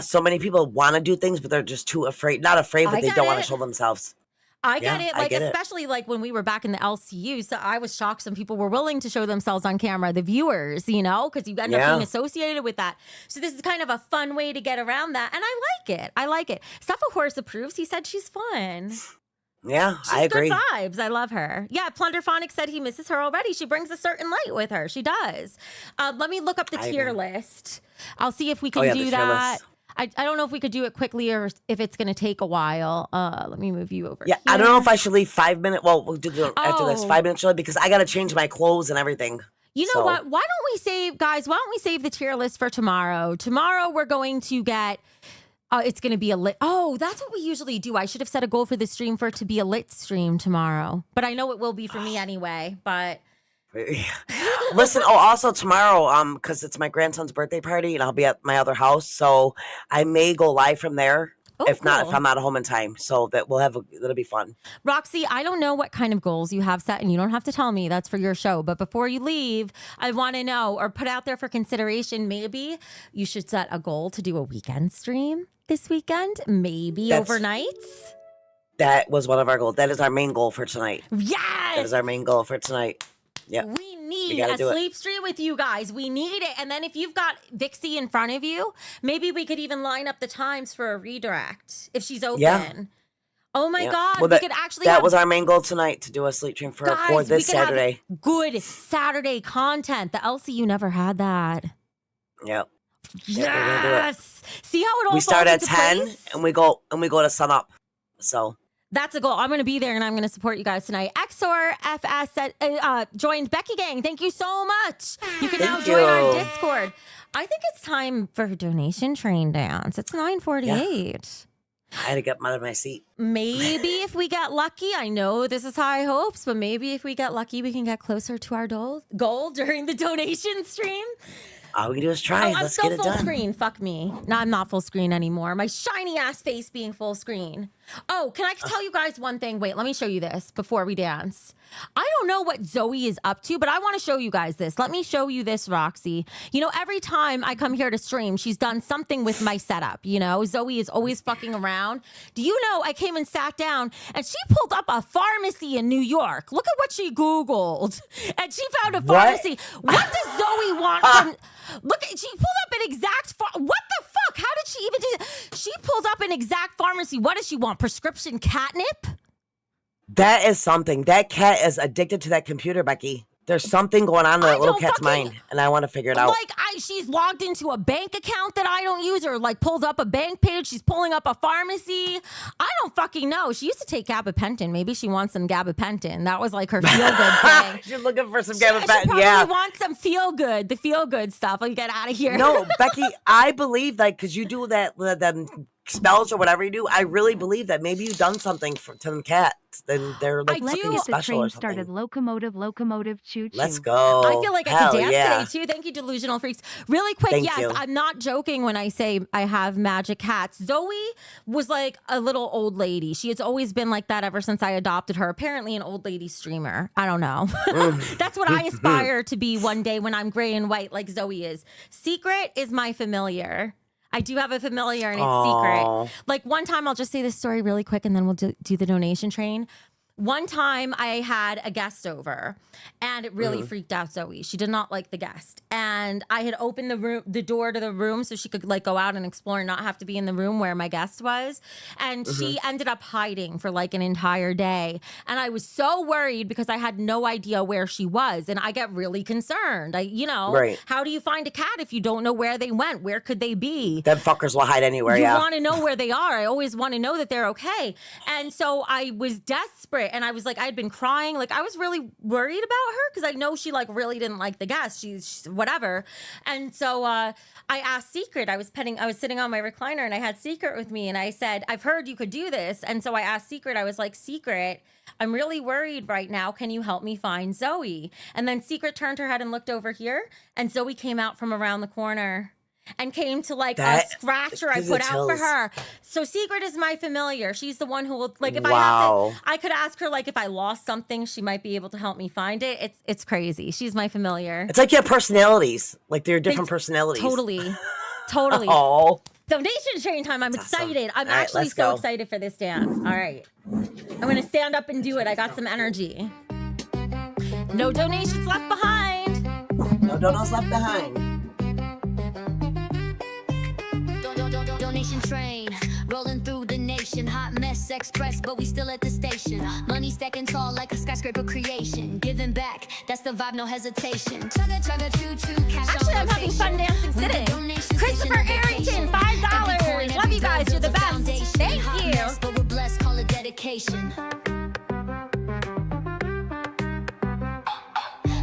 so many people want to do things, but they're just too afraid. Not afraid, I but they get don't want it. to show themselves. I get Yeah, it. I Like, get it. especially like when we were back in the LCU. So I was shocked some people were willing to show themselves on camera, the viewers, you know, because you end up being associated with that. So this is kind of a fun way to get around that. And I like it. I like it. Stuff of Horse approves. He said she's fun. Yeah, She's I agree. good vibes. I love her. Yeah, Plunderphonic said he misses her already. She brings a certain light with her. She does. Let me look up the I tier agree. list. I'll see if we can the do tier that. list. I don't know if we could do it quickly or if it's going to take a while. Let me move you over. Yeah, I don't know if I should leave 5 minutes. Well, we'll do after this Oh. 5 minutes early because I got to change my clothes and everything. You know So- what? Why don't we save, guys, why don't we save the tier list for tomorrow? Tomorrow we're going to get, it's going to be a lit. Oh, that's what we usually do. I should have set a goal for the stream for it to be a lit stream tomorrow. But I know it will be for me anyway. But Listen, also tomorrow, because it's my grandson's birthday party and I'll be at my other house, so I may go live from there. Oh, if not, cool. if I'm not home in time, so that that'll be fun. Roxy, I don't know what kind of goals you have set, and you don't have to tell me. That's for your show. But before you leave, I want to know or put out there for consideration, maybe you should set a goal to do a weekend stream this weekend, maybe overnights. That was one of our goals. That is our main goal for tonight. That Yes! is our main goal for tonight. Yep. We need gotta a do it. sleep stream with you guys. We need it. And then if you've got Vixie in front of you, maybe we could even line up the times for a redirect if she's open. Yeah. Oh my Yeah. God. Well, we could actually that have, was our main goal tonight, to do a sleep stream for guys, we this could have Saturday. good Saturday content. The LCU never had that. Yep. Yeah, we're gonna do it. Yes. See how it all We start falls at into 10 place? and we go to sun up. So That's a goal. I'm going to be there and I'm going to support you guys tonight. Exor FS said, joined Becky Gang. Thank you so much. You can now Thank join our you. Discord. I think it's time for donation train dance. It's 9:48. I had to get out of my seat. Maybe if we get lucky, I know this is high hopes, but maybe if we get lucky, we can get closer to our goal during the donation stream. All we can do is try. Oh, I'm Let's still get it full done. screen. Fuck me. No, I'm not full screen anymore. My shiny ass face being full screen. Oh, can I tell you guys one thing? Wait, let me show you this before we dance. I don't know what Zoe is up to, but I want to show you guys this. Let me show you this, Roxy. You know, every time I come here to stream, she's done something with my setup. You know, Zoe is always fucking around. Do you know I came and sat down and she pulled up a pharmacy in New York. Look at what she Googled. And she found a pharmacy. What does Zoe want from... Look, she pulled up an exact... What the fuck? How did she even do that? She pulled up an exact pharmacy. What does she want? Prescription catnip? That is something. That cat is addicted to that computer, Becky. There's something going on in that little cat's mind, and I want to figure it out. Like, she's logged into a bank account that I don't use, or like pulled up a bank page. She's pulling up a pharmacy. I don't fucking know. She used to take gabapentin. Maybe she wants some gabapentin. That was like her feel-good thing. She's looking for some She gabapentin, probably yeah. wants some feel-good, the feel-good stuff. Like, get out of here. No, Becky, I believe, like, because you do that, them spells or whatever you do, I really believe that maybe you've done something to them cats. Then they're like Let's fucking get the special or train something. started. Locomotive, choo-choo. Let's go. I feel like I Hell could dance yeah. today too. Thank you, delusional freaks. Really quick, Thank yes, you. I'm not joking when I say I have magic cats. Zoe was like a little old lady. She has always been like that ever since I adopted her. Apparently an old lady streamer. I don't know. That's what I aspire to be one day when I'm gray and white like Zoe is. Secret is my familiar. I do have a familiar and it's secret. Like one time, I'll just say this story really quick and then we'll do the donation train. One time I had a guest over and it really freaked out Zoe. She did not like the guest. And I had opened the door to the room so she could like go out and explore and not have to be in the room where my guest was. And she ended up hiding for like an entire day. And I was so worried because I had no idea where she was. And I get really concerned. How do you find a cat if you don't know where they went? Where could they be? Them fuckers will hide anywhere, You yeah. want to know where they are. I always want to know that they're okay. And so I was desperate. And I was like, I had been crying. Like, I was really worried about her because I know she like really didn't like the guest. She's whatever. And so I asked Secret. I was sitting on my recliner and I had Secret with me. And I said, I've heard you could do this. And so I asked Secret, I was like, Secret, I'm really worried right now. Can you help me find Zoe? And then Secret turned her head and looked over here. And Zoe came out from around the corner and came to like a scratcher I put out for her. So Secret is my familiar. She's the one who will like if I could ask her like if I lost something, she might be able to help me find it. It's crazy. She's my familiar. It's like you have personalities. Like they're different personalities. Totally. Oh. Donation train time. I'm excited. I'm actually let's so go. excited for this dance. All right. I'm gonna stand up and do it. I got some energy. No donations left behind. No donuts left behind. Donation train, rolling through the nation. Hot mess express, but we still at the station. Money stacking tall like a skyscraper creation. Giving back, that's the vibe, no hesitation. Chugga, choo-choo, cash Actually, on I'm having rotation. fun dancing With the sitting. donation Christopher station Arrington, dedication. $5. Every coin, Love every you guys. bill You're the builds a best. foundation. Thank Hot you. mess, but we're blessed, call it dedication.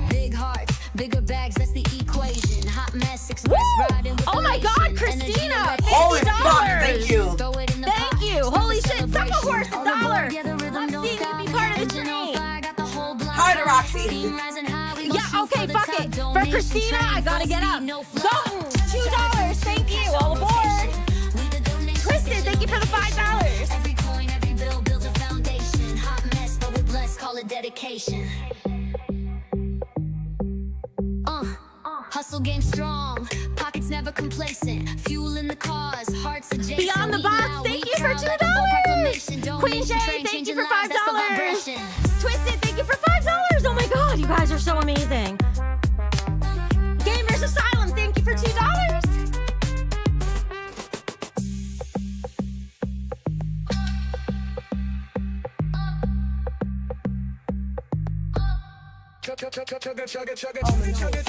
Big heart, bigger bags, that's the equation. Hot mess express riding with Oh my elation. God, Energy Christina! electric. Holy fuck, $50. thank you. Throw it in the Thank pot, you. start Holy the shit, Sucker celebration. Horse, $1. On the board, yeah, the rhythm Let's don't see, stop. be part of the Engine on train. fire, got the whole block Hi to hot. Roxy. Steam rising high, we gon' Yeah, shoot okay, for the fuck top. it. For Donation Christina, train, I gotta full get up. speed, no flop. Go, $2. Thank you. All aboard. We the donation Twisted, station thank you for the $5. Every coin, every bill builds a foundation. Hot mess, but we're blessed, call it dedication. Hustle game strong, pockets never complacent. Fuel in the cars, hearts adjacent. Beyond the We box, loud, thank we you for proud, like a bold proclamation. $2. Queen Donation Jay, train, thank you changing for lives, that's the $5. vibration. Twisted, thank you for $5. Oh my God, you guys are so amazing. Gamers Asylum, thank you for $2.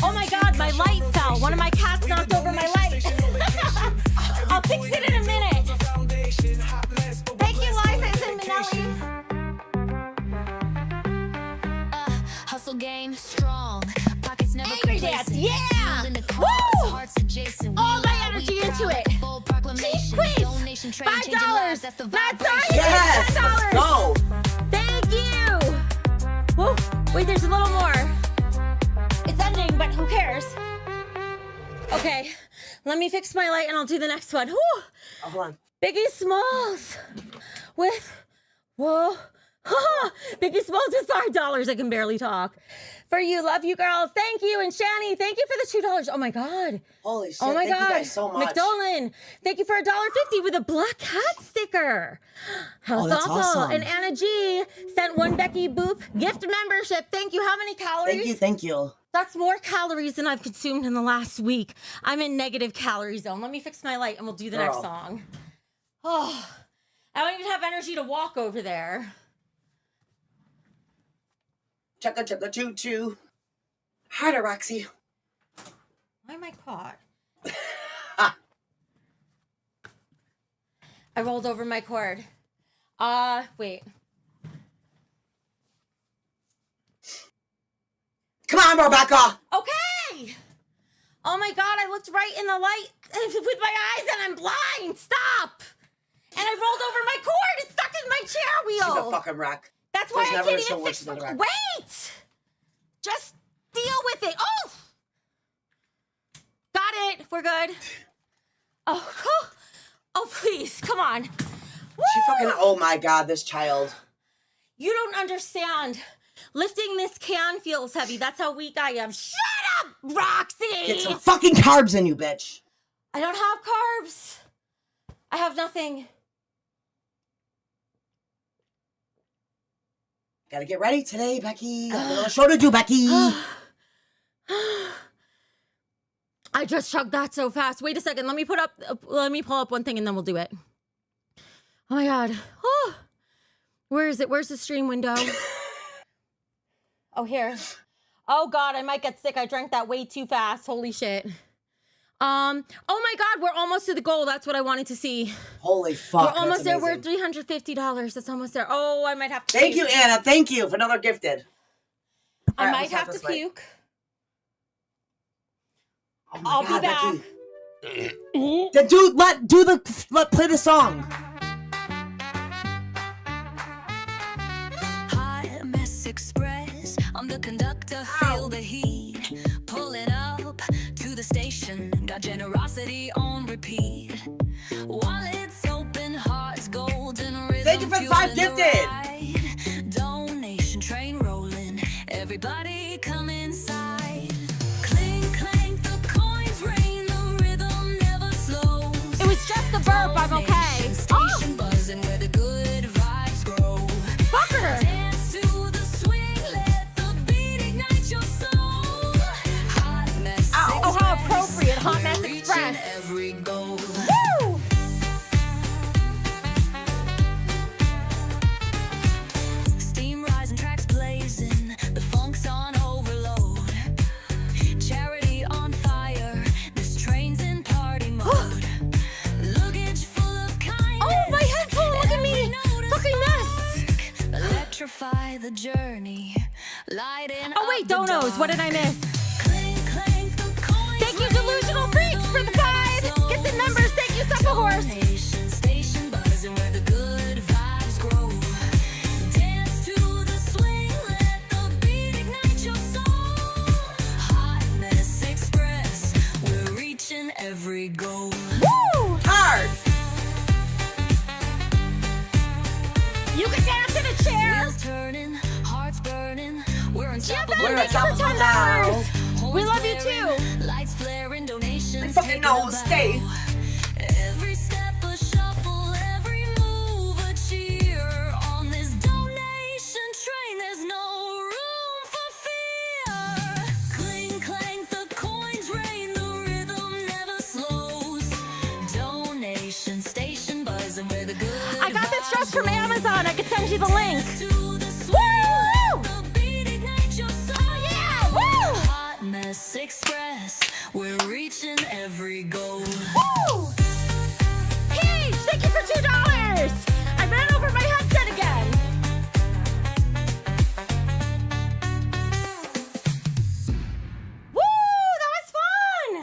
Oh my God, my light fell. One of my cats knocked over my light. I'll fix it in a minute. Thank you, Liza and Manelli. Hustle game strong, pockets never Angry complacent. dance, yeah! Fuel in the cars, Woo! hearts adjacent. We All my loud, energy we into proud, it. like a bold proclamation. Quiz, Donation train, changing lives, $5. that's the Matt vibration. Science, Yes, $10. let's go. Thank you. Whoa, wait, there's a little more. It's ending, but who cares? Okay, let me fix my light and I'll do the next one. Whew. Oh, hold on. Biggie Smalls with, whoa. Biggie Smalls with $5. I can barely talk. For you, love you girls. Thank you. And Shani, thank you for the $2. Oh my God. Holy shit. Oh my Thank God. you guys so much. McDolan, thank you for $1.50 with a black cat sticker. How that's thoughtful. awesome. And Anna G sent one Becky Boop gift membership. Thank you. How many calories? Thank you. That's more calories than I've consumed in the last week. I'm in negative calorie zone. Let me fix my light and we'll do the next song. Oh, I don't even have energy to walk over there. Chugga chugga choo choo. Harder, Roxy. Why am I caught? I rolled over my cord. Wait. Come on, Rebecca. Okay. Oh my God, I looked right in the light with my eyes and I'm blind. Stop. And I rolled over my cord. It's stuck in my chair wheel. She's a fucking wreck. That's why There's I never can't a show even where fix she's not a wreck. Wait! Just deal with it. Oh! Got it. We're good. Oh, please. Come on. She fucking, oh my God, this child. You don't understand. Lifting this can feels heavy. That's how weak I am. Shut up, Roxy! Get some fucking carbs in you, bitch. I don't have carbs. I have nothing. Gotta get ready today, Becky. Got a little show to do, Becky. I just chugged that so fast. Wait a second. Let me pull up one thing and then we'll do it. Oh my God. Oh, where is it? Where's the stream window? Oh, here. Oh God, I might get sick. I drank that way too fast. Holy shit. Oh my God, we're almost to the goal. That's what I wanted to see. Holy fuck. We're almost there. We're amazing. at $350. That's almost there. Oh, I might have to Thank puke. you, Anna. Thank you for another gifted. I All right, might let's have have to this way. puke. Oh my I'll God, be back. Becky. Then play the song. High Mess Express. I'm the conductor, feel the heat. Pulling up to the station. Got generosity on repeat. Wallets open, hearts golden. Thank you for the 5 gifted. Donation train rolling. Everybody come inside. Clink, clank, the coins rain. The rhythm never slows. It was just the burp. I'm okay. Station buzzing where the good vibes grow. Fucker. Dance to the swing, let the beat ignite your soul. Hot Mess Oh, how Express, appropriate. Hot Mess reaching Express. every goal. Woo! Steam rising, tracks blazing, the funk's on overload. Charity on fire, this train's in party mode. Luggage full of kindness. Oh, my head full. Look at me. Fucking mess. Electrify the journey, lighting Oh, wait, up the donos. dark. What did I miss? Clink, clank, the coins Thank you, ring, Delusional Freaks, for the 5. Get the numbers. Thank you, Supper Horse. Donation station buzzing where the good vibes grow. Dance to the swing, let the beat ignite your soul. Hot Mess Express, we're reaching every goal. Woo! Hard. You can dance in a chair. Wheels turning, hearts burning, we're Jeff, unstoppable. thank you for $10. We Horns love you blaring, too. Lights flaring, donations fucking taking know, a bow. stay. Every step a shuffle, every move a cheer. On this donation train, there's no room for fear. Cling, clank, the coins rain, the rhythm never slows. Donation station buzzing where the good I got this dress vibes from grow. Amazon. I could send you the link. To the swing, Woo! the beat ignite your soul. Yeah, woo! Hot Mess Express, we're reaching every goal. Woo! Peach, thank you for $2. I ran over my headset again. Woo! That was fun.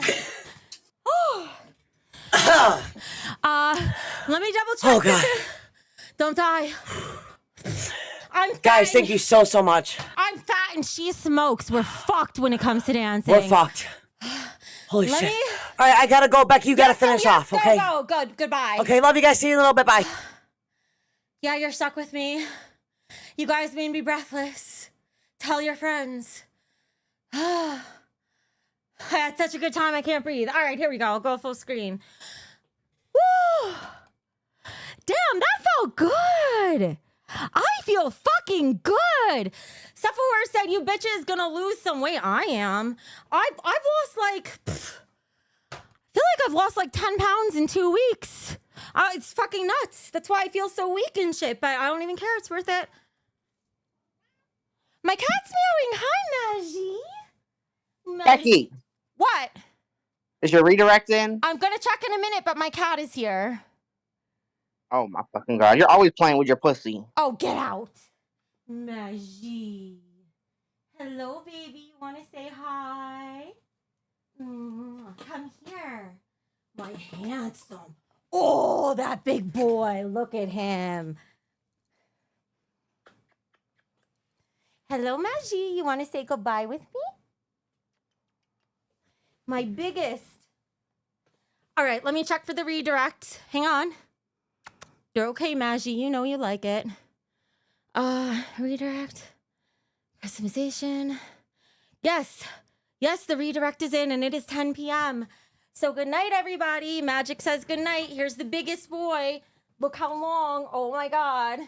Let me double check. Oh, God. Don't die. I'm fat Guys, thank and- you so much. I'm fat and she smokes. We're fucked when it comes to dancing. We're fucked. Holy Let shit. me All right, I gotta go. Becky, you gotta finish off, go, okay? Go. Good. Goodbye. Okay, love you guys. See you in a little bit. Bye. Yeah, you're stuck with me. You guys made me breathless. Tell your friends. I had such a good time, I can't breathe. All right, here we go. I'll go full screen. Woo! Damn, that felt good. I feel fucking good. Sephiroth said, you bitches gonna lose some weight. I am. I've lost like, I feel like I've lost like 10 pounds in 2 weeks. It's fucking nuts. That's why I feel so weak and shit, but I don't even care. It's worth it. My cat's meowing. Hi, Maggie. Becky, What? is your redirect in? I'm gonna check in a minute, but my cat is here. Oh my fucking god! You're always playing with your pussy. Oh, get out. Maggie. Hello, baby. You wanna say hi? Come here. My handsome. Oh, that big boy. Look at him. Hello, Maggie. You want to say goodbye with me? My biggest. All right, let me check for the redirect. Hang on. You're okay, Maggie. You know you like it. Redirect. Customization. Yes. Yes, the redirect is in and it is 10 p.m. So good night, everybody. Magic says good night. Here's the biggest boy. Look how long. Oh my God.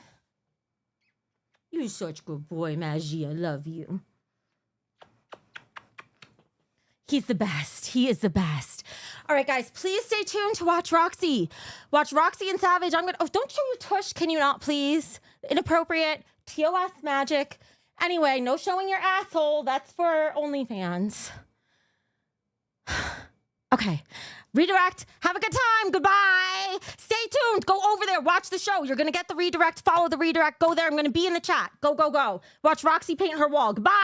You're such a good boy, Maggie. I love you. He's the best. He is the best. All right, guys, please stay tuned to watch Roxy. Watch Roxy and Savage. Oh, don't show your tush. Can you not, please? Inappropriate. TOS magic. Anyway, no showing your asshole. That's for OnlyFans. Okay. Redirect. Have a good time. Goodbye. Stay tuned. Go over there. Watch the show. You're going to get the redirect. Follow the redirect. Go there. I'm going to be in the chat. Go, go, go. Watch Roxy paint her wall. Goodbye.